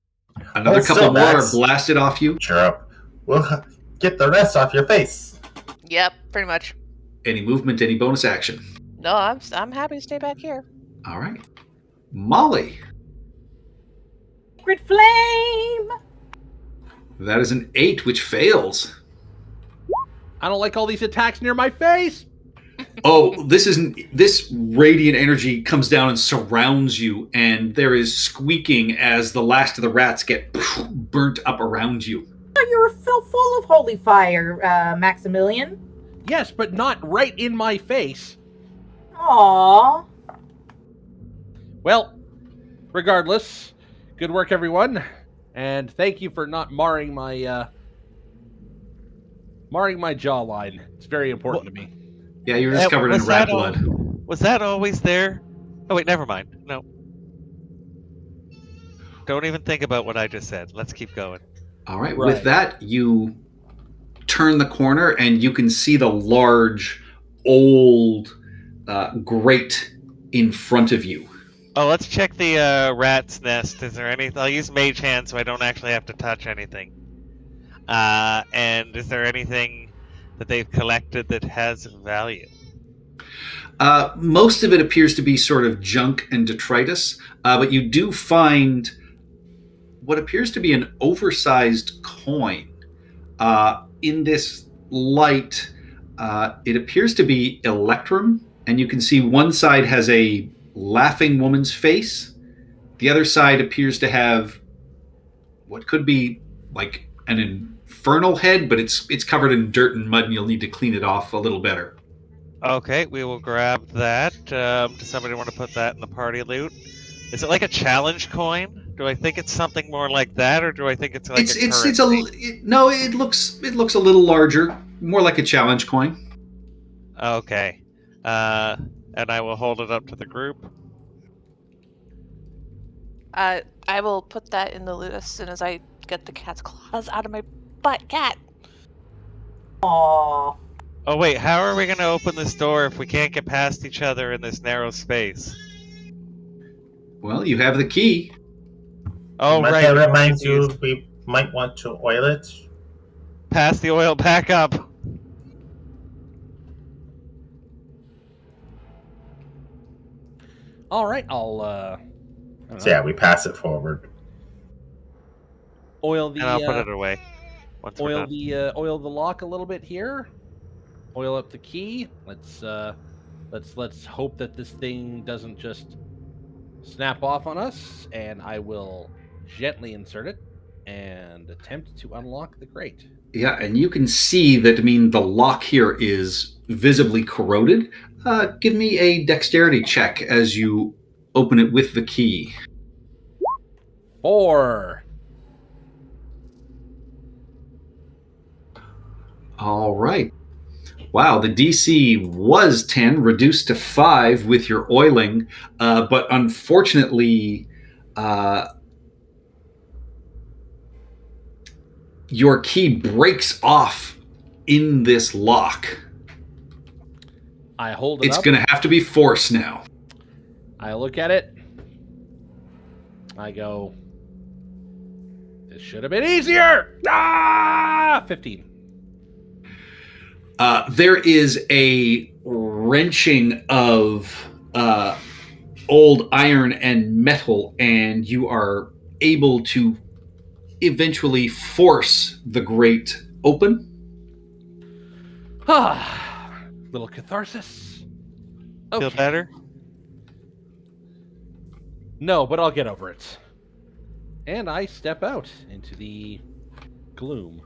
couple still, more are Max. blasted off you. Chirp. We'll get the rest off your face. Yep, pretty much. Any movement, any bonus action. No, I'm happy to stay back here. All right. Molly. Sacred flame! That is an 8, which fails. I don't like all these attacks near my face. Oh, this radiant energy comes down and surrounds you, and there is squeaking as the last of the rats get burnt up around you. Oh, you're full of holy fire, Maximilian. Yes, but not right in my face. Aww. Well, Regardless, good work, everyone, and thank you for not marring my jawline. It's very important to me. Yeah, you're just covered in was rat that blood. was that always there? Oh wait, never mind. No. Don't even think about what I just said. Let's keep going. All right. Right. With that, you turn the corner and you can see the large, old grate in front of you. Oh, let's check the rat's nest. Is there anything? I'll use Mage Hand so I don't actually have to touch anything. And is there anything that they've collected that has value? Most of it appears to be sort of junk and detritus, but you do find what appears to be an oversized coin. In this light, it appears to be electrum, and you can see one side has a laughing woman's face. The other side appears to have what could be like an infernal head, but it's covered in dirt and mud, and you'll need to clean it off a little better. Okay, we will grab that. Does somebody want to put that in the party loot? Is it like a challenge coin? Do I think it's something more like that, or do I think it's like a currency? No. It looks a little larger, more like a challenge coin. Okay, and I will hold it up to the group. I will put that in the loot as soon as I get the cat's claws out of my butt. Cat. Aww. Oh wait, how are we going to open this door if we can't get past each other in this narrow space? Well, you have the key. Oh But right. that reminds you, we might want to oil it. Pass the oil back up. All right, I'll So yeah, we pass it forward. oil the And I'll put it away. Once we're done. oil the lock a little bit here. Oil up the key. Let's hope that this thing doesn't just snap off on us, and I will gently insert it and attempt to unlock the grate. Yeah, and you can see that. I mean, the lock here is visibly corroded. Give me a dexterity check as you open it with the key. 4. All right. Wow, the DC was 10, reduced to 5 with your oiling, but unfortunately, your key breaks off in this lock. I hold it It's up. going to have to be force now. I look at it. I go, this should have been easier. 15. There is a wrenching of old iron and metal, and you are able to eventually force the grate open. Little catharsis. Feel better? No, but I'll get over it. And I step out into the gloom.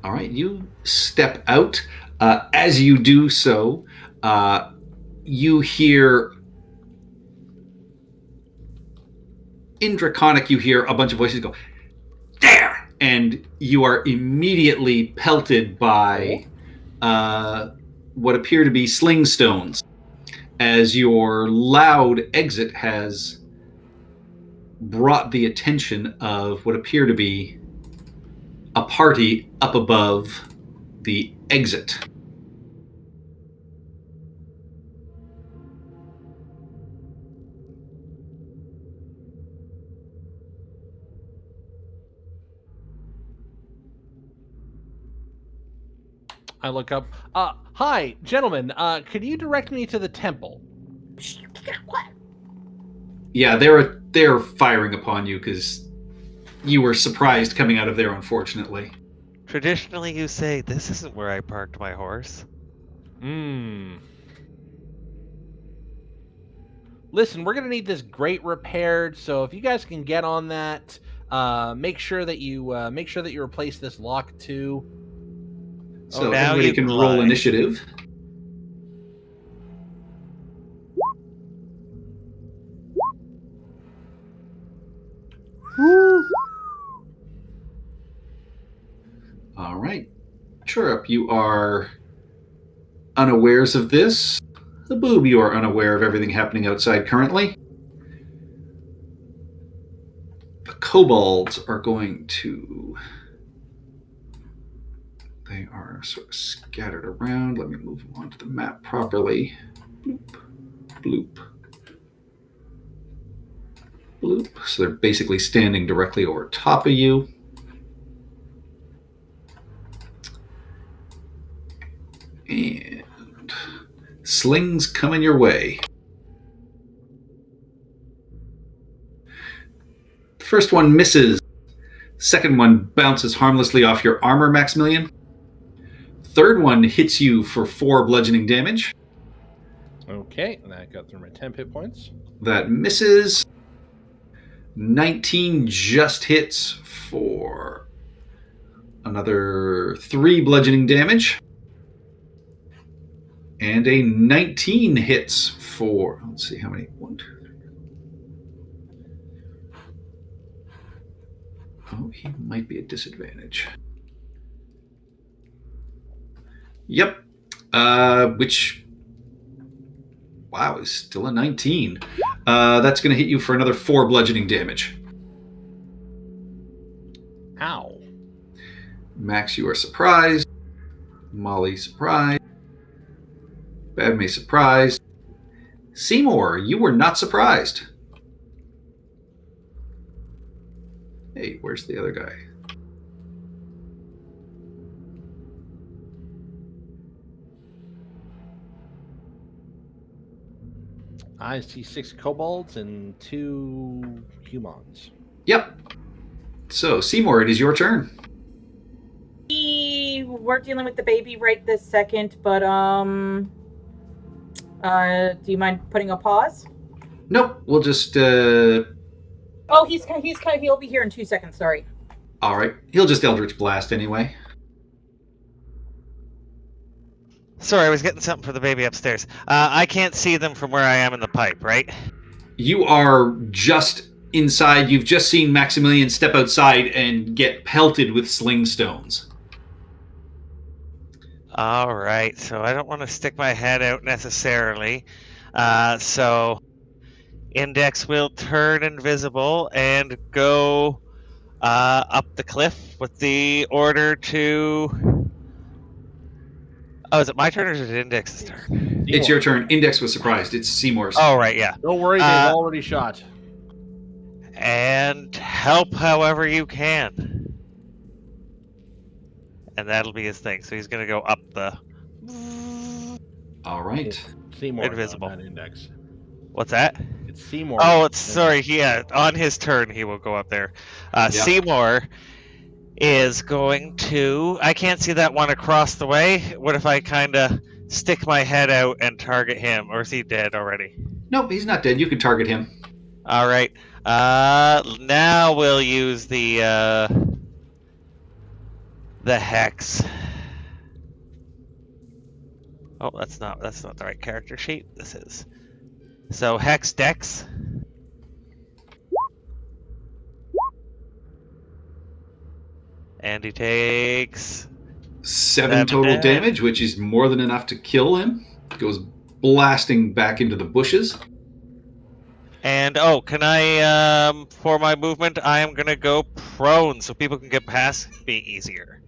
All right, you step out. As you do so, you hear, in Draconic, you hear a bunch of voices go, "There!" And you are immediately pelted by what appear to be sling stones, as your loud exit has brought the attention of what appear to be a party up above the exit. I look up. Hi, gentlemen. Could you direct me to the temple? Yeah, they're firing upon you because you were surprised coming out of there, unfortunately. Traditionally, you say, this isn't where I parked my horse. Listen, we're gonna need this grate repaired, so if you guys can get on that, make sure that you replace this lock too. So now everybody you can can roll lie. initiative. Chirrup, you are unawares of this. The Boob, you are unaware of everything happening outside currently. The Kobolds are going to... They are sort of scattered around. Let me move them onto the map properly. Bloop, bloop, bloop. So they're basically standing directly over top of you. And slings coming your way. First one misses. Second one bounces harmlessly off your armor, Maximilian. Third one hits you for 4 bludgeoning damage. Okay, and that got through my 10 hit points. That misses. 19 just hits for another 3 bludgeoning damage. And a 19 hits for, let's see how many. 1, 2, 3. Oh, he might be at disadvantage. Yep. Which, wow, is still a 19. That's going to hit you for another 4 bludgeoning damage. Ow. Max, you are surprised. Molly, surprised. Badme, surprised. Seymour, you were not surprised. Hey, where's the other guy? I see 6 kobolds and 2 humans. Yep. So, Seymour, it is your turn. We're dealing with the baby right this second, but do you mind putting a pause? Nope, we'll just Oh, he'll be here in 2 seconds. Sorry. all right. He'll just Eldritch Blast anyway. Sorry, I was getting something for the baby upstairs. I can't see them from where I am in the pipe, right? You are just inside. You've just seen Maximilian step outside and get pelted with sling stones. All right, so I don't want to stick my head out necessarily. So Index will turn invisible and go up the cliff with the order to... Oh, is it my turn or is it Index's turn? It's your turn. Index was surprised. It's Seymour's. Oh, right, yeah. Don't worry, they've already shot. And help however you can. And that'll be his thing. So he's going to go up the... All right. Seymour, invisible. not Index. What's that? It's Seymour. Oh, it's sorry. Yeah, on his turn he will go up there. Seymour is going to... I can't see that one across the way. What if I kind of stick my head out and target him? Or is he dead already? Nope, he's not dead. You can target him. All right. Now we'll use the hex. Oh, that's not the right character sheet. This is. So hex dex. And he takes 7 total damage, which is more than enough to kill him. Goes blasting back into the bushes. And can I for my movement I am gonna go prone so people can get past me easier.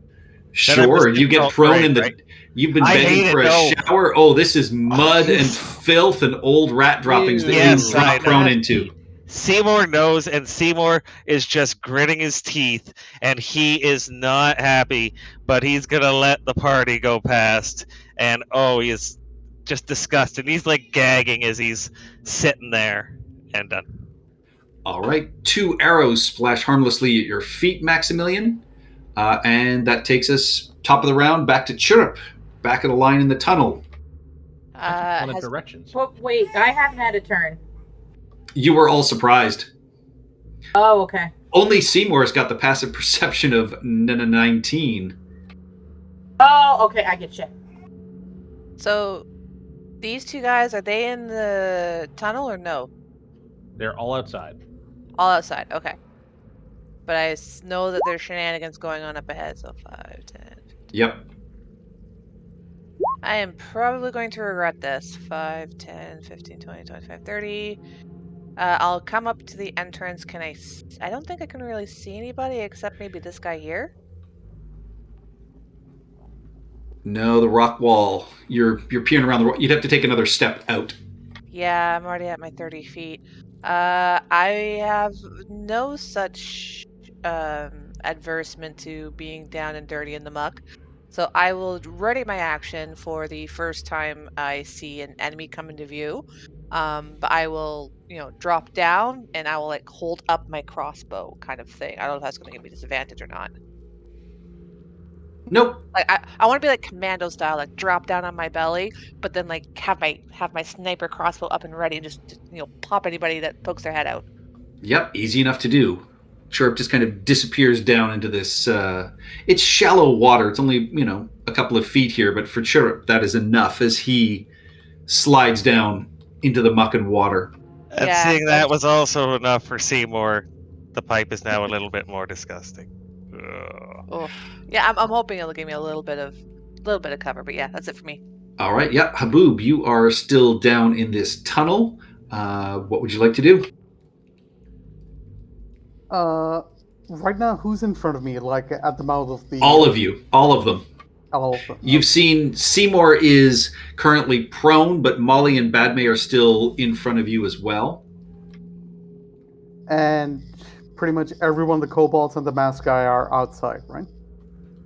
Sure, you get prone in the... right? You've been begging for a shower. Oh, this is mud and filth and old rat droppings that you drop prone into. Seymour knows, and Seymour is just gritting his teeth, and he is not happy, but he's gonna let the party go past. And he is just disgusted. He's like gagging as he's sitting there. And done. All right, 2 arrows splash harmlessly at your feet, Maximilian. And that takes us top of the round back to Chirrup, back of the line in the tunnel. Directions. Well, wait, I haven't had a turn. You were all surprised. Oh, okay. Only Seymour's got the passive perception of 19. Oh, okay, I get you. So, these 2 guys, are they in the tunnel or no? They're all outside. All outside, okay. But I know that there's shenanigans going on up ahead, so 5, 10. Yep. I am probably going to regret this. 5, 10, 15, 20, 25, 30. I'll come up to the entrance. I don't think I can really see anybody except maybe this guy here. No, the rock wall. You're peering around the rock. You'd have to take another step out. Yeah, I'm already at my 30 feet. I have no such adversement to being down and dirty in the muck. So I will ready my action for the first time I see an enemy come into view. But I will, drop down and I will like hold up my crossbow kind of thing. I don't know if that's going to give me disadvantage or not. Nope. Like I want to be like commando style, like drop down on my belly, but then like have my sniper crossbow up and ready, and just pop anybody that pokes their head out. Yep, easy enough to do. Chirrup just kind of disappears down into this. It's shallow water. It's only, a couple of feet here, but for Chirrup, that is enough as he slides down into the muck and water. And Yeah, seeing so that was also enough for Seymour, the pipe is now a little bit more disgusting. oof. Yeah, I'm hoping it'll give me a little bit of cover, but yeah, that's it for me. All right, yeah, Haboob, you are still down in this tunnel. What would you like to do? Right now, who's in front of me? Like at the mouth of the. All of you, all of them. All of them. You've seen Seymour is currently prone, but Molly and Badme are still in front of you as well. And pretty much everyone, the Cobalts and the mask guy, are outside, right?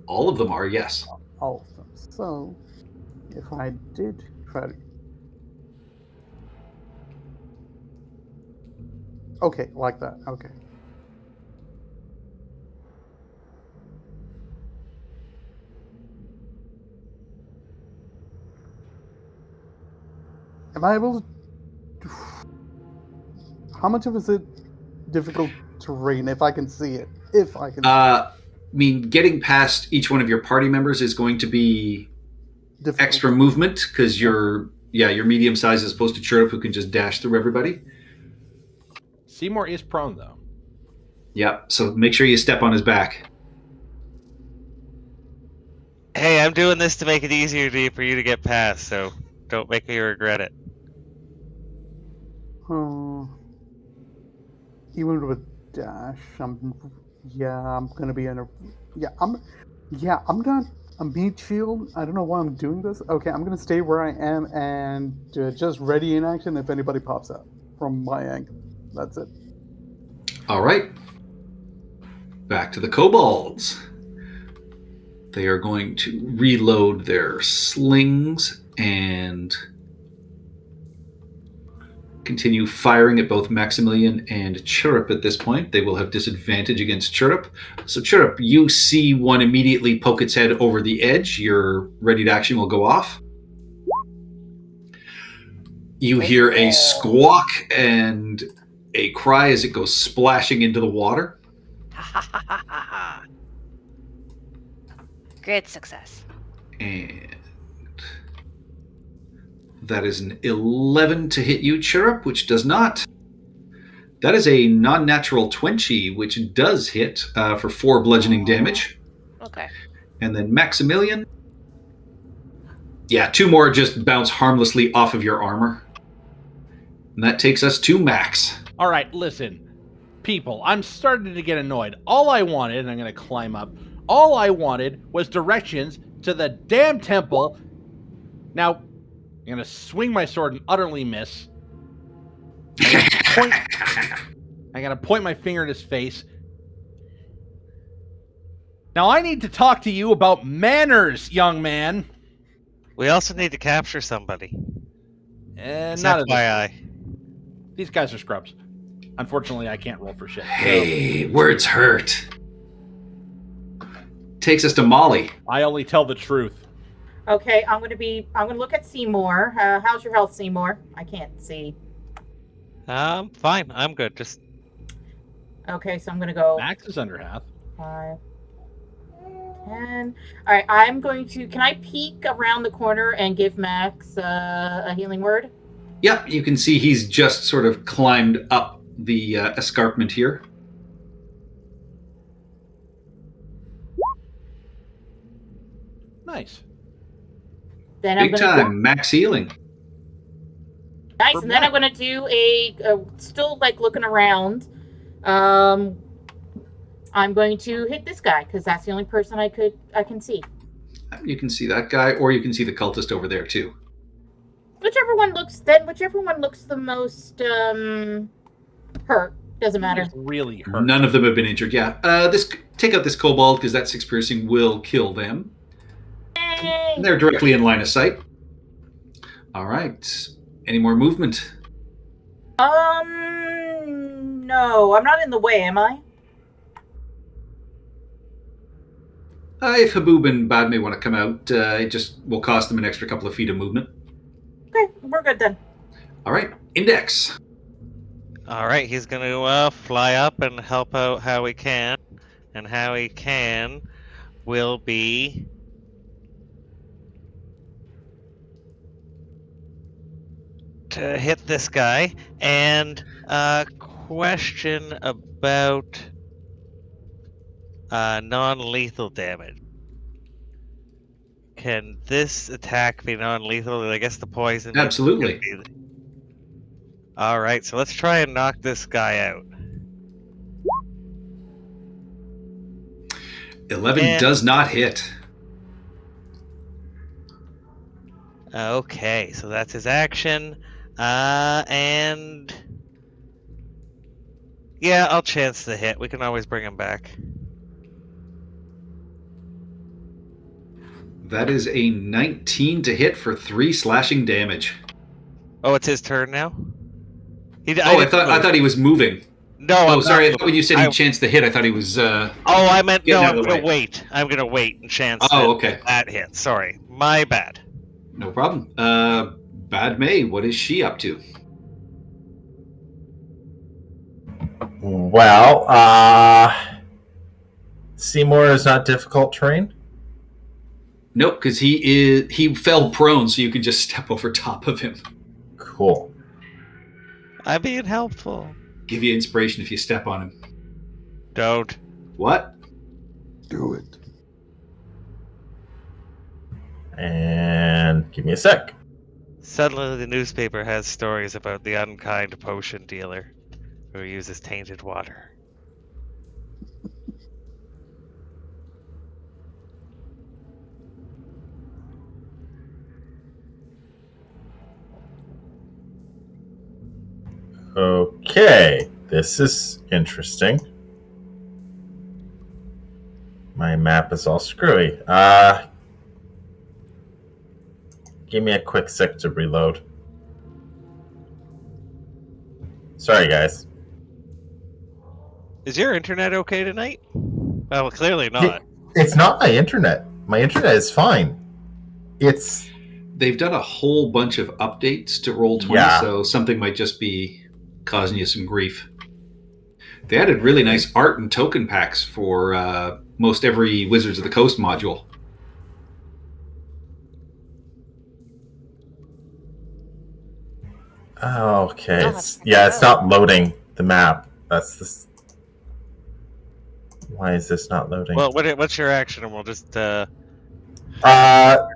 All of them are, yes. All of them. So, if I did try to. Okay, like that. Okay. Am I able to. How much of it difficult terrain if I can see it? If I can. I mean, getting past each one of your party members is going to be Difficult. extra movement because you're medium size as opposed to Chirrup, who can just dash through everybody. Seymour is prone, though. Yeah, so make sure you step on his back. Hey, I'm doing this to make it easier for you to get past, so don't make me regret it. Even with dash, I'm gonna be in a. I'm not a meat shield. I don't know why I'm doing this. Okay, I'm gonna stay where I am and just ready in action if anybody pops up from my angle. That's it. All right. Back to the kobolds. They are going to reload their slings and continue firing at both Maximilian and Chirrup at this point. They will have disadvantage against Chirrup. So Chirrup, you see one immediately poke its head over the edge. Your ready to action will go off. You hear a squawk and a cry as it goes splashing into the water. Great success. And that is an 11 to hit you, Chirrup, which does not. That is a non-natural 20, which does hit for 4 bludgeoning damage. Okay. And then Maximilian. Yeah, 2 more just bounce harmlessly off of your armor. And that takes us to Max. All right, listen. People, I'm starting to get annoyed. All I wanted, and I'm going to climb up, all I wanted was directions to the damn temple. Now, I'm going to swing my sword and utterly miss. I'm going to point my finger at his face. Now, I need to talk to you about manners, young man. We also need to capture somebody. And not FYI. These guys are scrubs. Unfortunately, I can't roll for shit. Hey, words hurt. Takes us to Molly. I only tell the truth. Okay, I'm gonna look at Seymour. How's your health, Seymour? I can't see. Fine. I'm good. Just Okay, so I'm gonna go Max is under half. 5, 10. All right, I'm going to. Can I peek around the corner and give Max a healing word? Yep, you can see he's just sort of climbed up the escarpment here. Nice. Then I'm Big gonna time. Max healing. nice, For and then I'm Matt. gonna do a still like looking around. I'm going to hit this guy because that's the only person I can see. You can see that guy, or you can see the cultist over there too. Whichever one looks the most hurt. Doesn't He matter. is really hurt. None of them have been injured. Yeah. Take out this Cobalt because that 6 piercing will kill them. Yay! And they're directly in line of sight. All right. Any more movement? No, I'm not in the way, am I? If Haboob and Badme want to come out, it just will cost them an extra couple of feet of movement. Okay, we're good then. All right. Index. All right, he's going to fly up and help out how he can. And how he can will be to hit this guy. And a question about non-lethal damage. Can this attack be non-lethal? I guess the poison. Absolutely. All right, so let's try and knock this guy out. 11 does not hit. Okay, so that's his action. And yeah, I'll chance the hit. We can always bring him back. That is a 19 to hit for 3 slashing damage. Oh, it's his turn now. I thought he was moving. No. Oh, I'm sorry. I not thought when you said he chanced the hit, I thought he was. I meant no. I'm out of the gonna way. wait. I'm gonna wait and chance. Okay. That hit. Sorry, my bad. No problem. Bad May, what is she up to? Well, Seymour is not difficult terrain. Nope, because he fell prone, so you could just step over top of him. Cool. I'm being helpful. Give you inspiration if you step on him. Don't. What? Do it. And give me a sec. Suddenly, the newspaper has stories about the unkind potion dealer who uses tainted water. Okay, this is interesting. My map is all screwy. Give me a quick sec to reload. Sorry, guys. Is your internet okay tonight? Well, clearly not. It's not my internet. My internet is fine. They've done a whole bunch of updates to Roll20, Yeah. so something might just be causing you some grief. They added really nice art and token packs for most every Wizards of the Coast module. Okay. I'll have It's to check it not loading the map. That's this. Why is this not loading? Well, what's your action, and we'll just Uh,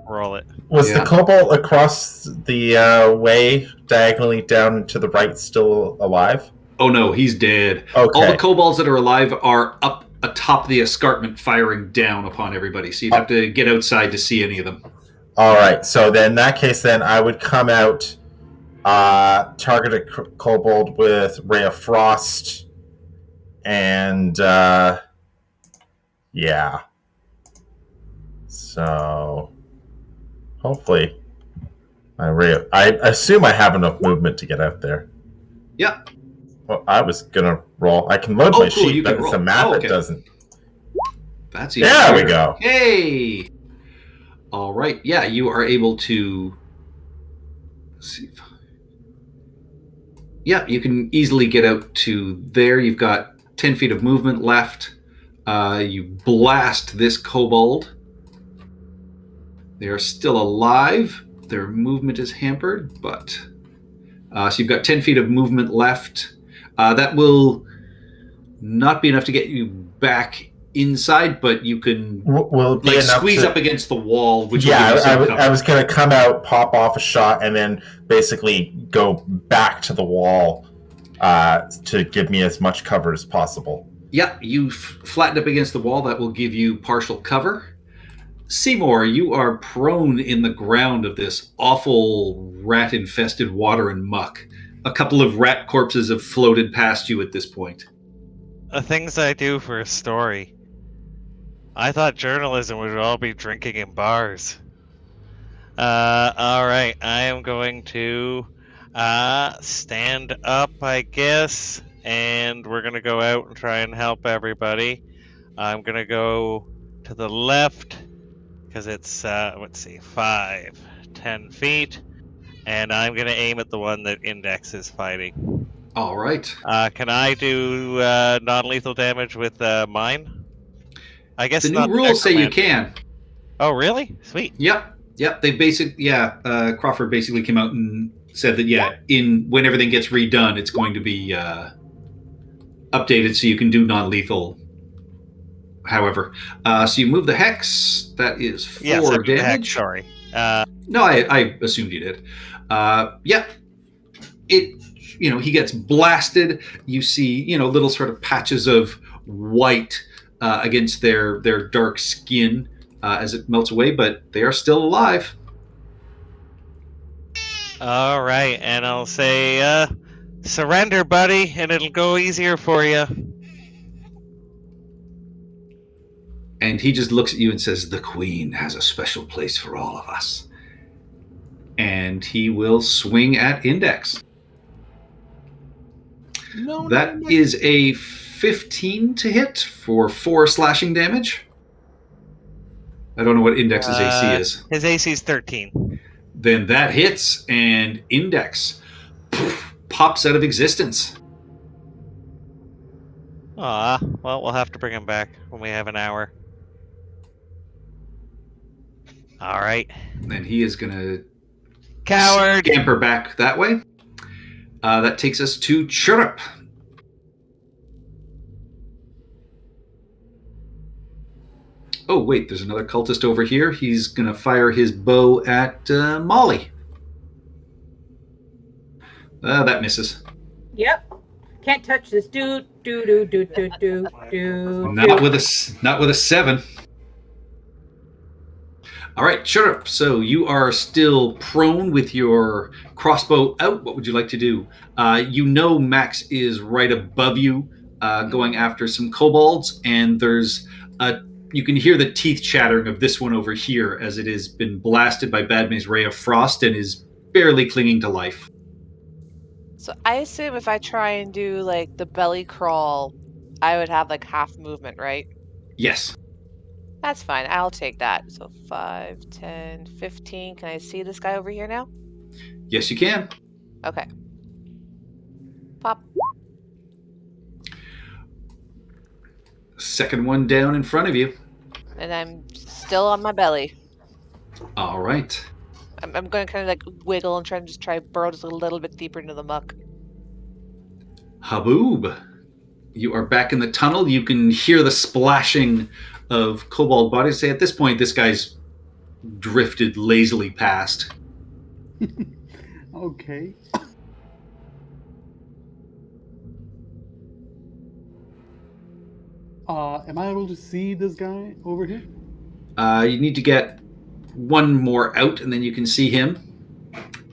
roll it. was Yeah. the Cobalt across the way diagonally down to the right still alive? Oh no, he's dead. Okay. All the kobolds that are alive are up atop the escarpment firing down upon everybody, so you'd have to get outside to see any of them. All right. So then, in that case, then I would come out, target a Kobold with Ray of Frost, and yeah. So hopefully, I assume I have enough movement to get out there. Yeah. Well, I was gonna roll. I can load Oh, my cool, you sheet, can but it's roll. the map Oh, okay. it doesn't. That's even There we better. go. Hey! All right. Yeah, you are able to... Let's see. Yeah, you can easily get out to there. You've got 10 feet of movement left. You blast this kobold. They are still alive. Their movement is hampered, but... so you've got 10 feet of movement left. That will not be enough to get you back inside, but you can Will it be enough squeeze to... up against the wall, which Yeah, will give you some cover. I was going to come out, pop off a shot, and then basically go back to the wall to give me as much cover as possible. Yeah, you flattened up against the wall. That will give you partial cover. Seymour, you are prone in the ground of this awful rat-infested water and muck. A couple of rat corpses have floated past you at this point. The things I do for a story. I thought journalism would all be drinking in bars. Alright, I am going to stand up, I guess, and we're going to go out and try and help everybody. I'm going to go to the left, because it's, 5, 10 feet, and I'm going to aim at the one that Index is fighting. All right. Can I do non-lethal damage with mine? I guess The new not rules say you necromancy. can. Oh, really? Sweet. Yep. They Crawford basically came out and said that, when everything gets redone, it's going to be updated so you can do non-lethal. However, so you move the hex. That is 4 damage. Hex, sorry. No, I assumed you did. He gets blasted. You see, little sort of patches of white against their dark skin as it melts away, but they are still alive. All right, and I'll say, surrender, buddy, and it'll go easier for you. And he just looks at you and says, "The Queen has a special place for all of us." And he will swing at Index. That is a 15 to hit for 4 slashing damage. I don't know what Index's AC is. His AC is 13. Then that hits, and Index pops out of existence. Well, we'll have to bring him back when we have an hour. All right. And he is going to Coward! scamper back that way. That takes us to Chirrup. Oh, wait, there's another cultist over here. He's going to fire his bow at Molly. That misses. Yep. Can't touch this. Do. Not with a 7. All right, Chirrup. So you are still prone with your crossbow out. What would you like to do? Max is right above you, going after some kobolds, and you can hear the teeth chattering of this one over here as it has been blasted by Badmay's Ray of Frost and is barely clinging to life. So I assume if I try and do like the belly crawl, I would have like half movement, right? Yes. That's fine. I'll take that. So 5, 10, 15. Can I see this guy over here now? Yes, you can. Okay. Pop. Second one down in front of you. And I'm still on my belly. All right. I'm going to kind of like wiggle and try burrow just a little bit deeper into the muck. Haboob, you are back in the tunnel. You can hear the splashing of kobold bodies. Say at this point, this guy's drifted lazily past. Okay. Am I able to see this guy over here? You need to get one more out, and then you can see him.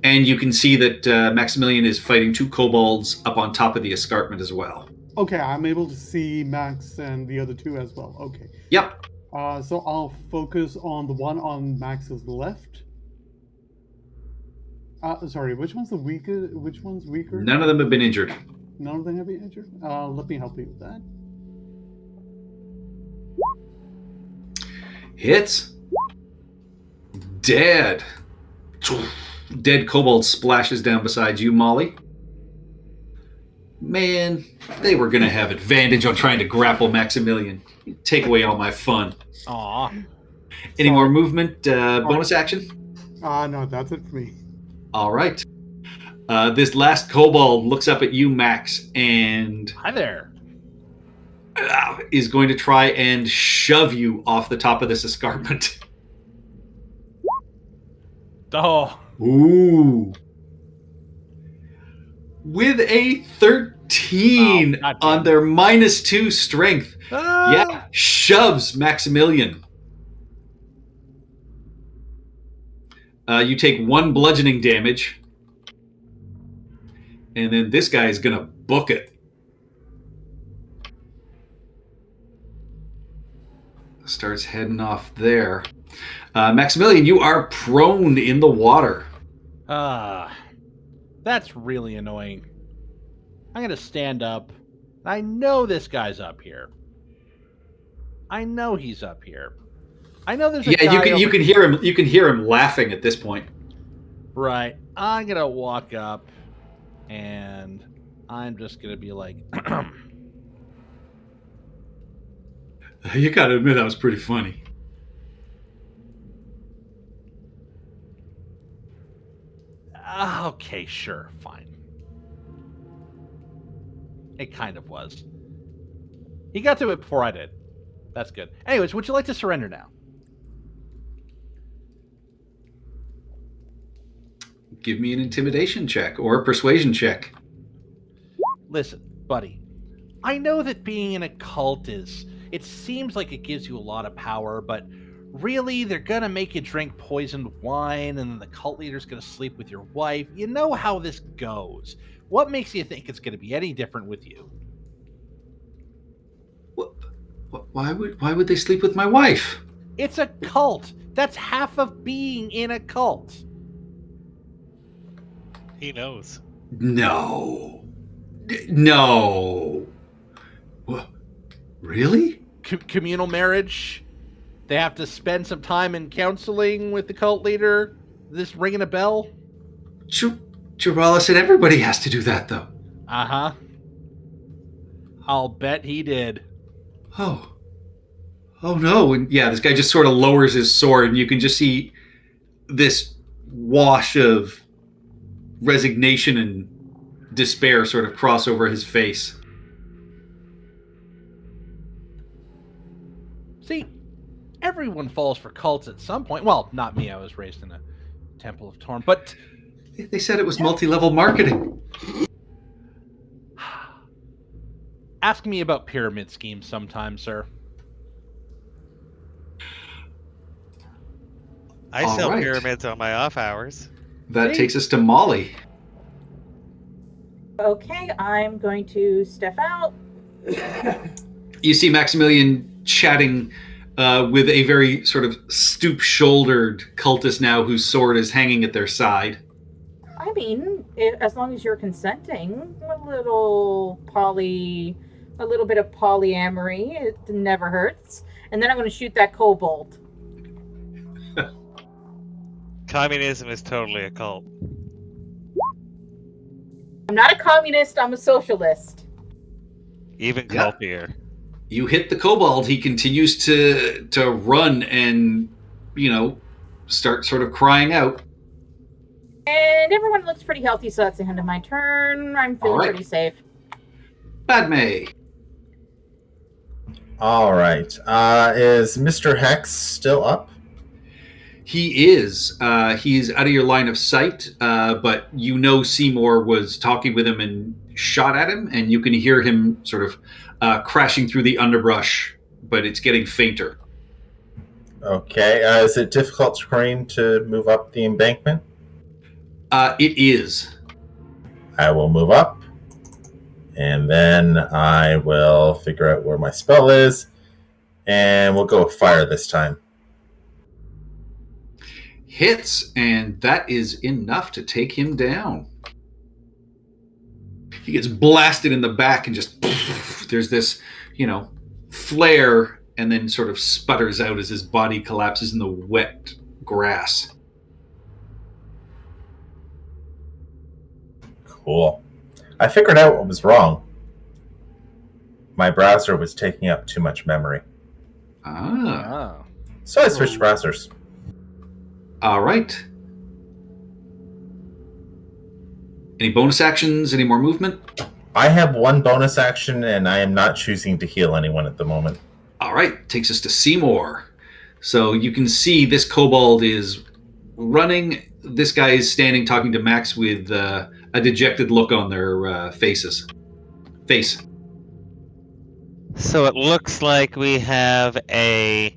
And you can see that Maximilian is fighting 2 kobolds up on top of the escarpment as well. Okay, I'm able to see Max and the other 2 as well. Okay. Yep. So I'll focus on the one on Max's left. Sorry, which one's the weaker? Which one's weaker? None of them have been injured. None of them have been injured? Let me help you with that. Hits. Dead. Dead kobold splashes down beside you, Molly. Man, they were going to have advantage on trying to grapple Maximilian. Take away all my fun. Aw. Any more movement, bonus action? No, that's it for me. All right. This last kobold looks up at you, Max, and Hi there. is going to try and shove you off the top of this escarpment. Oh. Ooh. With a 13 Oh, on their -2 strength. Ah! Yeah, shoves Maximilian. You take 1 bludgeoning damage. And then this guy is going to book it. Starts heading off there. Maximilian, you are prone in the water. That's really annoying. I'm going to stand up. I know this guy's up here. I know he's up here. I know there's a guy you can hear him. You can hear him laughing at this point. Right. I'm going to walk up and I'm just going to be like, You got to admit that was pretty funny. okay, sure, fine. It kind of was. He got to it before I did. That's good. Anyways, would you like to surrender now? Give me an intimidation check or a persuasion check. Listen, buddy. I know that being in a cult it seems like it gives you a lot of power, but really they're gonna make you drink poisoned wine and then the cult leader's gonna sleep with your wife. You know how this goes. What makes you think it's gonna be any different with you? Why would they sleep with my wife? It's a cult. That's half of being in a cult. He knows. No. What? Really? Communal marriage. They have to spend some time in counseling with the cult leader. This ringing a bell? Jirala said everybody has to do that, though. Uh-huh. I'll bet he did. Oh no. And yeah, this guy just sort of lowers his sword and you can just see this wash of resignation and despair sort of cross over his face. See, everyone falls for cults at some point. Well, not me. I was raised in a Temple of Torm, but They said it was multi-level marketing. ask me about pyramid schemes sometime, sir. I All sell right. pyramids on my off hours. That See? takes us to Molly. Okay, I'm going to step out. You see Maximilian chatting with a very sort of stoop-shouldered cultist now whose sword is hanging at their side. I mean, as long as you're consenting, a little bit of polyamory, it never hurts. And then I'm going to shoot that Cobalt. Communism is totally a cult. I'm not a communist, I'm a socialist. Even Yeah. cultier. You hit the Cobalt. He continues to run and, start sort of crying out. And everyone looks pretty healthy, so that's the end of my turn. I'm feeling Alright. pretty safe. Padme. All right. Is Mr. Hex still up? He is. He's out of your line of sight, but Seymour was talking with him and shot at him, and you can hear him sort of crashing through the underbrush, but it's getting fainter. Okay. Is it difficult terrain to move up the embankment? It is. I will move up, and then I will figure out where my spell is, and we'll go with fire this time. Hits, and that is enough to take him down. He gets blasted in the back and just there's this, flare, and then sort of sputters out as his body collapses in the wet grass. Cool. I figured out what was wrong. My browser was taking up too much memory. Oh. So I switched browsers. All right. Any bonus actions? Any more movement? I have one bonus action, and I am not choosing to heal anyone at the moment. All right, takes us to Seymour. So you can see this kobold is running. This guy is standing talking to Max with a dejected look on their face. So it looks like we have a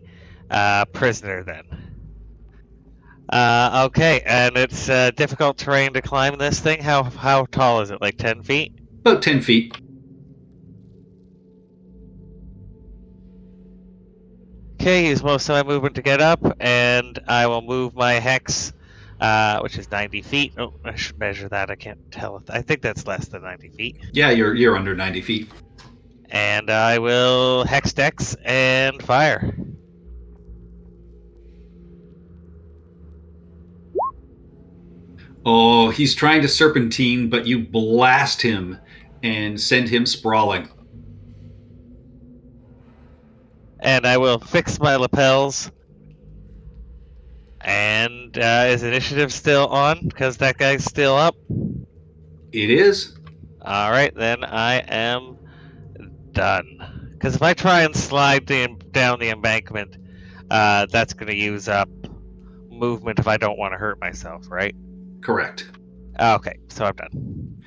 prisoner then. Okay, and it's difficult terrain to climb this thing. How tall is it? Like 10 feet? About 10 feet. Okay, use most of my movement to get up, and I will move my hex, which is 90 feet. Oh, I should measure that. I can't tell. I think that's less than 90 feet. Yeah, you're under 90 feet. And I will hex dex and fire. Oh, he's trying to serpentine, but you blast him and send him sprawling. And I will fix my lapels. And is initiative still on? Because that guy's still up. It is. All right, then I am done. Because if I try and slide down the embankment, that's going to use up movement if I don't want to hurt myself, right? Correct. Okay, so I'm done.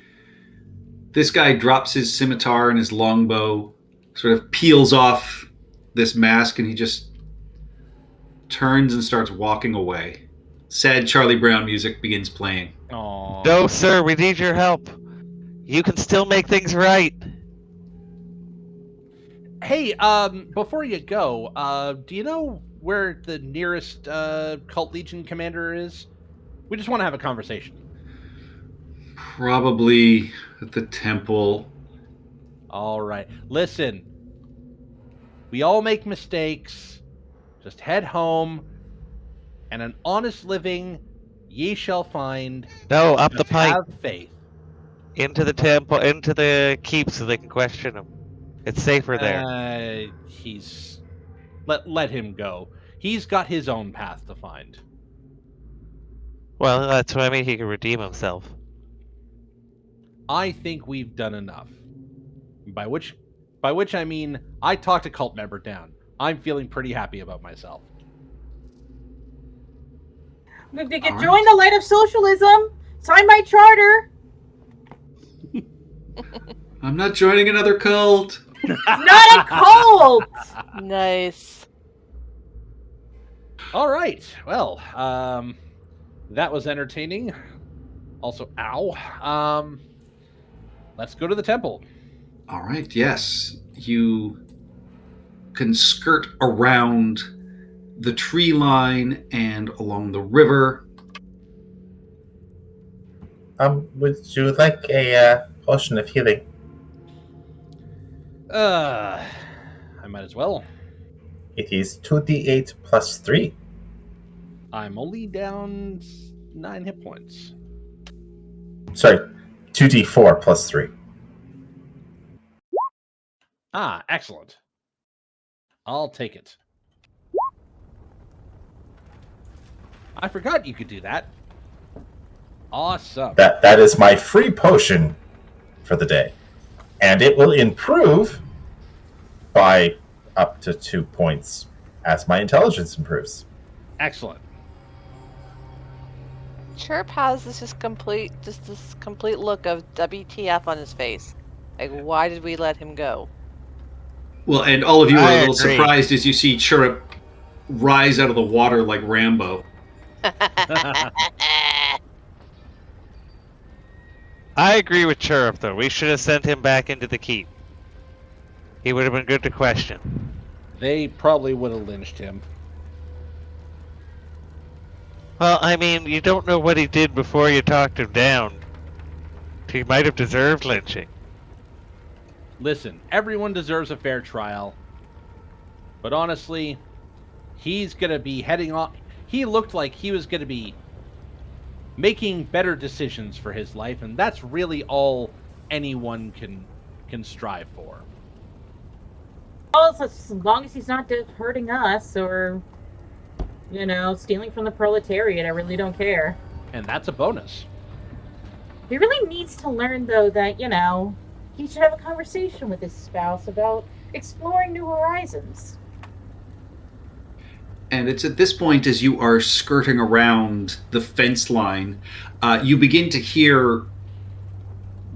This guy drops his scimitar and his longbow, sort of peels off this mask, and he just turns and starts walking away. Sad Charlie Brown music begins playing. Aww. No, sir, we need your help. You can still make things right. Hey, before you go, do you know where the nearest Cult Legion commander is? We just want to have a conversation. Probably at the temple. All right. Listen, we all make mistakes. Just head home, and an honest living ye shall find. No, up the Just pipe. Have faith. Into the temple, into the keep so they can question him. It's safer there. Let him go. He's got his own path to find. Well, that's what I mean. He can redeem himself. I think we've done enough. By which I mean I talked a cult member down. I'm feeling pretty happy about myself. Join the light of socialism. Sign my charter. I'm not joining another cult. Not a cult. Nice. All right. Well, that was entertaining. Also, ow. Let's go to the temple. All right, yes. You can skirt around the tree line and along the river. Would you like a potion of healing? I might as well. It is 2d8 plus 3. I'm only down 9 hit points. Sorry, 2d4 plus 3. Ah, excellent. I'll take it. I forgot you could do that. Awesome. That is my free potion for the day. And it will improve by up to 2 points as my intelligence improves. Excellent. Chirp has this complete look of WTF on his face. Like, why did we let him go? Well, and all of you are I a little agree. surprised as you see Chirrup rise out of the water like Rambo. I agree with Chirrup, though. We should have sent him back into the keep. He would have been good to question. They probably would have lynched him. Well, I mean, you don't know what he did before you talked him down. He might have deserved lynching. Listen, everyone deserves a fair trial. But honestly, he's going to be heading off. He looked like he was going to be making better decisions for his life, and that's really all anyone can strive for. Well, as long as he's not hurting us or, stealing from the proletariat, I really don't care. And that's a bonus. He really needs to learn, though, that, he should have a conversation with his spouse about exploring new horizons. And it's at this point, as you are skirting around the fence line, you begin to hear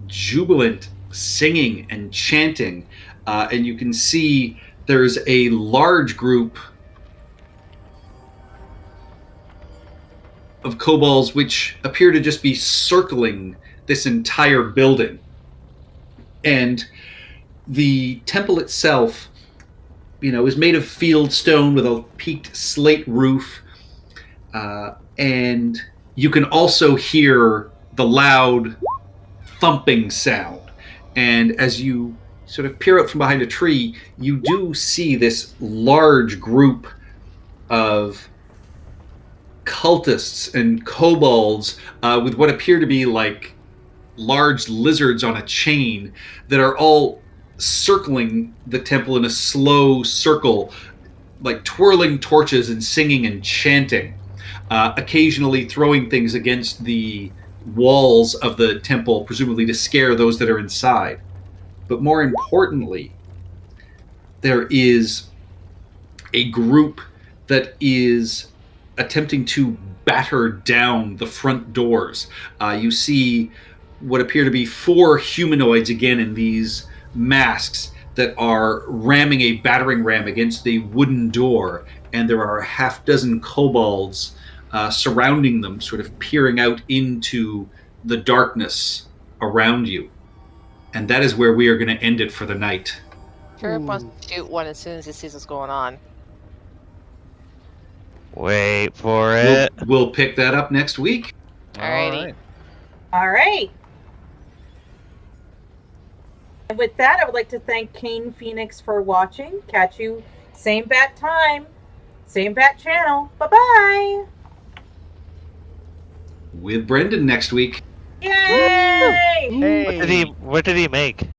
jubilant singing and chanting. And you can see there's a large group of kobolds which appear to just be circling this entire building. And the temple itself, is made of field stone with a peaked slate roof. And you can also hear the loud thumping sound. And as you sort of peer out from behind a tree, you do see this large group of cultists and kobolds with what appear to be like large lizards on a chain that are all circling the temple in a slow circle, like twirling torches and singing and chanting, occasionally throwing things against the walls of the temple, presumably to scare those that are inside. But more importantly, there is a group that is attempting to batter down the front doors. You see what appear to be 4 humanoids again in these masks that are ramming a battering ram against the wooden door, and there are a half dozen kobolds surrounding them, sort of peering out into the darkness around you. And that is where we are going to end it for the night. Turip wants to shoot one as soon as he sees what's going on. Wait for it. We'll pick that up next week. Alrighty. All right. And with that, I would like to thank Kane Phoenix for watching. Catch you same bat time, same bat channel. Bye-bye. With Brendan next week. Yay! Hey. What did he make?